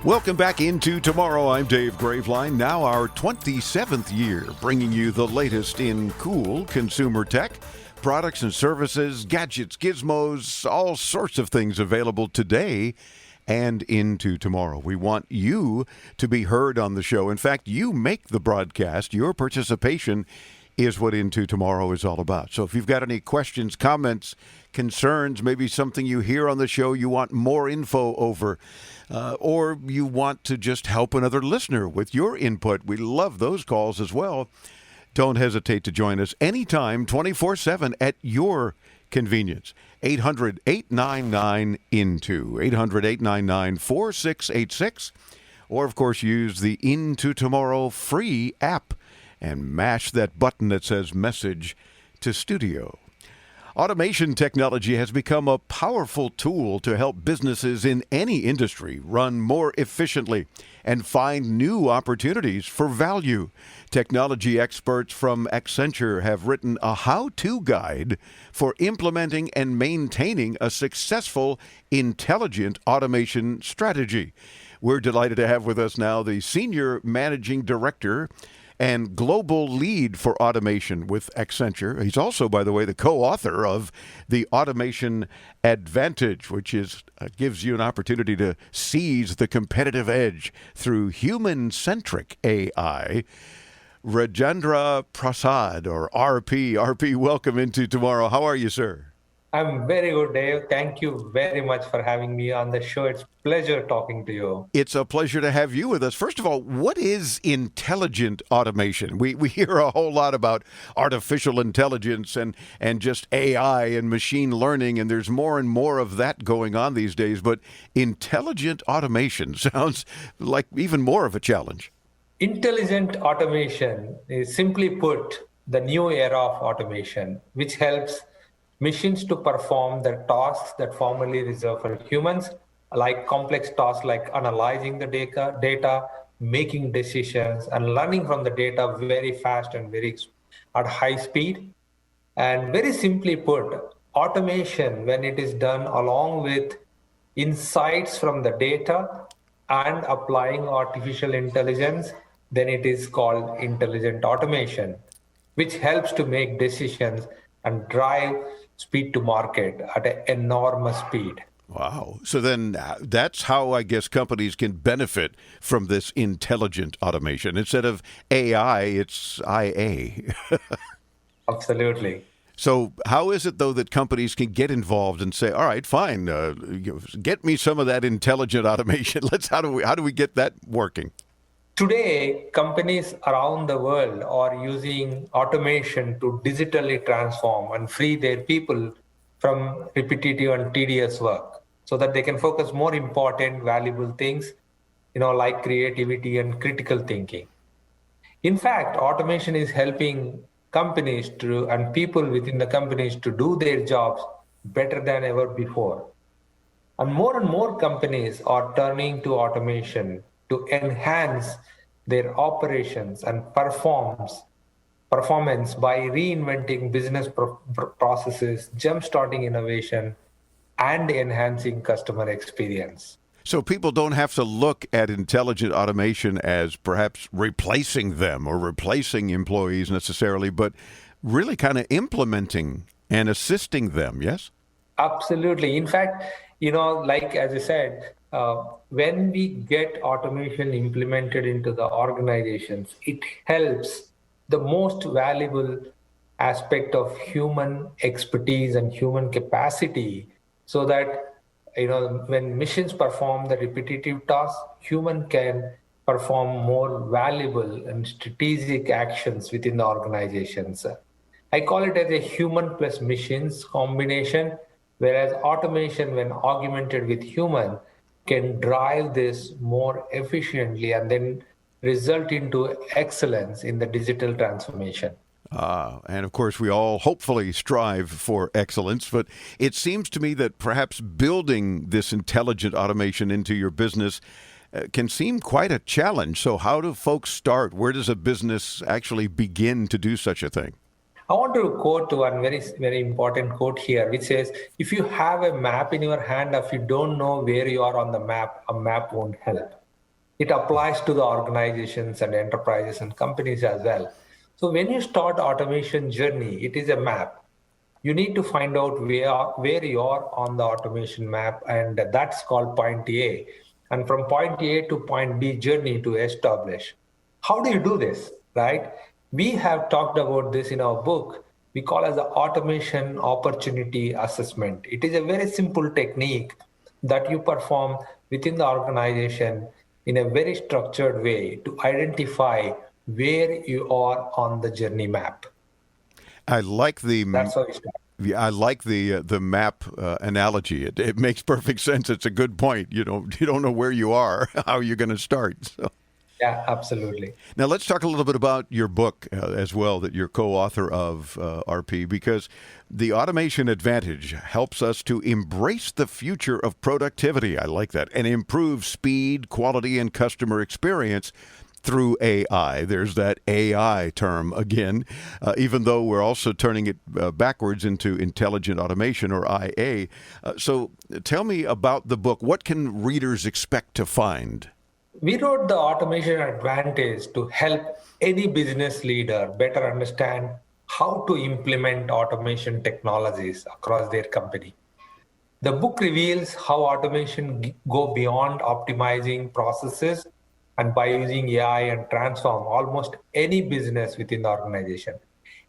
Welcome back into Tomorrow. I'm Dave Graveline. Now our 27th year, bringing you the latest in cool consumer tech, products and services, gadgets, gizmos, all sorts of things available today and into tomorrow. We want you to be heard on the show. In fact, you make the broadcast. Your participation is what Into Tomorrow is all about. So if you've got any questions, comments, concerns, maybe something you hear on the show you want more info over, or you want to just help another listener with your input, we love those calls as well. Don't hesitate to join us anytime, 24/7 at your convenience. 800-899-INTO, 800-899-4686, or of course use the Into Tomorrow free app and mash that button that says Message to Studio. Automation technology has become a powerful tool to help businesses in any industry run more efficiently and find new opportunities for value. Technology experts from Accenture have written a how-to guide for implementing and maintaining a successful intelligent automation strategy. We're delighted to have with us now the Senior Managing Director and Global Lead for Automation with Accenture. He's also, by the way, the co-author of The Automation Advantage, which is gives you an opportunity to seize the competitive edge through human-centric AI. Rajendra Prasad, or RP. RP, welcome into Tomorrow. How are you, sir? I'm very good, Dave. Thank you very much for having me on the show. It's a pleasure talking to you. It's a pleasure to have you with us. First of all, what is intelligent automation? We hear a whole lot about artificial intelligence and just AI and machine learning, and there's more and more of that going on these days. But intelligent automation sounds like even more of a challenge. Intelligent automation is, simply put, the new era of automation, which helps machines to perform the tasks that formerly reserved for humans, like complex tasks like analyzing the data, making decisions, and learning from the data very fast and very at high speed. And very simply put, automation, when it is done along with insights from the data and applying artificial intelligence, then it is called intelligent automation, which helps to make decisions and drive speed to market at an enormous speed. Wow. So then that's how I guess companies can benefit from this intelligent automation. Instead of AI, it's IA. Absolutely. So how is it, though, that companies can get involved and say, all right, fine, get me some of that intelligent automation. How do we get that working? Today, companies around the world are using automation to digitally transform and free their people from repetitive and tedious work so that they can focus more important, valuable things, like creativity and critical thinking. In fact, automation is helping companies and people within the companies to do their jobs better than ever before. And more companies are turning to automation to enhance their operations and performance by reinventing business processes, jump-starting innovation, and enhancing customer experience. So people don't have to look at intelligent automation as perhaps replacing them or replacing employees necessarily, but really kind of implementing and assisting them, yes? Absolutely. In fact, like as I said, when we get automation implemented into the organizations, it helps the most valuable aspect of human expertise and human capacity so that, when machines perform the repetitive tasks, human can perform more valuable and strategic actions within the organizations. I call it as a human plus machines combination, whereas automation, when augmented with human, can drive this more efficiently and then result into excellence in the digital transformation. And of course, we all hopefully strive for excellence, but it seems to me that perhaps building this intelligent automation into your business can seem quite a challenge. So how do folks start? Where does a business actually begin to do such a thing? I want to quote one very, very important quote here, which says, if you have a map in your hand, if you don't know where you are on the map, a map won't help. It applies to the organizations and enterprises and companies as well. So when you start automation journey, it is a map. You need to find out where you are on the automation map, and that's called point A. And from point A to point B journey to establish. How do you do this, right? We have talked about this in our book. We call it the automation opportunity assessment. It is a very simple technique that you perform within the organization in a very structured way to identify where you are on the journey map. I like the That's how we start. I like the map analogy. It makes perfect sense. It's a good point. You don't know where you are, how you're going to start. So. Yeah, absolutely. Now let's talk a little bit about your book as well that you're co-author of, RP, because the automation advantage helps us to embrace the future of productivity. I like that. And improve speed, quality, and customer experience through AI. There's that AI term again, even though we're also turning it backwards into intelligent automation, or IA. So tell me about the book. What can readers expect to find? We wrote the automation advantage to help any business leader better understand how to implement automation technologies across their company. The book reveals how automation go beyond optimizing processes and by using AI and transform almost any business within the organization.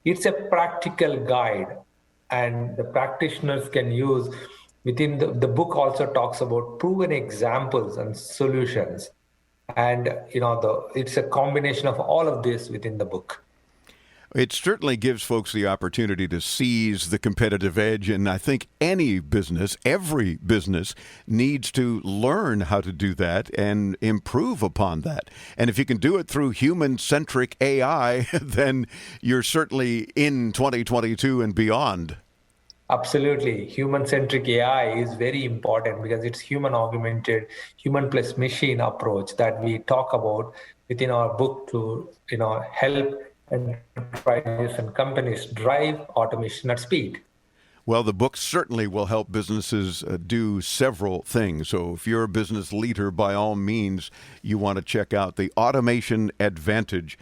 It's a practical guide, and the practitioners can use within the book also talks about proven examples and solutions. And, it's a combination of all of this within the book. It certainly gives folks the opportunity to seize the competitive edge, and I think any business, every business, needs to learn how to do that and improve upon that. And if you can do it through human-centric AI, then you're certainly in 2022 and beyond. Absolutely. Human-centric AI is very important because it's human-augmented, human plus machine approach that we talk about within our book to, help enterprises and companies drive automation at speed. Well, the book certainly will help businesses do several things. So if you're a business leader, by all means, you want to check out The Automation Advantage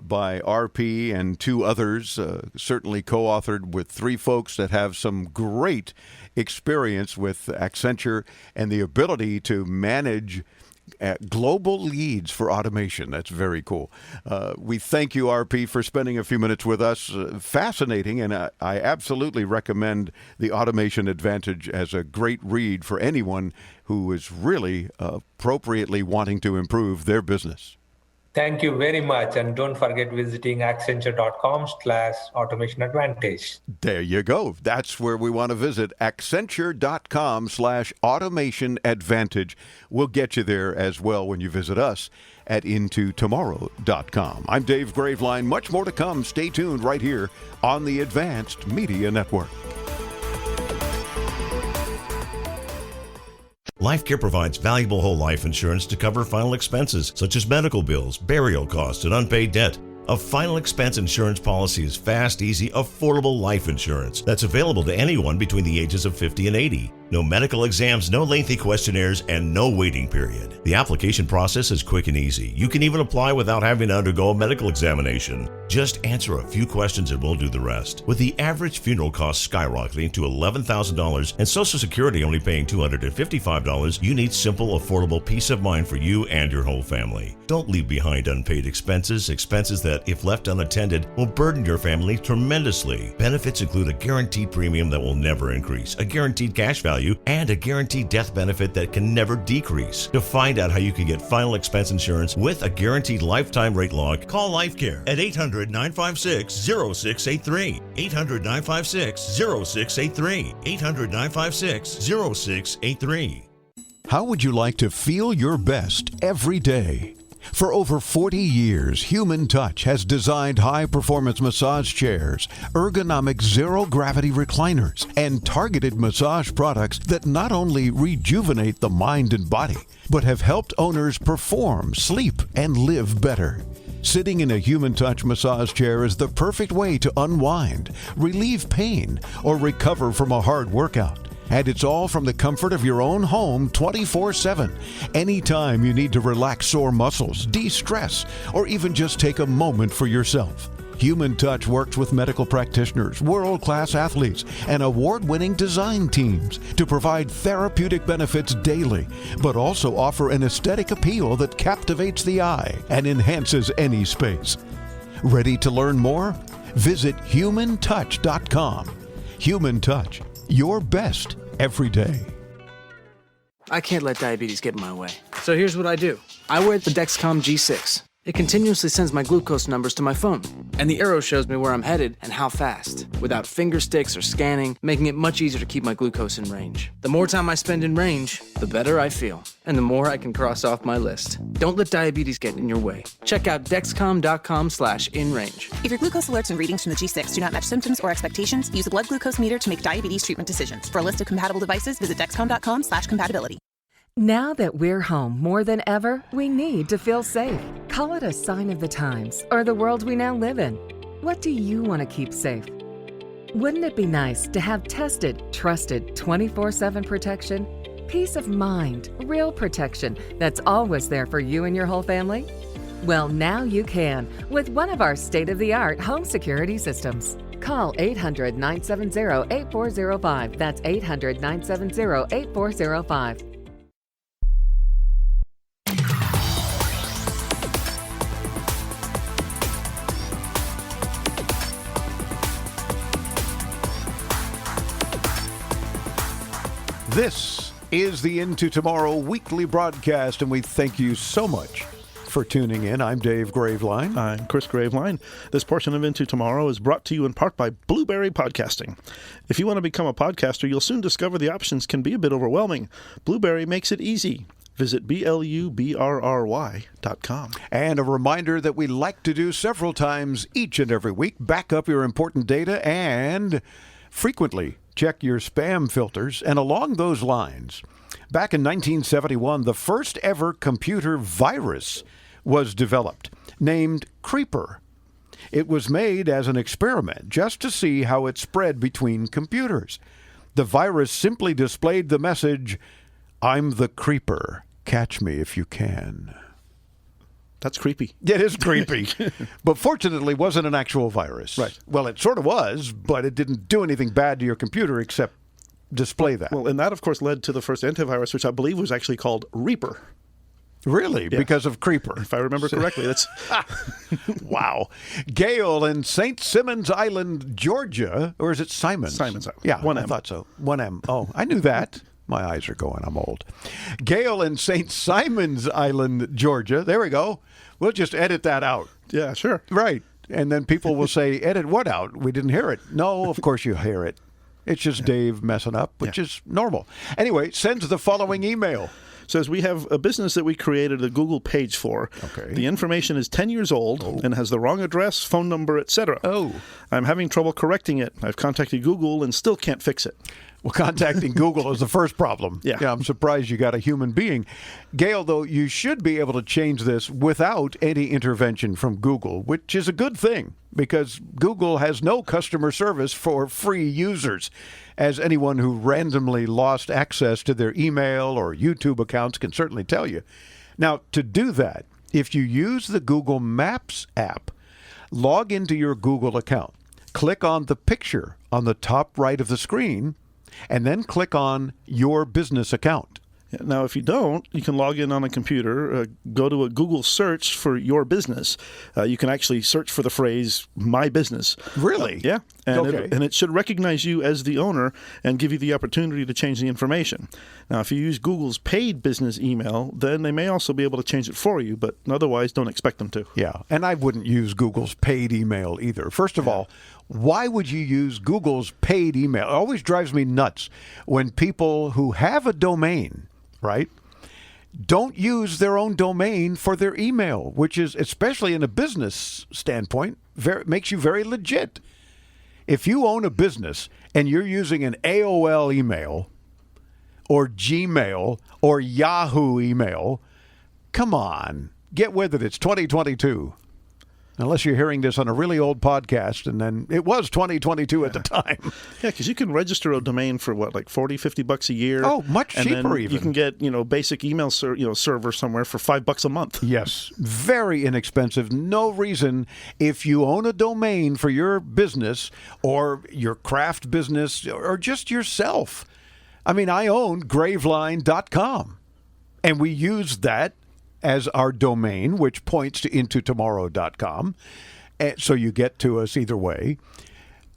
by RP and two others, certainly co-authored with three folks that have some great experience with Accenture and the ability to manage global leads for automation. That's very cool. We thank you, RP, for spending a few minutes with us. Fascinating, and I absolutely recommend The Automation Advantage as a great read for anyone who is really appropriately wanting to improve their business. Thank you very much. And don't forget visiting Accenture.com/automation advantage. There you go. That's where we want to visit. Accenture.com/automation advantage. We'll get you there as well when you visit us at intotomorrow.com. I'm Dave Graveline. Much more to come. Stay tuned right here on the Advanced Media Network. LifeCare provides valuable whole life insurance to cover final expenses such as medical bills, burial costs, and unpaid debt. A final expense insurance policy is fast, easy, affordable life insurance that's available to anyone between the ages of 50 and 80. No medical exams, no lengthy questionnaires, and no waiting period. The application process is quick and easy. You can even apply without having to undergo a medical examination. Just answer a few questions and we'll do the rest. With the average funeral cost skyrocketing to $11,000 and Social Security only paying $255, you need simple, affordable peace of mind for you and your whole family. Don't leave behind unpaid expenses that, if left unattended, will burden your family tremendously. Benefits include a guaranteed premium that will never increase, a guaranteed cash value, and a guaranteed death benefit that can never decrease. To find out how you can get final expense insurance with a guaranteed lifetime rate lock, call LifeCare at 800-956-0683. 800-956-0683. 800-956-0683. How would you like to feel your best every day? For over 40 years, Human Touch has designed high-performance massage chairs, ergonomic zero-gravity recliners, and targeted massage products that not only rejuvenate the mind and body, but have helped owners perform, sleep, and live better. Sitting in a Human Touch massage chair is the perfect way to unwind, relieve pain, or recover from a hard workout. And it's all from the comfort of your own home 24/7. Anytime you need to relax sore muscles, de-stress, or even just take a moment for yourself. Human Touch works with medical practitioners, world-class athletes, and award-winning design teams to provide therapeutic benefits daily, but also offer an aesthetic appeal that captivates the eye and enhances any space. Ready to learn more? Visit humantouch.com. Human Touch. Your best every day. I can't let diabetes get in my way. So here's what I do. I wear the Dexcom G6. It continuously sends my glucose numbers to my phone, and the arrow shows me where I'm headed and how fast, without finger sticks or scanning, making it much easier to keep my glucose in range. The more time I spend in range, the better I feel, and the more I can cross off my list. Don't let diabetes get in your way. Check out Dexcom.com/inrange. If your glucose alerts and readings from the G6 do not match symptoms or expectations, use a blood glucose meter to make diabetes treatment decisions. For a list of compatible devices, visit Dexcom.com/compatibility. Now that we're home more than ever, we need to feel safe. Call it a sign of the times or the world we now live in. What do you want to keep safe? Wouldn't it be nice to have tested, trusted 24/7 protection? Peace of mind, real protection that's always there for you and your whole family? Well, now you can with one of our state-of-the-art home security systems. Call 800-970-8405. That's 800-970-8405. This is the Into Tomorrow weekly broadcast, and we thank you so much for tuning in. I'm Dave Graveline. I'm Chris Graveline. This portion of Into Tomorrow is brought to you in part by Blueberry Podcasting. If you want to become a podcaster, you'll soon discover the options can be a bit overwhelming. Blueberry makes it easy. Visit BLUBRRY.com. And a reminder that we like to do several times each and every week. Back up your important data and frequently check your spam filters. And along those lines, back in 1971, the first ever computer virus was developed, named Creeper. It was made as an experiment just to see how it spread between computers. The virus simply displayed the message, "I'm the Creeper. Catch me if you can." That's creepy. It is creepy. But fortunately, it wasn't an actual virus. Right. Well, it sort of was, but it didn't do anything bad to your computer except display that. Well, and that, of course, led to the first antivirus, which I believe was actually called Reaper. Really? Yeah. Because of Creeper? If I remember correctly. That's Wow. Gail in St. Simons Island, Georgia, or is it Simons? Simons Island. Yeah, 1M. I thought so. 1M. Oh, I knew that. My eyes are going. I'm old. Gail in St. Simons Island, Georgia. There we go. We'll just edit that out. Yeah, sure. Right. And then people will say, edit what out? We didn't hear it. No, of course you hear it. It's just Dave messing up, which is normal. Anyway, sends the following email. Says, we have a business that we created a Google page for. Okay. The information is 10 years old and has the wrong address, phone number, etc. Oh. I'm having trouble correcting it. I've contacted Google and still can't fix it. Well, contacting Google is the first problem. Yeah. I'm surprised you got a human being. Gail, though, you should be able to change this without any intervention from Google, which is a good thing because Google has no customer service for free users, as anyone who randomly lost access to their email or YouTube accounts can certainly tell you. Now, to do that, if you use the Google Maps app, log into your Google account, click on the picture on the top right of the screen, and then click on your business account. Now, if you don't, you can log in on a computer, go to a Google search for your business. You can actually search for the phrase, my business. Really? Yeah. And, Okay. it should recognize you as the owner and give you the opportunity to change the information. Now, if you use Google's paid business email, then they may also be able to change it for you, but otherwise don't expect them to. Yeah, and I wouldn't use Google's paid email either. First of all, why would you use Google's paid email? It always drives me nuts when people who have a domain, right, don't use their own domain for their email, which is, especially in a business standpoint, makes you very legit. If you own a business and you're using an AOL email or Gmail or Yahoo email, come on, get with it. It's 2022. Unless you're hearing this on a really old podcast, and then it was 2022 at the time. Yeah, because you can register a domain for what, like $40-$50 a year. Oh, much and cheaper then even. You can get basic email server somewhere for $5 a month. Yes, very inexpensive. No reason if you own a domain for your business or your craft business or just yourself. I mean, I own graveline.com, and we use that as our domain, which points to intotomorrow.com. So you get to us either way.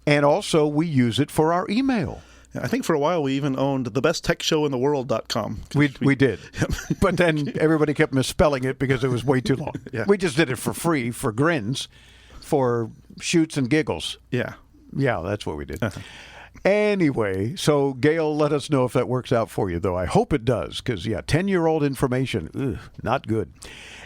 And also we use it for our email. I think for a while we even owned thebesttechshowintheworld.com. We did. But then everybody kept misspelling it because it was way too long. Yeah. We just did it for free, for grins, for shoots and giggles. Yeah. Yeah, that's what we did. Anyway, so Gail, let us know if that works out for you, though. I hope it does, because, 10-year-old information, not good.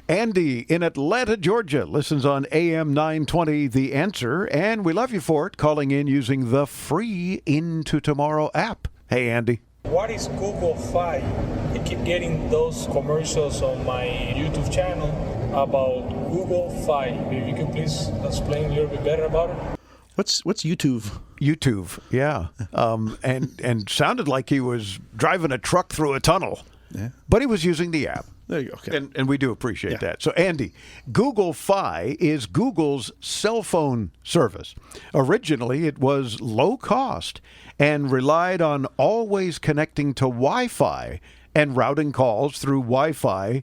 Andy in Atlanta, Georgia, listens on AM 920, The Answer, and we love you for it, calling in using the free Into Tomorrow app. Hey, Andy. What is Google Fi? I keep getting those commercials on my YouTube channel about Google Fi. If you could please explain a little bit better about it. What's YouTube? YouTube, yeah. And sounded like he was driving a truck through a tunnel. Yeah. But he was using the app. There you go. Okay. And we do appreciate that. So, Andy, Google Fi is Google's cell phone service. Originally, it was low cost and relied on always connecting to Wi-Fi and routing calls through Wi-Fi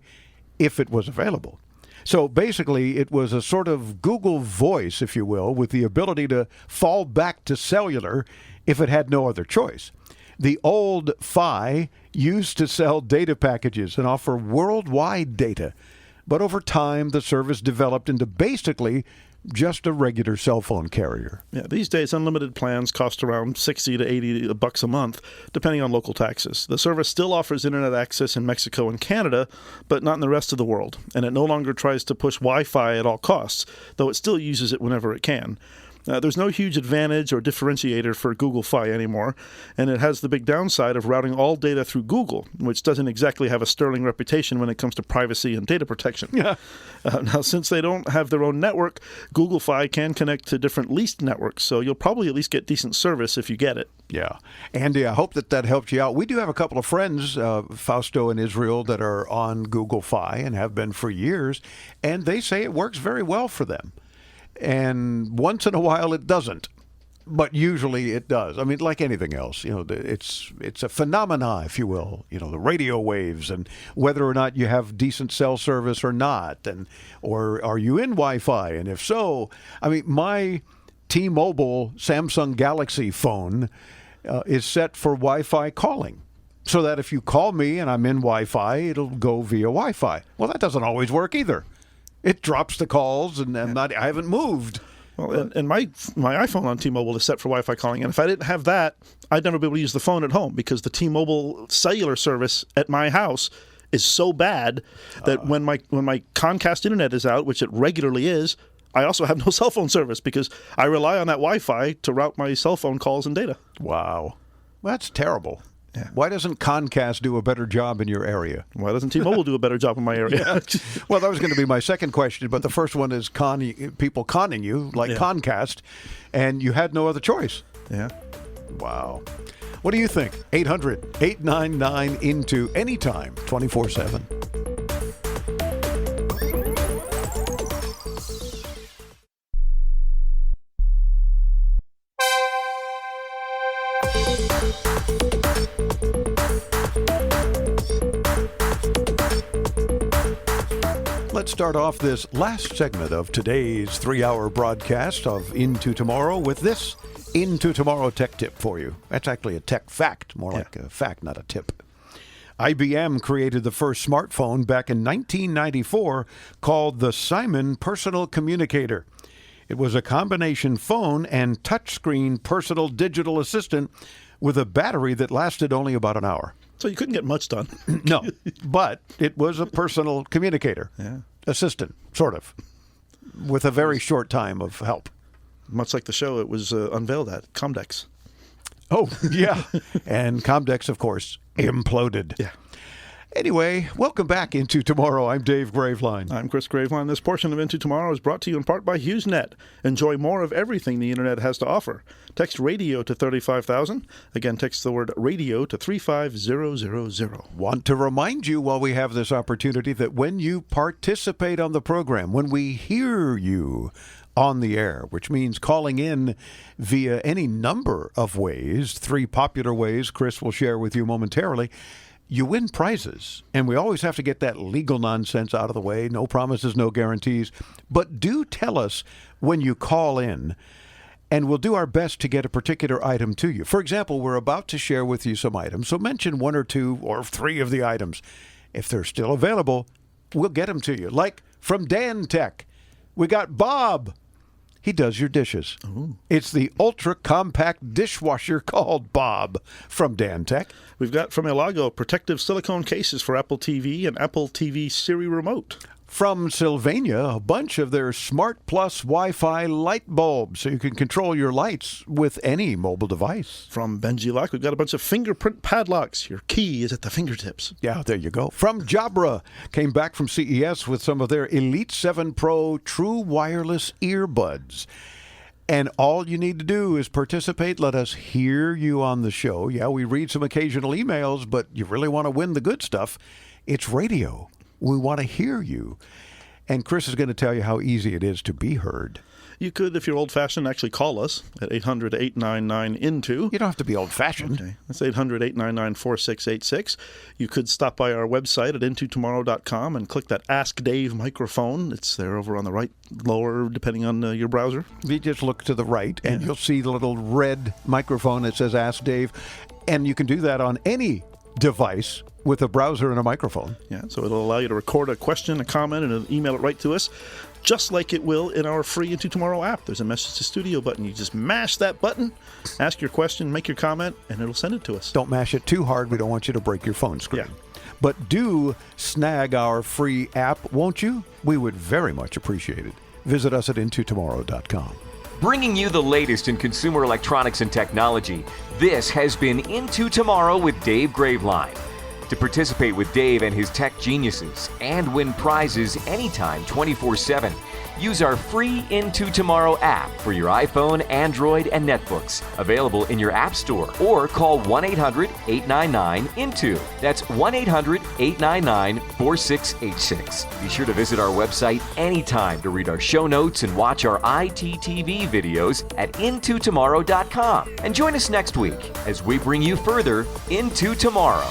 if it was available. So basically, it was a sort of Google Voice, if you will, with the ability to fall back to cellular if it had no other choice. The old Fi used to sell data packages and offer worldwide data. But over time, the service developed into basically just a regular cell phone carrier. Yeah, these days, unlimited plans cost around $60 to $80 a month, depending on local taxes. The service still offers internet access in Mexico and Canada, but not in the rest of the world. And it no longer tries to push Wi-Fi at all costs, though it still uses it whenever it can. There's no huge advantage or differentiator for Google Fi anymore, and it has the big downside of routing all data through Google, which doesn't exactly have a sterling reputation when it comes to privacy and data protection. Yeah. Now, since they don't have their own network, Google Fi can connect to different leased networks, so you'll probably at least get decent service if you get it. Yeah. Andy, I hope that helped you out. We do have a couple of friends, Fausto and Israel, that are on Google Fi and have been for years, and they say it works very well for them. And once in a while it doesn't, but usually it does. I mean, like anything else, it's a phenomena, if you will, the radio waves and whether or not you have decent cell service or not, or are you in Wi-Fi? And if so, I mean, my T-Mobile Samsung Galaxy phone is set for Wi-Fi calling. so that if you call me and I'm in Wi-Fi, it'll go via Wi-Fi. Well, that doesn't always work either. It drops the calls, and I haven't moved. Well, and my iPhone on T-Mobile is set for Wi-Fi calling, and if I didn't have that, I'd never be able to use the phone at home because the T-Mobile cellular service at my house is so bad that when my Comcast internet is out, which it regularly is, I also have no cell phone service because I rely on that Wi-Fi to route my cell phone calls and data. Wow. That's terrible. Yeah. Why doesn't Comcast do a better job in your area? Why doesn't T-Mobile do a better job in my area? Yeah. Well, that was going to be my second question, but the first one is people conning you, like Comcast, and you had no other choice. Yeah. Wow. What do you think? 800-899-INTO anytime, 24/7. Let's start off this last segment of today's 3-hour broadcast of Into Tomorrow with this Into Tomorrow tech tip for you. That's actually a tech fact, more like a fact, not a tip. IBM created the first smartphone back in 1994 called the Simon Personal Communicator. It was a combination phone and touchscreen personal digital assistant with a battery that lasted only about an hour. So you couldn't get much done. No, but it was a personal communicator. Assistant, sort of, with a very short time of help. Much like the show it was unveiled at, Comdex. Oh, yeah. And Comdex, of course, imploded. Yeah. Anyway, welcome back Into Tomorrow. I'm Dave Graveline. I'm Chris Graveline. This portion of Into Tomorrow is brought to you in part by HughesNet. Enjoy more of everything the Internet has to offer. Text radio to 35,000. Again, text the word radio to 35000. Want to remind you while we have this opportunity that when you participate on the program, when we hear you on the air, which means calling in via any number of ways, 3 popular ways Chris will share with you momentarily, you win prizes. And we always have to get that legal nonsense out of the way. No promises, no guarantees. But do tell us when you call in, and we'll do our best to get a particular item to you. For example, we're about to share with you some items, so mention 1 or 2 or 3 of the items. If they're still available, we'll get them to you. Like from Dan Tech, we got Bob. He does your dishes. Ooh. It's the ultra-compact dishwasher called Bob from Dan Tech. We've got from Elago protective silicone cases for Apple TV and Apple TV Siri Remote. From Sylvania, a bunch of their Smart Plus Wi-Fi light bulbs, so you can control your lights with any mobile device. From Benji Lock, we've got a bunch of fingerprint padlocks. Your key is at the fingertips. Yeah, there you go. From Jabra, came back from CES with some of their Elite 7 Pro true wireless earbuds. And all you need to do is participate. Let us hear you on the show. Yeah, we read some occasional emails, but you really want to win the good stuff. It's radio. We want to hear you. And Chris is going to tell you how easy it is to be heard. You could, if you're old-fashioned, actually call us at 800-899-INTO. You don't have to be old-fashioned. Okay. That's 800-899-4686. You could stop by our website at intotomorrow.com and click that Ask Dave microphone. It's there over on the right, lower, depending on your browser. You just look to the right, and you'll see the little red microphone that says Ask Dave. And you can do that on any device with a browser and a microphone. Yeah, so it'll allow you to record a question, a comment, and email it right to us, just like it will in our free Into Tomorrow app. There's a Message to Studio button. You just mash that button, ask your question, make your comment, and it'll send it to us. Don't mash it too hard. We don't want you to break your phone screen. Yeah. But do snag our free app, won't you? We would very much appreciate it. Visit us at intotomorrow.com. Bringing you the latest in consumer electronics and technology, this has been Into Tomorrow with Dave Graveline. To participate with Dave and his tech geniuses and win prizes anytime 24/7, use our free Into Tomorrow app for your iPhone, Android, and netbooks. Available in your app store or call 1-800-899-INTO. That's 1-800-899-4686. Be sure to visit our website anytime to read our show notes and watch our ITTV videos at intotomorrow.com. And join us next week as we bring you further Into Tomorrow.